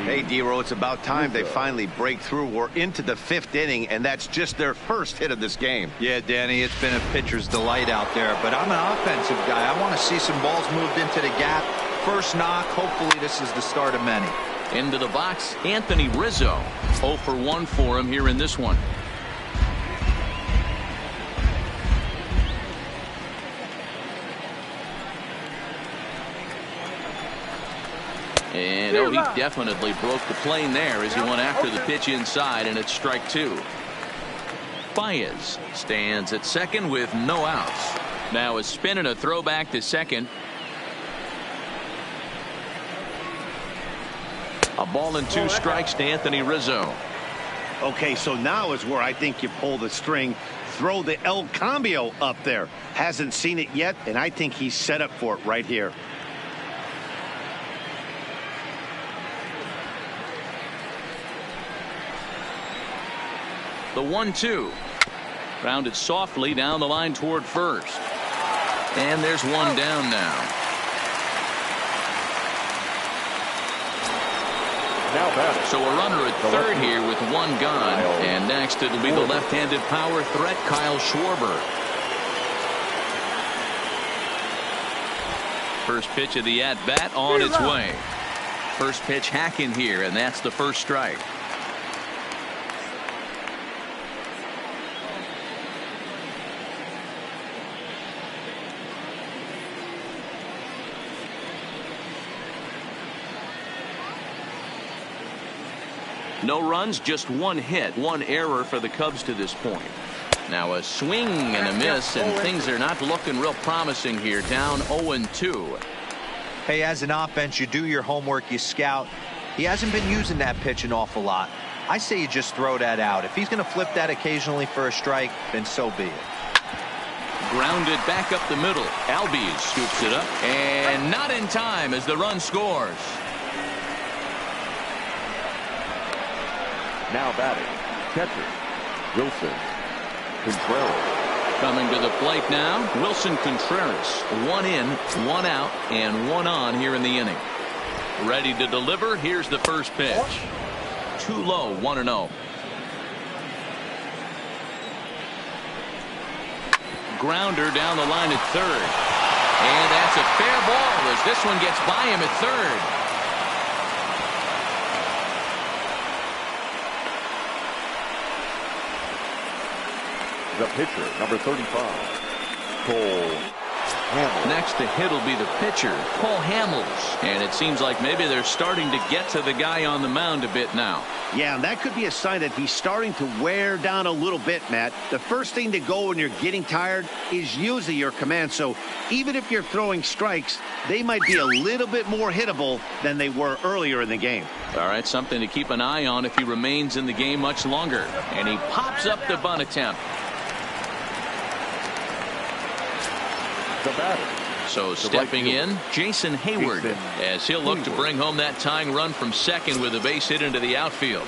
Hey, D-Row, it's about time they finally break through. We're into the fifth inning, and that's just their first hit of this game. Yeah, Danny, it's been a pitcher's delight out there, but I'm an offensive guy. I want to see some balls moved into the gap. First knock, hopefully this is the start of many. Into the box, Anthony Rizzo. 0 for 1 for him here in this one. And he definitely broke the plane there as he went after the pitch inside, and it's strike two. Baez stands at second with no outs. Now a spin and a throwback to second. A ball and 2 strikes to Anthony Rizzo. Okay, so now is where I think you pull the string. Throw the El Cambio up there. Hasn't seen it yet, and I think he's set up for it right here. The 1-2. Rounded softly down the line toward first. And there's one down now. So a runner at third here with one gone. And next it'll be the left-handed power threat, Kyle Schwarber. First pitch of the at-bat on its way. First pitch hacking here, and that's the first strike. No runs, just one hit, one error for the Cubs to this point. Now a swing and a miss, and things are not looking real promising here. Down 0-2. Hey, as an offense, you do your homework, you scout. He hasn't been using that pitch an awful lot. I say you just throw that out. If he's going to flip that occasionally for a strike, then so be it. Grounded back up the middle. Albies scoops it up, and not in time as the run scores. Now batting, catcher, Wilson Contreras. Coming to the plate now, Wilson Contreras. 1 in, 1 out, and 1 on here in the inning. Ready to deliver. Here's the first pitch. Too low, 1-0. Grounder down the line at third. And that's a fair ball as this one gets by him at third. The pitcher, number 35, Cole Hamels. Next to hit will be the pitcher, Cole Hamels. And it seems like maybe they're starting to get to the guy on the mound a bit now. Yeah, and that could be a sign that he's starting to wear down a little bit, Matt. The first thing to go when you're getting tired is usually your command. So even if you're throwing strikes, they might be a little bit more hittable than they were earlier in the game. All right, something to keep an eye on if he remains in the game much longer. And he pops up the bunt attempt. The batter. So stepping in, Jason Hayward, as he'll look to bring home that tying run from second with a base hit into the outfield.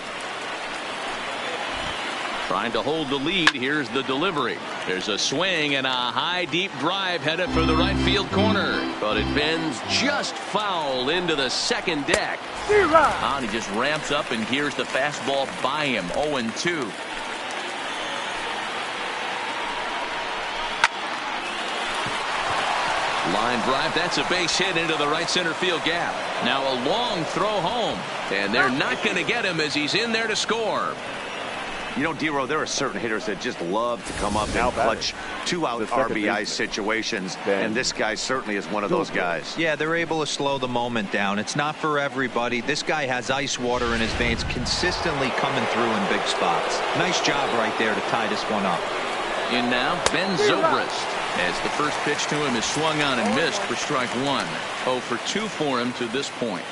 Trying to hold the lead. Here's the delivery. There's a swing and a high deep drive headed for the right field corner, but it bends just foul into the second deck. And he just ramps up and hears the fastball by him. 0-2. Line drive, that's a base hit into the right center field gap. Now a long throw home, and they're not going to get him as he's in there to score. You know, D-Row, there are certain hitters that just love to come up and clutch two-out RBI situations, and this guy certainly is one of those guys. Yeah, they're able to slow the moment down. It's not for everybody. This guy has ice water in his veins, consistently coming through in big spots. Nice job right there to tie this one up. In now, Ben Zobrist, as the first pitch to him is swung on and missed for strike one. 0 for 2 for him to this point.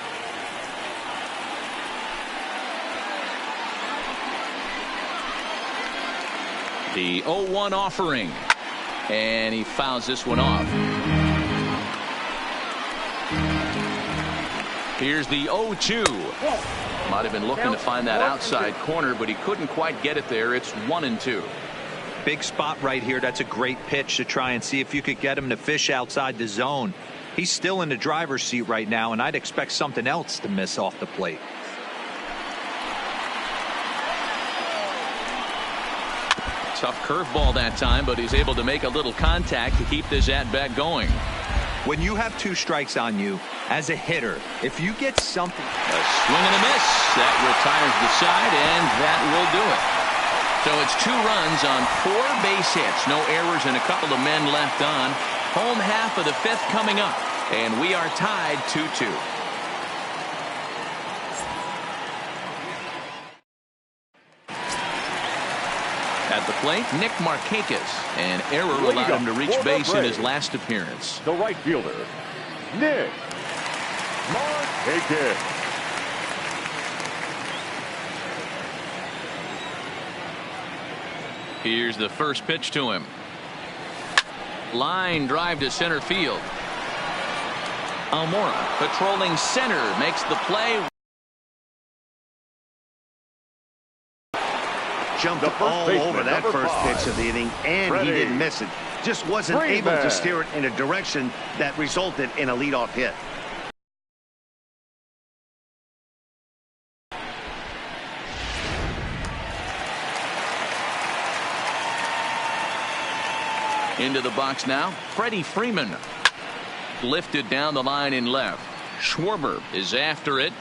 The 0-1 offering, and he fouls this one off. Here's the 0-2. Might have been looking to find that outside corner, but he couldn't quite get it there. It's 1-2. Big spot right here. That's a great pitch to try and see if you could get him to fish outside the zone. He's still in the driver's seat right now, and I'd expect something else to miss off the plate. Tough curveball that time, but he's able to make a little contact to keep this at-bat going. When you have 2 strikes on you, as a hitter, if you get something... A swing and a miss. That retires the side, and that will do it. So it's 2 runs on 4 base hits. No errors and a couple of men left on. Home half of the 5th coming up, and we are tied 2-2. At the plate, Nick Markakis. An error allowed him to reach base in his last appearance. The right fielder, Nick Markakis. Here's the first pitch to him. Line drive to center field. Almora patrolling center makes the play. Jumped all over that first pitch of the inning, and he didn't miss it. Just wasn't able to steer it in a direction that resulted in a leadoff hit. Into the box now, Freddie Freeman. Lifted down the line in left. Schwarber is after it,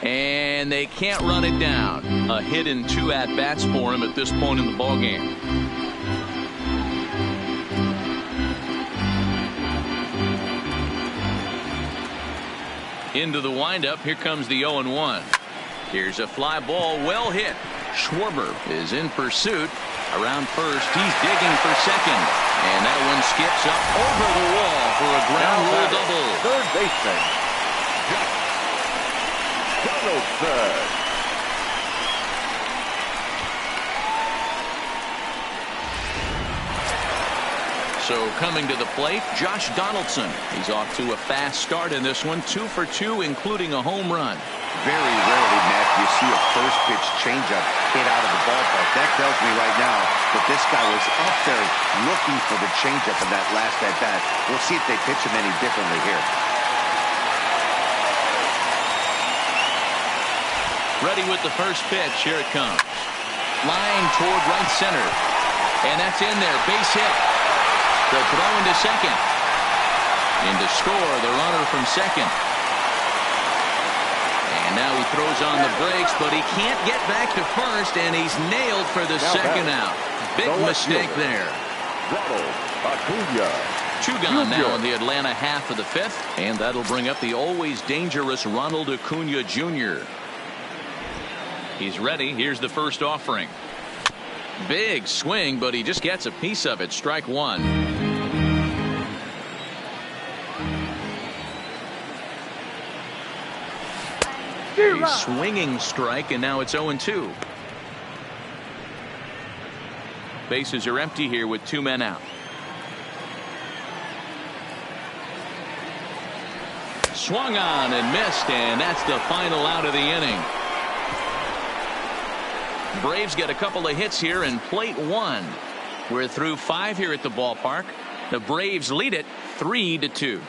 and they can't run it down. A hit in 2 at-bats for him at this point in the ballgame. Into the windup, here comes the 0-1. Here's a fly ball, well hit. Schwarber is in pursuit. Around first, he's digging for second. And that one skips up over the wall for a ground rule double. Third baseman, Donaldson. So coming to the plate, Josh Donaldson. He's off to a fast start in this one. 2 for 2, including a home run. Very rarely, Matt, you see a first pitch changeup hit out of the ballpark. That tells me right now that this guy was up there looking for the changeup in that last at bat. We'll see if they pitch him any differently here. Ready with the first pitch. Here it comes. Line toward right center. And that's in there. Base hit. The throw into second. In to score the runner from second. And now he throws on the brakes, but he can't get back to first, and he's nailed for the second out. Big mistake there. Two gone now in the Atlanta half of the 5th, and that'll bring up the always dangerous Ronald Acuna Jr. He's ready. Here's the first offering. Big swing, but he just gets a piece of it. Strike one. A swinging strike, and now it's 0-2. Bases are empty here with 2 men out. Swung on and missed, and that's the final out of the inning. Braves get a couple of hits here in plate 1. We're through 5 here at the ballpark. The Braves lead it 3-2.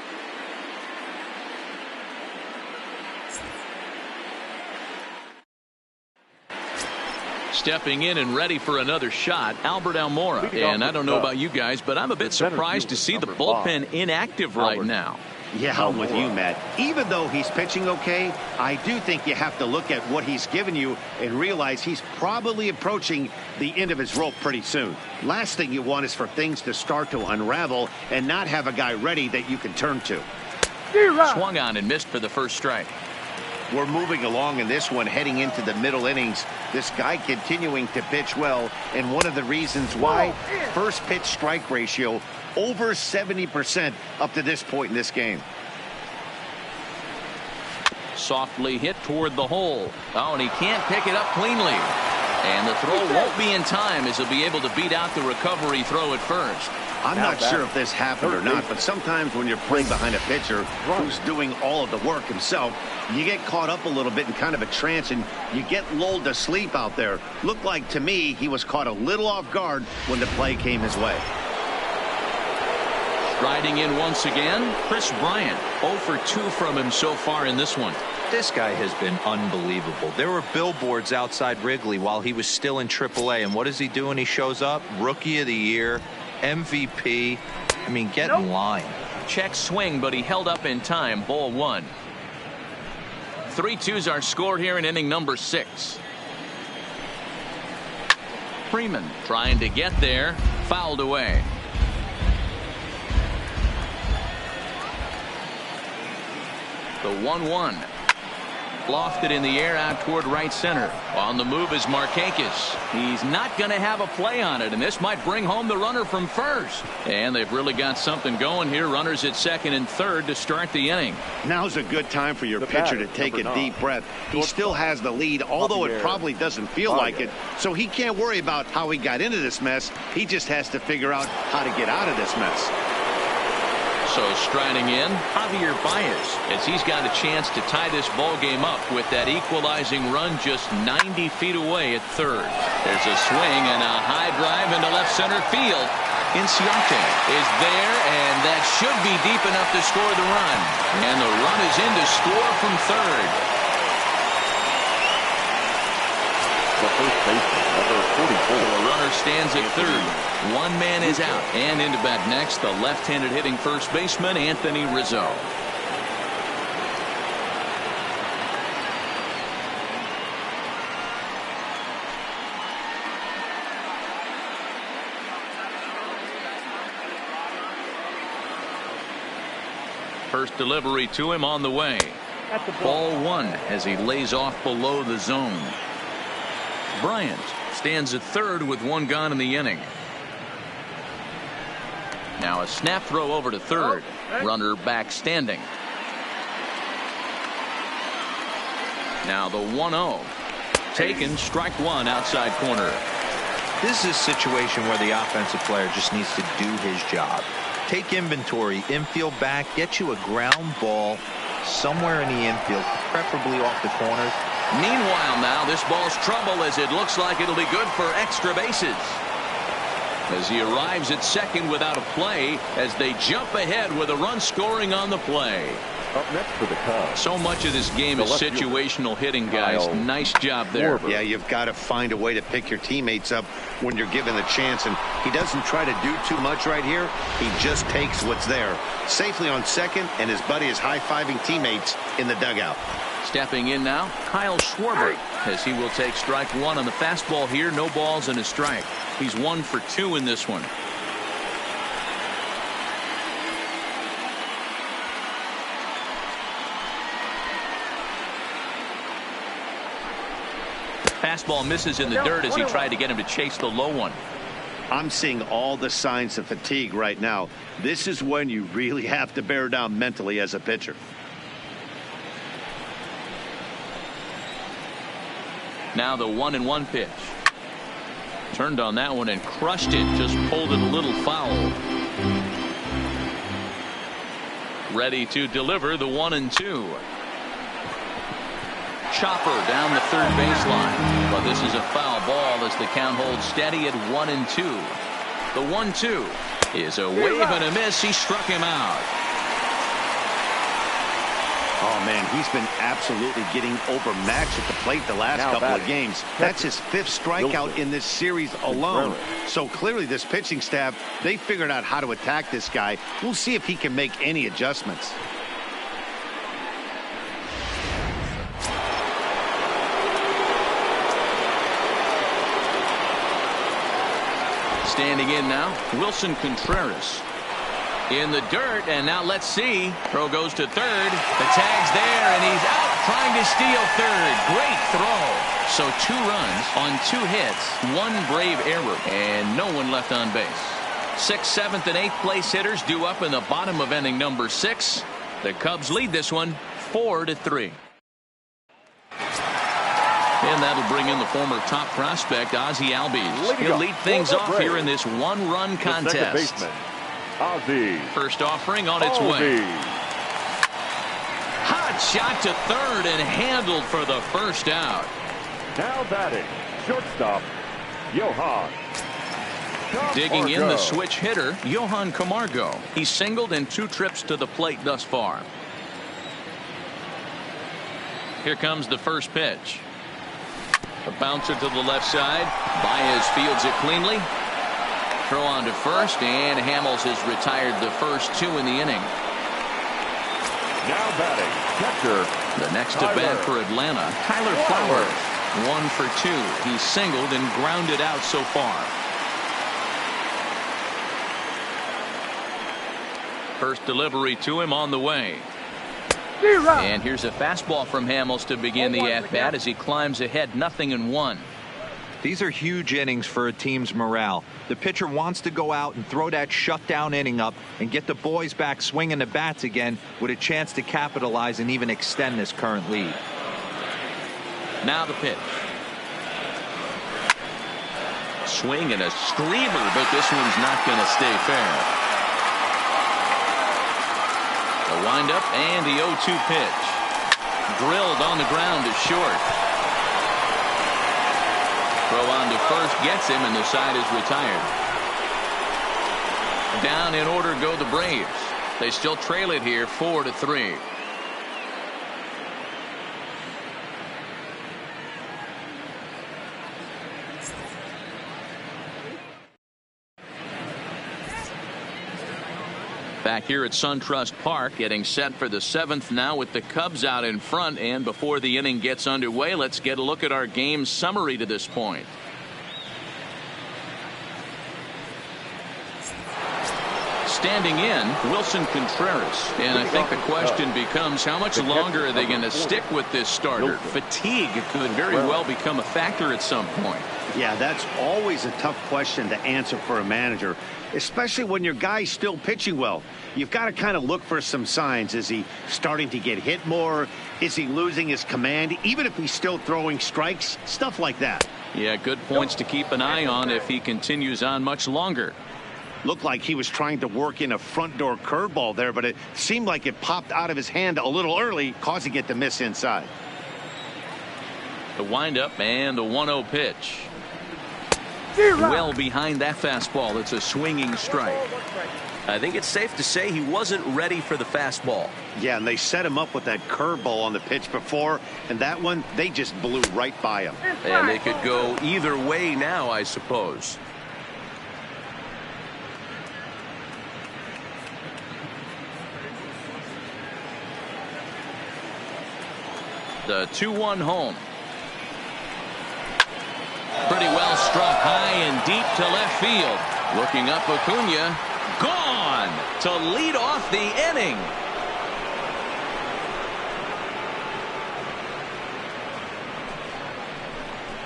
Stepping in and ready for another shot, Albert Almora. And I don't know about you guys, but I'm a bit surprised to see the bullpen inactive right now. Yeah, I'm with you, Matt. Even though he's pitching okay, I do think you have to look at what he's given you and realize he's probably approaching the end of his rope pretty soon. Last thing you want is for things to start to unravel and not have a guy ready that you can turn to. Swung on and missed for the first strike. We're moving along in this one, heading into the middle innings. This guy continuing to pitch well, and one of the reasons why, first pitch strike ratio over 70% up to this point in this game. Softly hit toward the hole. Oh, and he can't pick it up cleanly. And the throw won't be in time as he'll be able to beat out the recovery throw at first. I'm not sure if this happened or not, but sometimes when you're playing behind a pitcher who's doing all of the work himself, you get caught up a little bit in kind of a trance and you get lulled to sleep out there. Looked like to me he was caught a little off guard when the play came his way. Striding in once again, Chris Bryant. 0 for 2 from him so far in this one. This guy has been unbelievable. There were billboards outside Wrigley while he was still in AAA, and what is he doing? He shows up, Rookie of the Year, MVP. I mean, get in line. Check swing, but he held up in time. Ball 1. 3-2s are scored here in inning number 6. Freeman trying to get there, fouled away. The 1-1. Lofted in the air out toward right center. On the move is Markakis. He's not going to have a play on it, and this might bring home the runner from first. And they've really got something going here. Runners at second and third to start the inning. Now's a good time for your pitcher to take a deep breath. He still has the lead, although it probably doesn't feel like it. So he can't worry about how he got into this mess. He just has to figure out how to get out of this mess. So striding in, Javier Baez, as he's got a chance to tie this ball game up with that equalizing run just 90 feet away at third. There's a swing and a high drive into left center field. Inciarte is there, and that should be deep enough to score the run. And the run is in to score from third. The first baseman, number 44. So a runner stands at third. One man is out, and into bat next, the left-handed hitting first baseman, Anthony Rizzo. First delivery to him on the way. Ball 1 as he lays off below the zone. Bryant stands at third with 1 gone in the inning. Now a snap throw over to third. Runner back standing. Now the 1-0. Taken, strike 1 outside corner. This is a situation where the offensive player just needs to do his job. Take inventory, infield back, get you a ground ball somewhere in the infield, preferably off the corners. Meanwhile now this ball's trouble as it looks like it'll be good for extra bases. As he arrives at second without a play as they jump ahead with a run scoring on the play. Up next for the Cubs. So much of this game is situational hitting, guys. Nice job there. Yeah, you've got to find a way to pick your teammates up when you're given the chance, and he doesn't try to do too much right here. He just takes what's there. Safely on second, and his buddy is high-fiving teammates in the dugout. Stepping in now, Kyle Schwarber, as he will take strike 1 on the fastball here. No balls and a strike. He's 1 for 2 in this one. Fastball misses in the dirt as he tried to get him to chase the low one. I'm seeing all the signs of fatigue right now. This is when you really have to bear down mentally as a pitcher. Now the 1-1 pitch. Turned on that one and crushed it. Just pulled it a little foul. Ready to deliver the 1-2. Chopper down the third baseline. But this is a foul ball as the count holds steady at 1-2. The 1-2 is a wave and a miss. He struck him out. Oh, man, he's been absolutely getting overmatched at the plate the last couple of games. That's his 5th strikeout in this series alone. So clearly this pitching staff, they figured out how to attack this guy. We'll see if he can make any adjustments. Standing in now, Wilson Contreras. In the dirt, and now let's see. Throw goes to third. The tag's there, and he's out trying to steal third. Great throw. So 2 runs on 2 hits, 1 Brave error, and no one left on base. 6th, 7th, and 8th place hitters due up in the bottom of inning number 6. The Cubs lead this one 4-3. And that'll bring in the former top prospect, Ozzie Albies. He'll lead things off here in this 1-run contest. Ozzie. First offering on its way. Hot shot to third and handled for the first out. Now batting, shortstop, Johan. Digging in the switch hitter, Johan Camargo. He's singled in 2 trips to the plate thus far. Here comes the first pitch. A bouncer to the left side. Baez fields it cleanly. Throw on to first, and Hamels has retired the first 2 in the inning. Now batting, catcher. The next to bat for Atlanta, Tyler Flowers. 1 for 2. He's singled and grounded out so far. First delivery to him on the way. And here's a fastball from Hamels to begin the at-bat as he climbs ahead 0-1. These are huge innings for a team's morale. The pitcher wants to go out and throw that shutdown inning up and get the boys back swinging the bats again with a chance to capitalize and even extend this current lead. Now the pitch. Swing and a screamer, but this one's not going to stay fair. The windup and the 0-2 pitch. Drilled on the ground to short. Throw on to first gets him, and the side is retired. Down in order go the Braves. They still trail it here 4-3. Back here at SunTrust Park, getting set for the 7th now with the Cubs out in front. And before the inning gets underway, let's get a look at our game summary to this point. Standing in, Wilson Contreras. And I think the question becomes, how much longer are they going to stick with this starter? Fatigue could very well become a factor at some point. Yeah, that's always a tough question to answer for a manager, especially when your guy's still pitching well. You've got to kind of look for some signs. Is he starting to get hit more? Is he losing his command? Even if he's still throwing strikes, stuff like that. Yeah, good points to keep an eye on if he continues on much longer. Looked like he was trying to work in a front door curveball there, but it seemed like it popped out of his hand a little early, causing it to miss inside. The windup and the 1-0 pitch. Well behind that fastball. It's a swinging strike. I think it's safe to say he wasn't ready for the fastball. Yeah, and they set him up with that curveball on the pitch before, and that one, they just blew right by him. And they could go either way now, I suppose. The 2-1 home. Pretty well struck high and deep to left field. Looking up, Acuna. Gone to lead off the inning.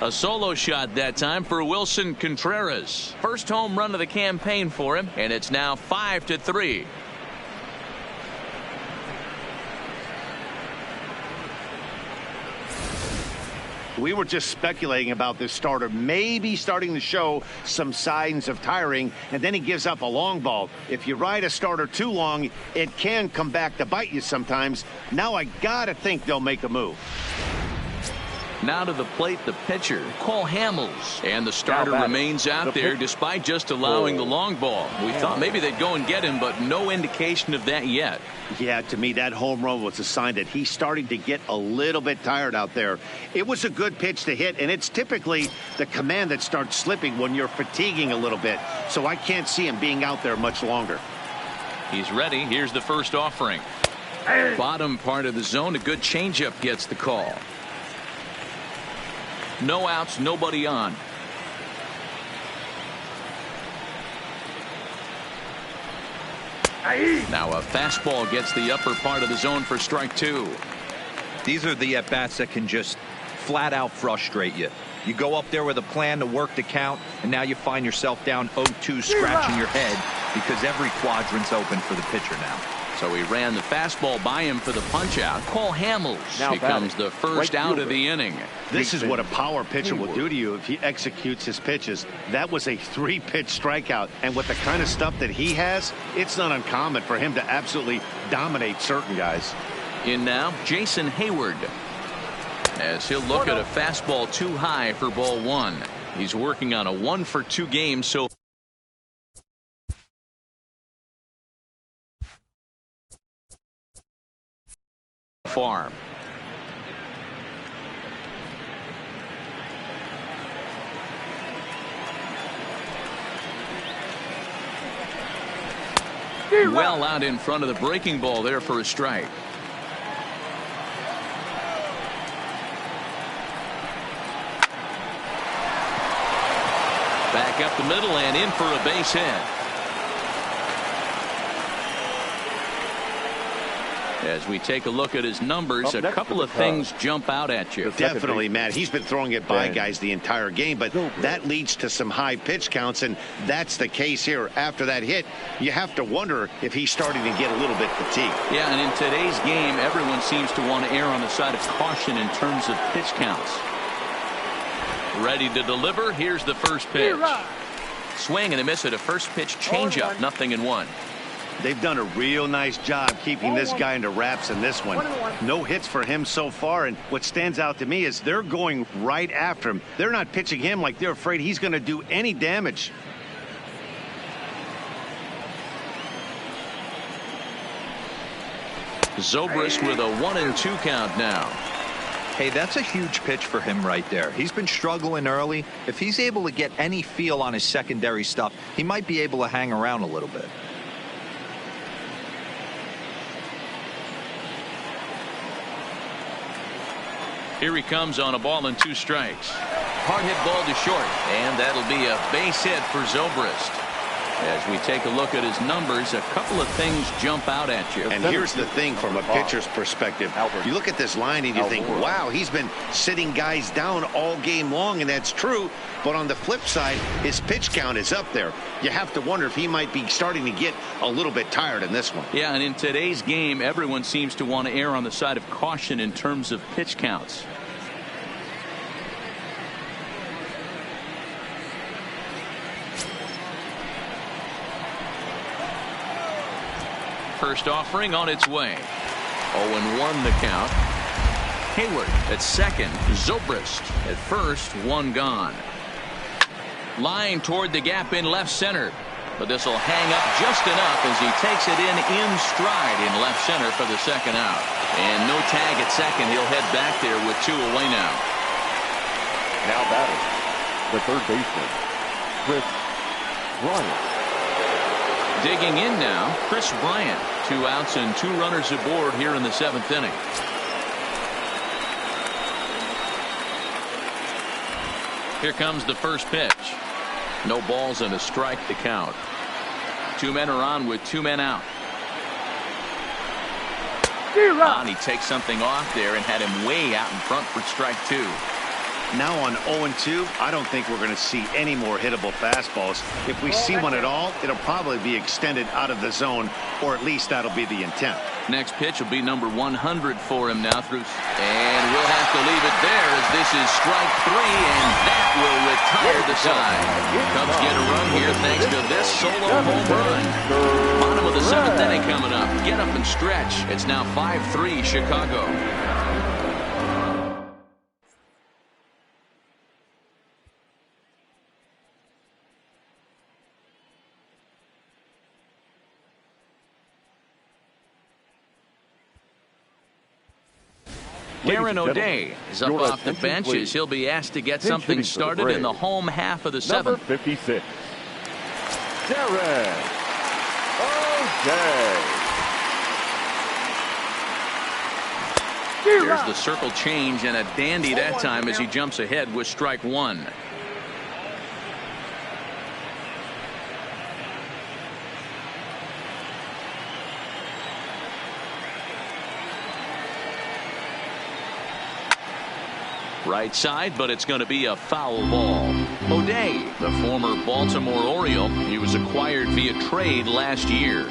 A solo shot that time for Wilson Contreras. First home run of the campaign for him, and it's now 5-3. We were just speculating about this starter maybe starting to show some signs of tiring, and then he gives up a long ball. If you ride a starter too long, it can come back to bite you sometimes. Now I gotta think they'll make a move. Now to the plate, the pitcher, Cole Hamels. And the starter remains out there despite just allowing the long ball. We thought maybe they'd go and get him, but no indication of that yet. Yeah, to me, that home run was a sign that he's starting to get a little bit tired out there. It was a good pitch to hit, and it's typically the command that starts slipping when you're fatiguing a little bit. So I can't see him being out there much longer. He's ready. Here's the first offering. Bottom part of the zone. A good changeup gets the call. No outs, nobody on. Now a fastball gets the upper part of the zone for strike two. These are the at-bats that can just flat out frustrate you. You go up there with a plan to work the count, and now you find yourself down 0-2 scratching your head because every quadrant's open for the pitcher now. So he ran the fastball by him for the punch-out. Cole Hamels becomes the first out of the inning. This is what a power pitcher will do to you if he executes his pitches. That was a 3-pitch strikeout, and with the kind of stuff that he has, it's not uncommon for him to absolutely dominate certain guys. In now, Jason Hayward, as he'll look at a fastball too high for ball one. He's working on a 1-for-2 game so far. Well out in front of the breaking ball there for a strike. Back up the middle and in for a base hit. As we take a look at his numbers, a couple of things jump out at you. Definitely, Matt. He's been throwing it by guys the entire game, but that leads to some high pitch counts, and that's the case here. After that hit, you have to wonder if he's starting to get a little bit fatigued. Yeah, and in today's game, everyone seems to want to err on the side of caution in terms of pitch counts. Ready to deliver. Here's the first pitch. Swing and a miss at a first pitch changeup. 0-1. They've done a real nice job keeping this guy into wraps in this one. No hits for him so far, and what stands out to me is they're going right after him. They're not pitching him like they're afraid he's going to do any damage. Zobrist with a 1-2 count now. Hey, that's a huge pitch for him right there. He's been struggling early. If he's able to get any feel on his secondary stuff, he might be able to hang around a little bit. Here he comes on a ball and 2 strikes. Hard hit ball to short, and that'll be a base hit for Zobrist. As we take a look at his numbers, a couple of things jump out at you. And here's the thing from a pitcher's perspective. You look at this line and you think, wow, he's been sitting guys down all game long, and that's true. But on the flip side, his pitch count is up there. You have to wonder if he might be starting to get a little bit tired in this one. Yeah, and in today's game, everyone seems to want to err on the side of caution in terms of pitch counts. First offering on its way. 0-1 the count. Hayward at second. Zobrist at first. 1 gone. Line toward the gap in left center. But this will hang up just enough as he takes it in stride in left center for the second out. And no tag at second. He'll head back there with 2 away now. Now batting, the third baseman, Chris Bryant. Digging in now, Chris Bryant. 2 outs and 2 runners aboard here in the 7th inning. Here comes the first pitch. No balls and a strike to count. 2 men are on with 2 men out. And he takes something off there and had him way out in front for strike 2. Now on 0-2, I don't think we're going to see any more hittable fastballs. If we see one at all, it'll probably be extended out of the zone, or at least that'll be the intent. Next pitch will be number 100 for him now. And we'll have to leave it there as this is strike 3, and that will retire the side. Cubs get a run here thanks to this solo home run. Bottom of the 7th inning coming up. Get up and stretch. It's now 5-3 Chicago. Darren O'Day is up off the bench as he'll be asked to get something started in the home half of the seventh. Number 56, Darren O'Day. There's the circle change and a dandy that time as he jumps ahead with strike one. Right side, but it's going to be a foul ball. O'Day, the former Baltimore Oriole, he was acquired via trade last year.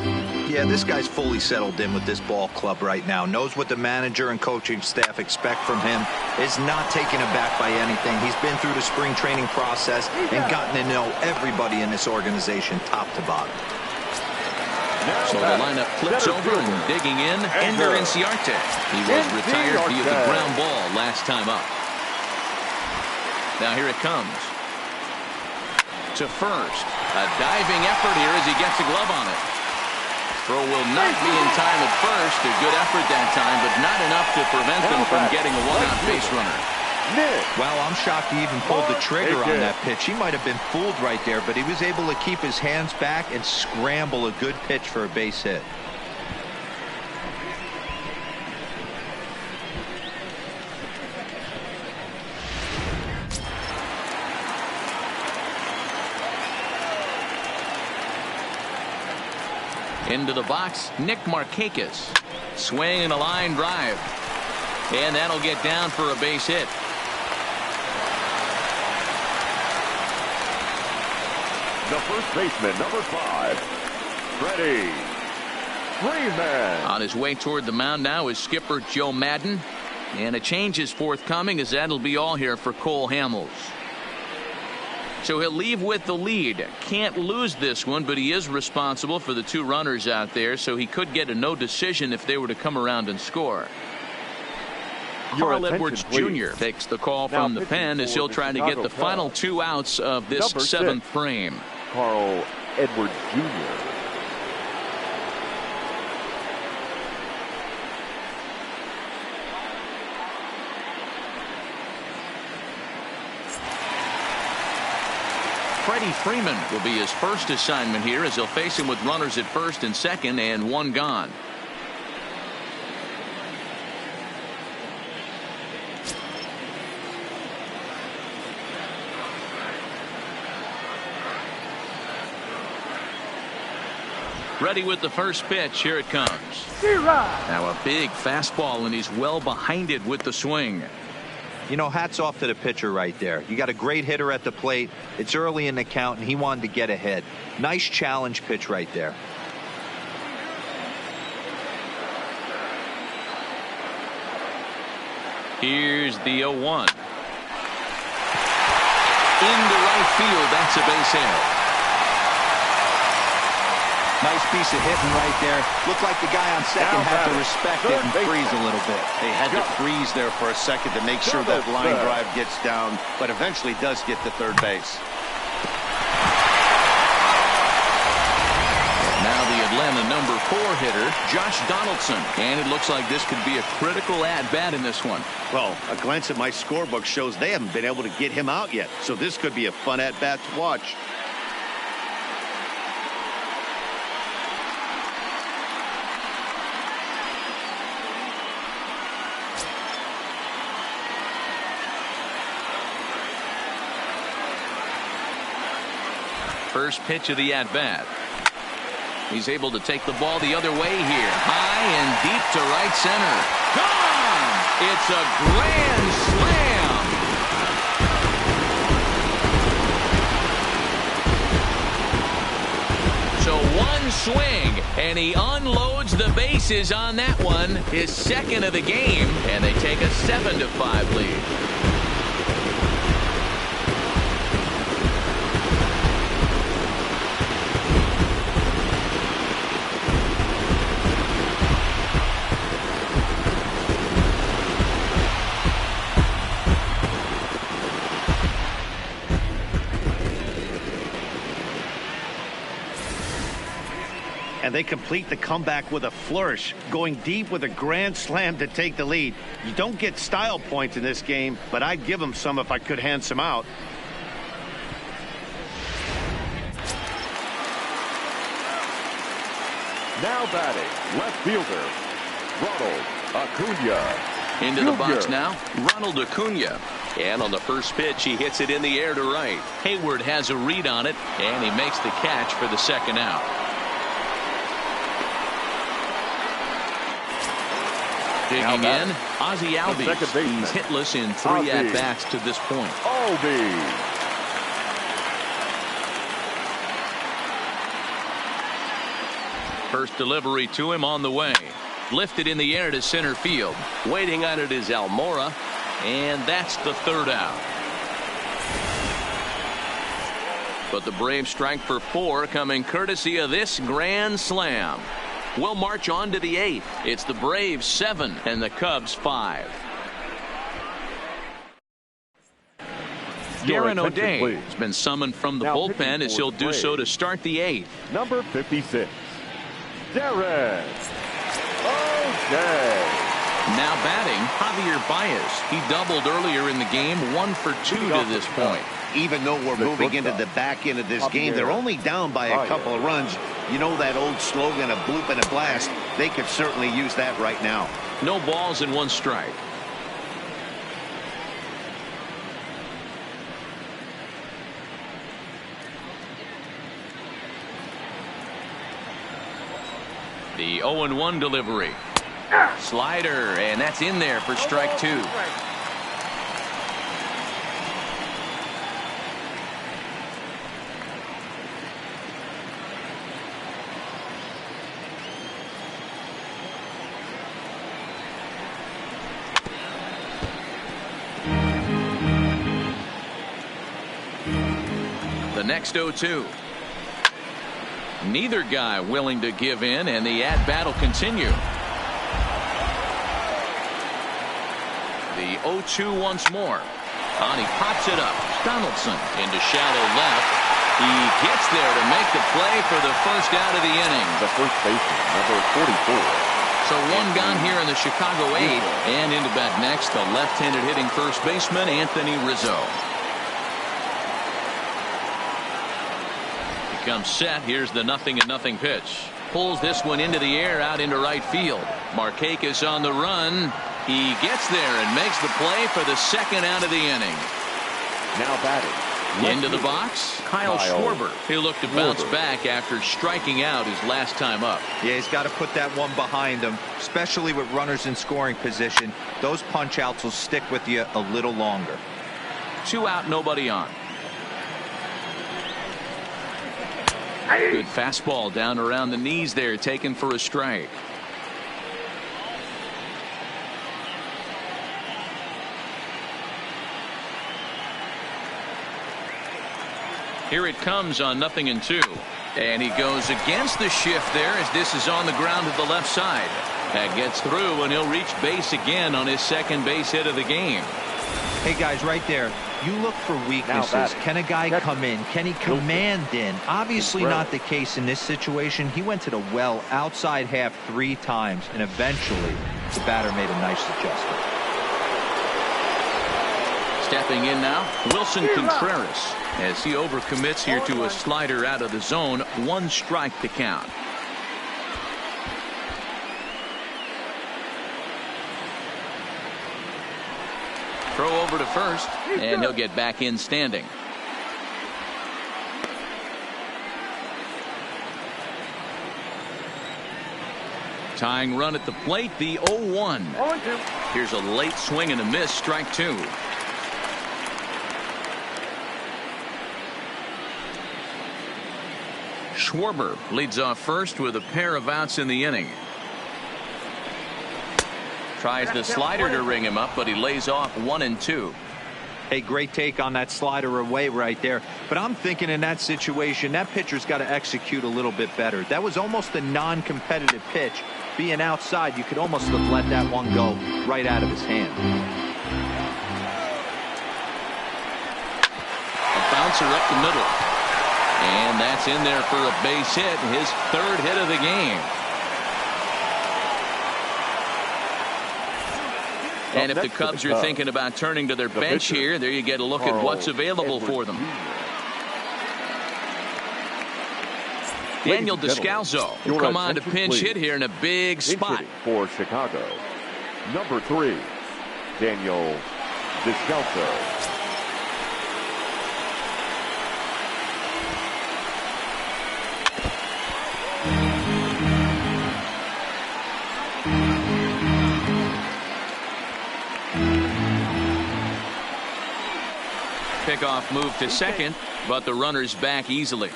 Yeah, this guy's fully settled in with this ball club right now. Knows what the manager and coaching staff expect from him. Is not taken aback by anything. He's been through the spring training process and gotten to know everybody in this organization top to bottom. So the lineup flips over and digging in, Ender Inciarte. He was retired via the ground ball last time up. Now here it comes. To first. A diving effort here as he gets a glove on it. Throw will not be in time at first. A good effort that time, but not enough to prevent them from getting a one-out base runner. Well, I'm shocked he even pulled the trigger on that pitch. He might have been fooled right there, but he was able to keep his hands back and scramble a good pitch for a base hit. Into the box, Nick Markakis. Swing and a line drive. And that'll get down for a base hit. The first baseman, number 5, Freddie Freeman. On his way toward the mound now is skipper Joe Madden. And a change is forthcoming as that'll be all here for Cole Hamels. So he'll leave with the lead. Can't lose this one, but he is responsible for the 2 runners out there, so he could get a no decision if they were to come around and score. Carl Edwards Jr. takes the call from the pen as he'll try to get the final 2 outs of this 7th frame. Carl Edwards Jr. Freddie Freeman will be his first assignment here as he'll face him with runners at first and second and 1 gone. Ready with the first pitch. Here it comes. Now a big fastball, and he's well behind it with the swing. You know, hats off to the pitcher right there. You got a great hitter at the plate. It's early in the count, and he wanted to get ahead. Nice challenge pitch right there. Here's the 0-1. Into right field. That's a base hit. Nice piece of hitting right there. Looked like the guy on second had to respect it and freeze a little bit. They had to freeze there for a second to make sure that line drive gets down, but eventually does get to third base. Now the Atlanta number 4 hitter, Josh Donaldson. And it looks like this could be a critical at-bat in this one. Well, a glance at my scorebook shows they haven't been able to get him out yet, so this could be a fun at-bat to watch. First pitch of the at-bat. He's able to take the ball the other way here. High and deep to right center. Gone! It's a grand slam! So one swing, and he unloads the bases on that one. His second of the game, and they take a 7-5 lead. and they complete the comeback with a flourish, going deep with a grand slam to take the lead. You don't get style points in this game, but I'd give them some if I could hand some out. Now batting, left fielder, Ronald Acuna. Into the box now, Ronald Acuna. And on the first pitch, he hits it in the air to right. Hayward has a read on it, and he makes the catch for the second out. Digging in, Ozzie Albies. He's hitless in 3 at-bats to this point. Albies. First delivery to him on the way. Lifted in the air to center field. Waiting on it is Almora. And that's the third out. But the Braves strike for 4, coming courtesy of this grand slam. We'll march on to the 8th. It's the Braves 7 and the Cubs 5. Darren O'Day has been summoned from the bullpen as he'll do so to start the 8th. Number 56, Darren O'Day. Now batting, Javier Baez. He doubled earlier in the game, 1 for 2 to this point. Even though we're moving into the back end of this game, they're only down by a couple of runs. You know that old slogan, a bloop and a blast. They could certainly use that right now. No balls and 1 strike. The 0-1 delivery. Slider, and that's in there for strike 2. The next 0-2. Neither guy willing to give in, and the at-bat will continue. The 0-2 once more. And he pops it up. Donaldson into shallow left. He gets there to make the play for the first out of the inning. The first baseman, number 44. So 1 gone here in the Chicago 8. And into bat next, the left-handed hitting first baseman, Anthony Rizzo. Comes set. Here's the 0-0 pitch. Pulls this one into the air out into right field. Markakis on the run. He gets there and makes the play for the second out of the inning. Now batting into the box, Kyle Schwarber. He'll look to bounce back after striking out his last time up. Yeah, he's got to put that one behind him, especially with runners in scoring position. Those punch outs will stick with you a little longer. 2 out, nobody on. Good fastball down around the knees there, taken for a strike. Here it comes on 0-2. And he goes against the shift there as this is on the ground to the left side. That gets through, and he'll reach base again on his second base hit of the game. Hey, guys, right there. You look for weaknesses. Can a guy come in? Can he command in? Obviously not the case in this situation. He went to the well outside half 3 times, and eventually the batter made a nice adjustment. Stepping in now, Wilson Contreras, as he overcommits here to a slider out of the zone. 1 strike to count. Throw over to first, and he'll get back in standing. Tying run at the plate, the 0-1. Here's a late swing and a miss, strike 2. Schwarber leads off first with a pair of outs in the inning. Tries the slider to ring him up, but he lays off 1 and 2. Hey, great take on that slider away right there. But I'm thinking in that situation, that pitcher's got to execute a little bit better. That was almost a non-competitive pitch. Being outside, you could almost have let that one go right out of his hand. A bouncer up the middle. And that's in there for a base hit, his third hit of the game. And if the Cubs are thinking about turning to their bench here, there you get a look at what's available for them. Daniel Descalso will come on to pinch hit here in a big spot. For Chicago, number 3, Daniel Descalso. Pickoff move to second, but the runner's back easily.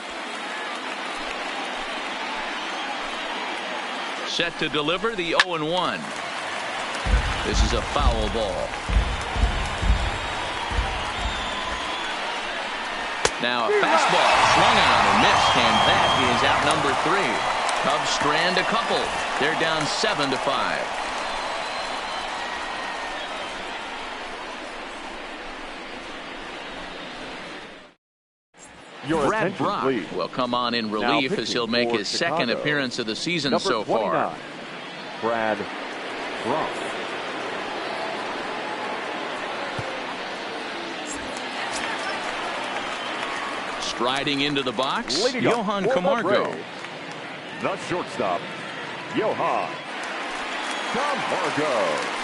Set to deliver the 0-1. This is a foul ball. Now a fastball swung on and missed, and that is out number 3. Cubs strand a couple. They're down 7-5. Brad Brock will come on in relief as he'll make his second appearance of the season so far. Brad Brock. Striding into the box, Johan Camargo. The shortstop, Johan Camargo.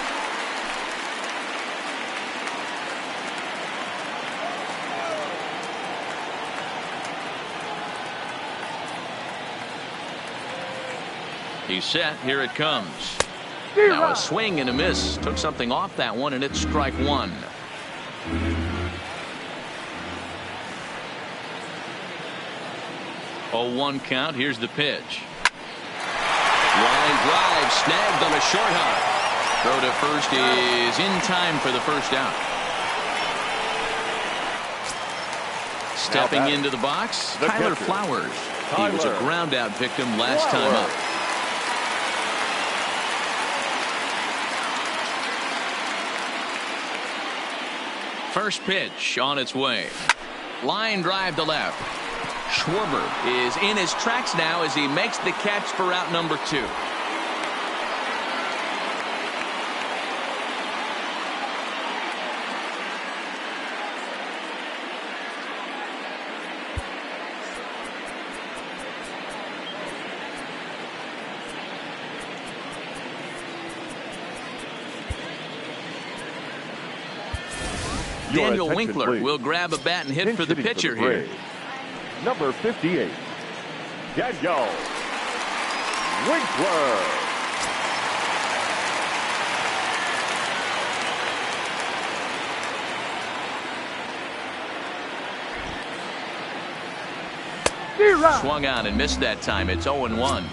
He's set. Here it comes. Now a swing and a miss. Took something off that one, and it's strike 1. Oh, 1 count. Here's the pitch. Line drive snagged on a short hop. Throw to first is in time for the first out. Stepping into the box, Tyler Flowers. He was a ground out victim last time up. First pitch on its way. Line drive to left. Schwarber is in his tracks now as he makes the catch for out number 2. Daniel Winkler will grab a bat and hit for the pitcher here. Number 58, Daniel Winkler. Swung on and missed that time. It's 0-1.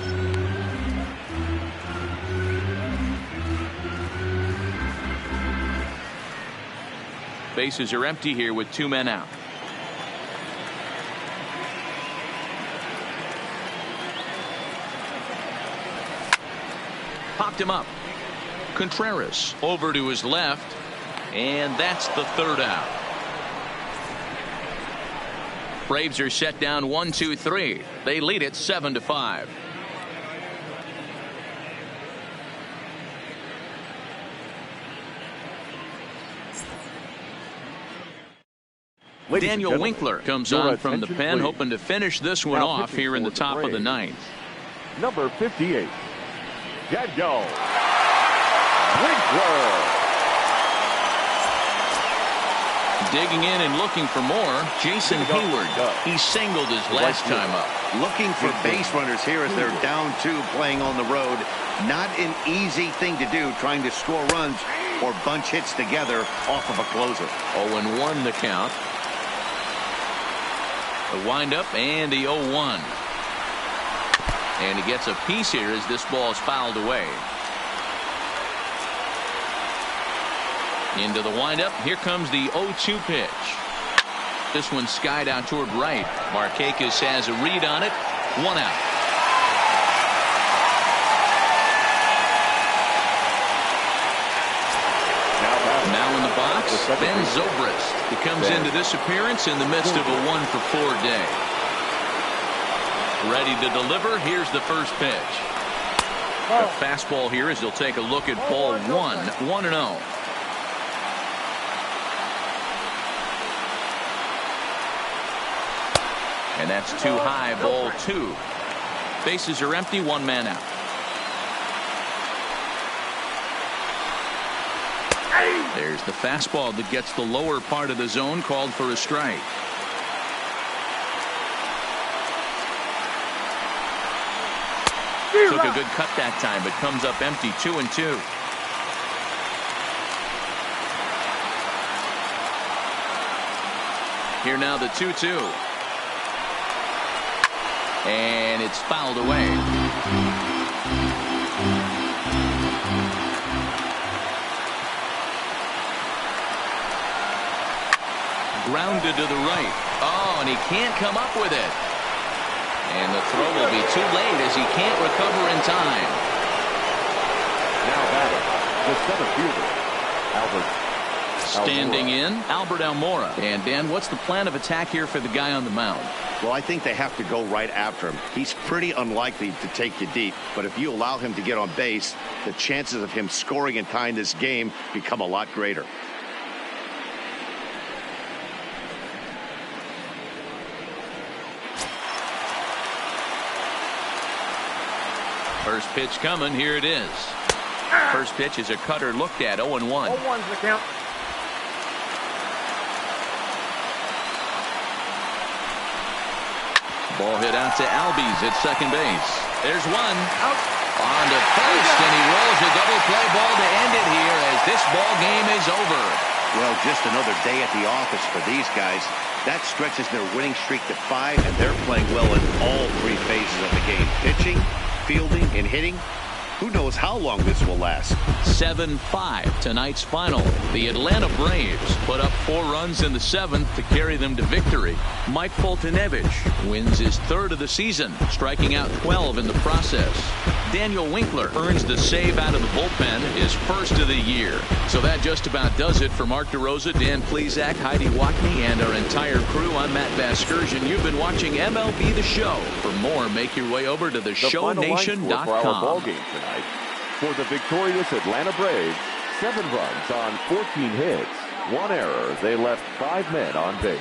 Bases are empty here with 2 men out. Popped him up. Contreras over to his left, and that's the 3rd out. Braves are set down 1-2-3. They lead it 7-5. Daniel Winkler comes on from the pen, hoping to finish this one off here in the top of the 9th. Number 58, Daniel Winkler. Digging in and looking for more, Jason Hayward. He singled his last time up. Looking for base runners here as they're down 2 playing on the road. Not an easy thing to do, trying to score runs or bunch hits together off of a closer. 0-1 the count. The windup and the 0-1. And he gets a piece here as this ball is fouled away. Into the windup. Here comes the 0-2 pitch. This one skied out toward right. Markakis has a read on it. 1 out. Now in the box, Ben Zobrist. He comes into this appearance in the midst of a 1-for-4 day. Ready to deliver. Here's the first pitch. The fastball here as he'll take a look at ball 1-0. And that's too high, ball 2. Bases are empty, 1 man out. There's the fastball that gets the lower part of the zone, called for a strike. Took a good cut that time, but comes up empty, 2-2. Here now the 2-2. And it's fouled away. Grounded to the right. Oh, and he can't come up with it. And the throw will be too late as he can't recover in time. Now batting, the center fielder, Albert. Standing in, Albert Almora. And Dan, what's the plan of attack here for the guy on the mound? Well, I think they have to go right after him. He's pretty unlikely to take you deep, but if you allow him to get on base, the chances of him scoring and tying this game become a lot greater. First pitch coming. Here it is. First pitch is a cutter looked at. 0-1. 0-1's the count. Ball hit out to Albies at second base. There's one. Out. On to first, and he rolls a double play ball to end it here as this ball game is over. Well, just another day at the office for these guys. That stretches their winning streak to 5, and they're playing well in all 3 phases of the game. Pitching, fielding, and hitting. Who knows how long this will last? 7-5 tonight's final. The Atlanta Braves put up 4 runs in the 7th to carry them to victory. Mike Foltynewicz wins his 3rd of the season, striking out 12 in the process. Daniel Winkler earns the save out of the bullpen, his 1st of the year. So that just about does it for Mark DeRosa, Dan Plesac, Heidi Watney, and our entire crew. I'm Matt Vasgersian. You've been watching MLB The Show. For more, make your way over to theshownation.com. For the victorious Atlanta Braves, 7 runs on 14 hits, 1 error. They left 5 men on base.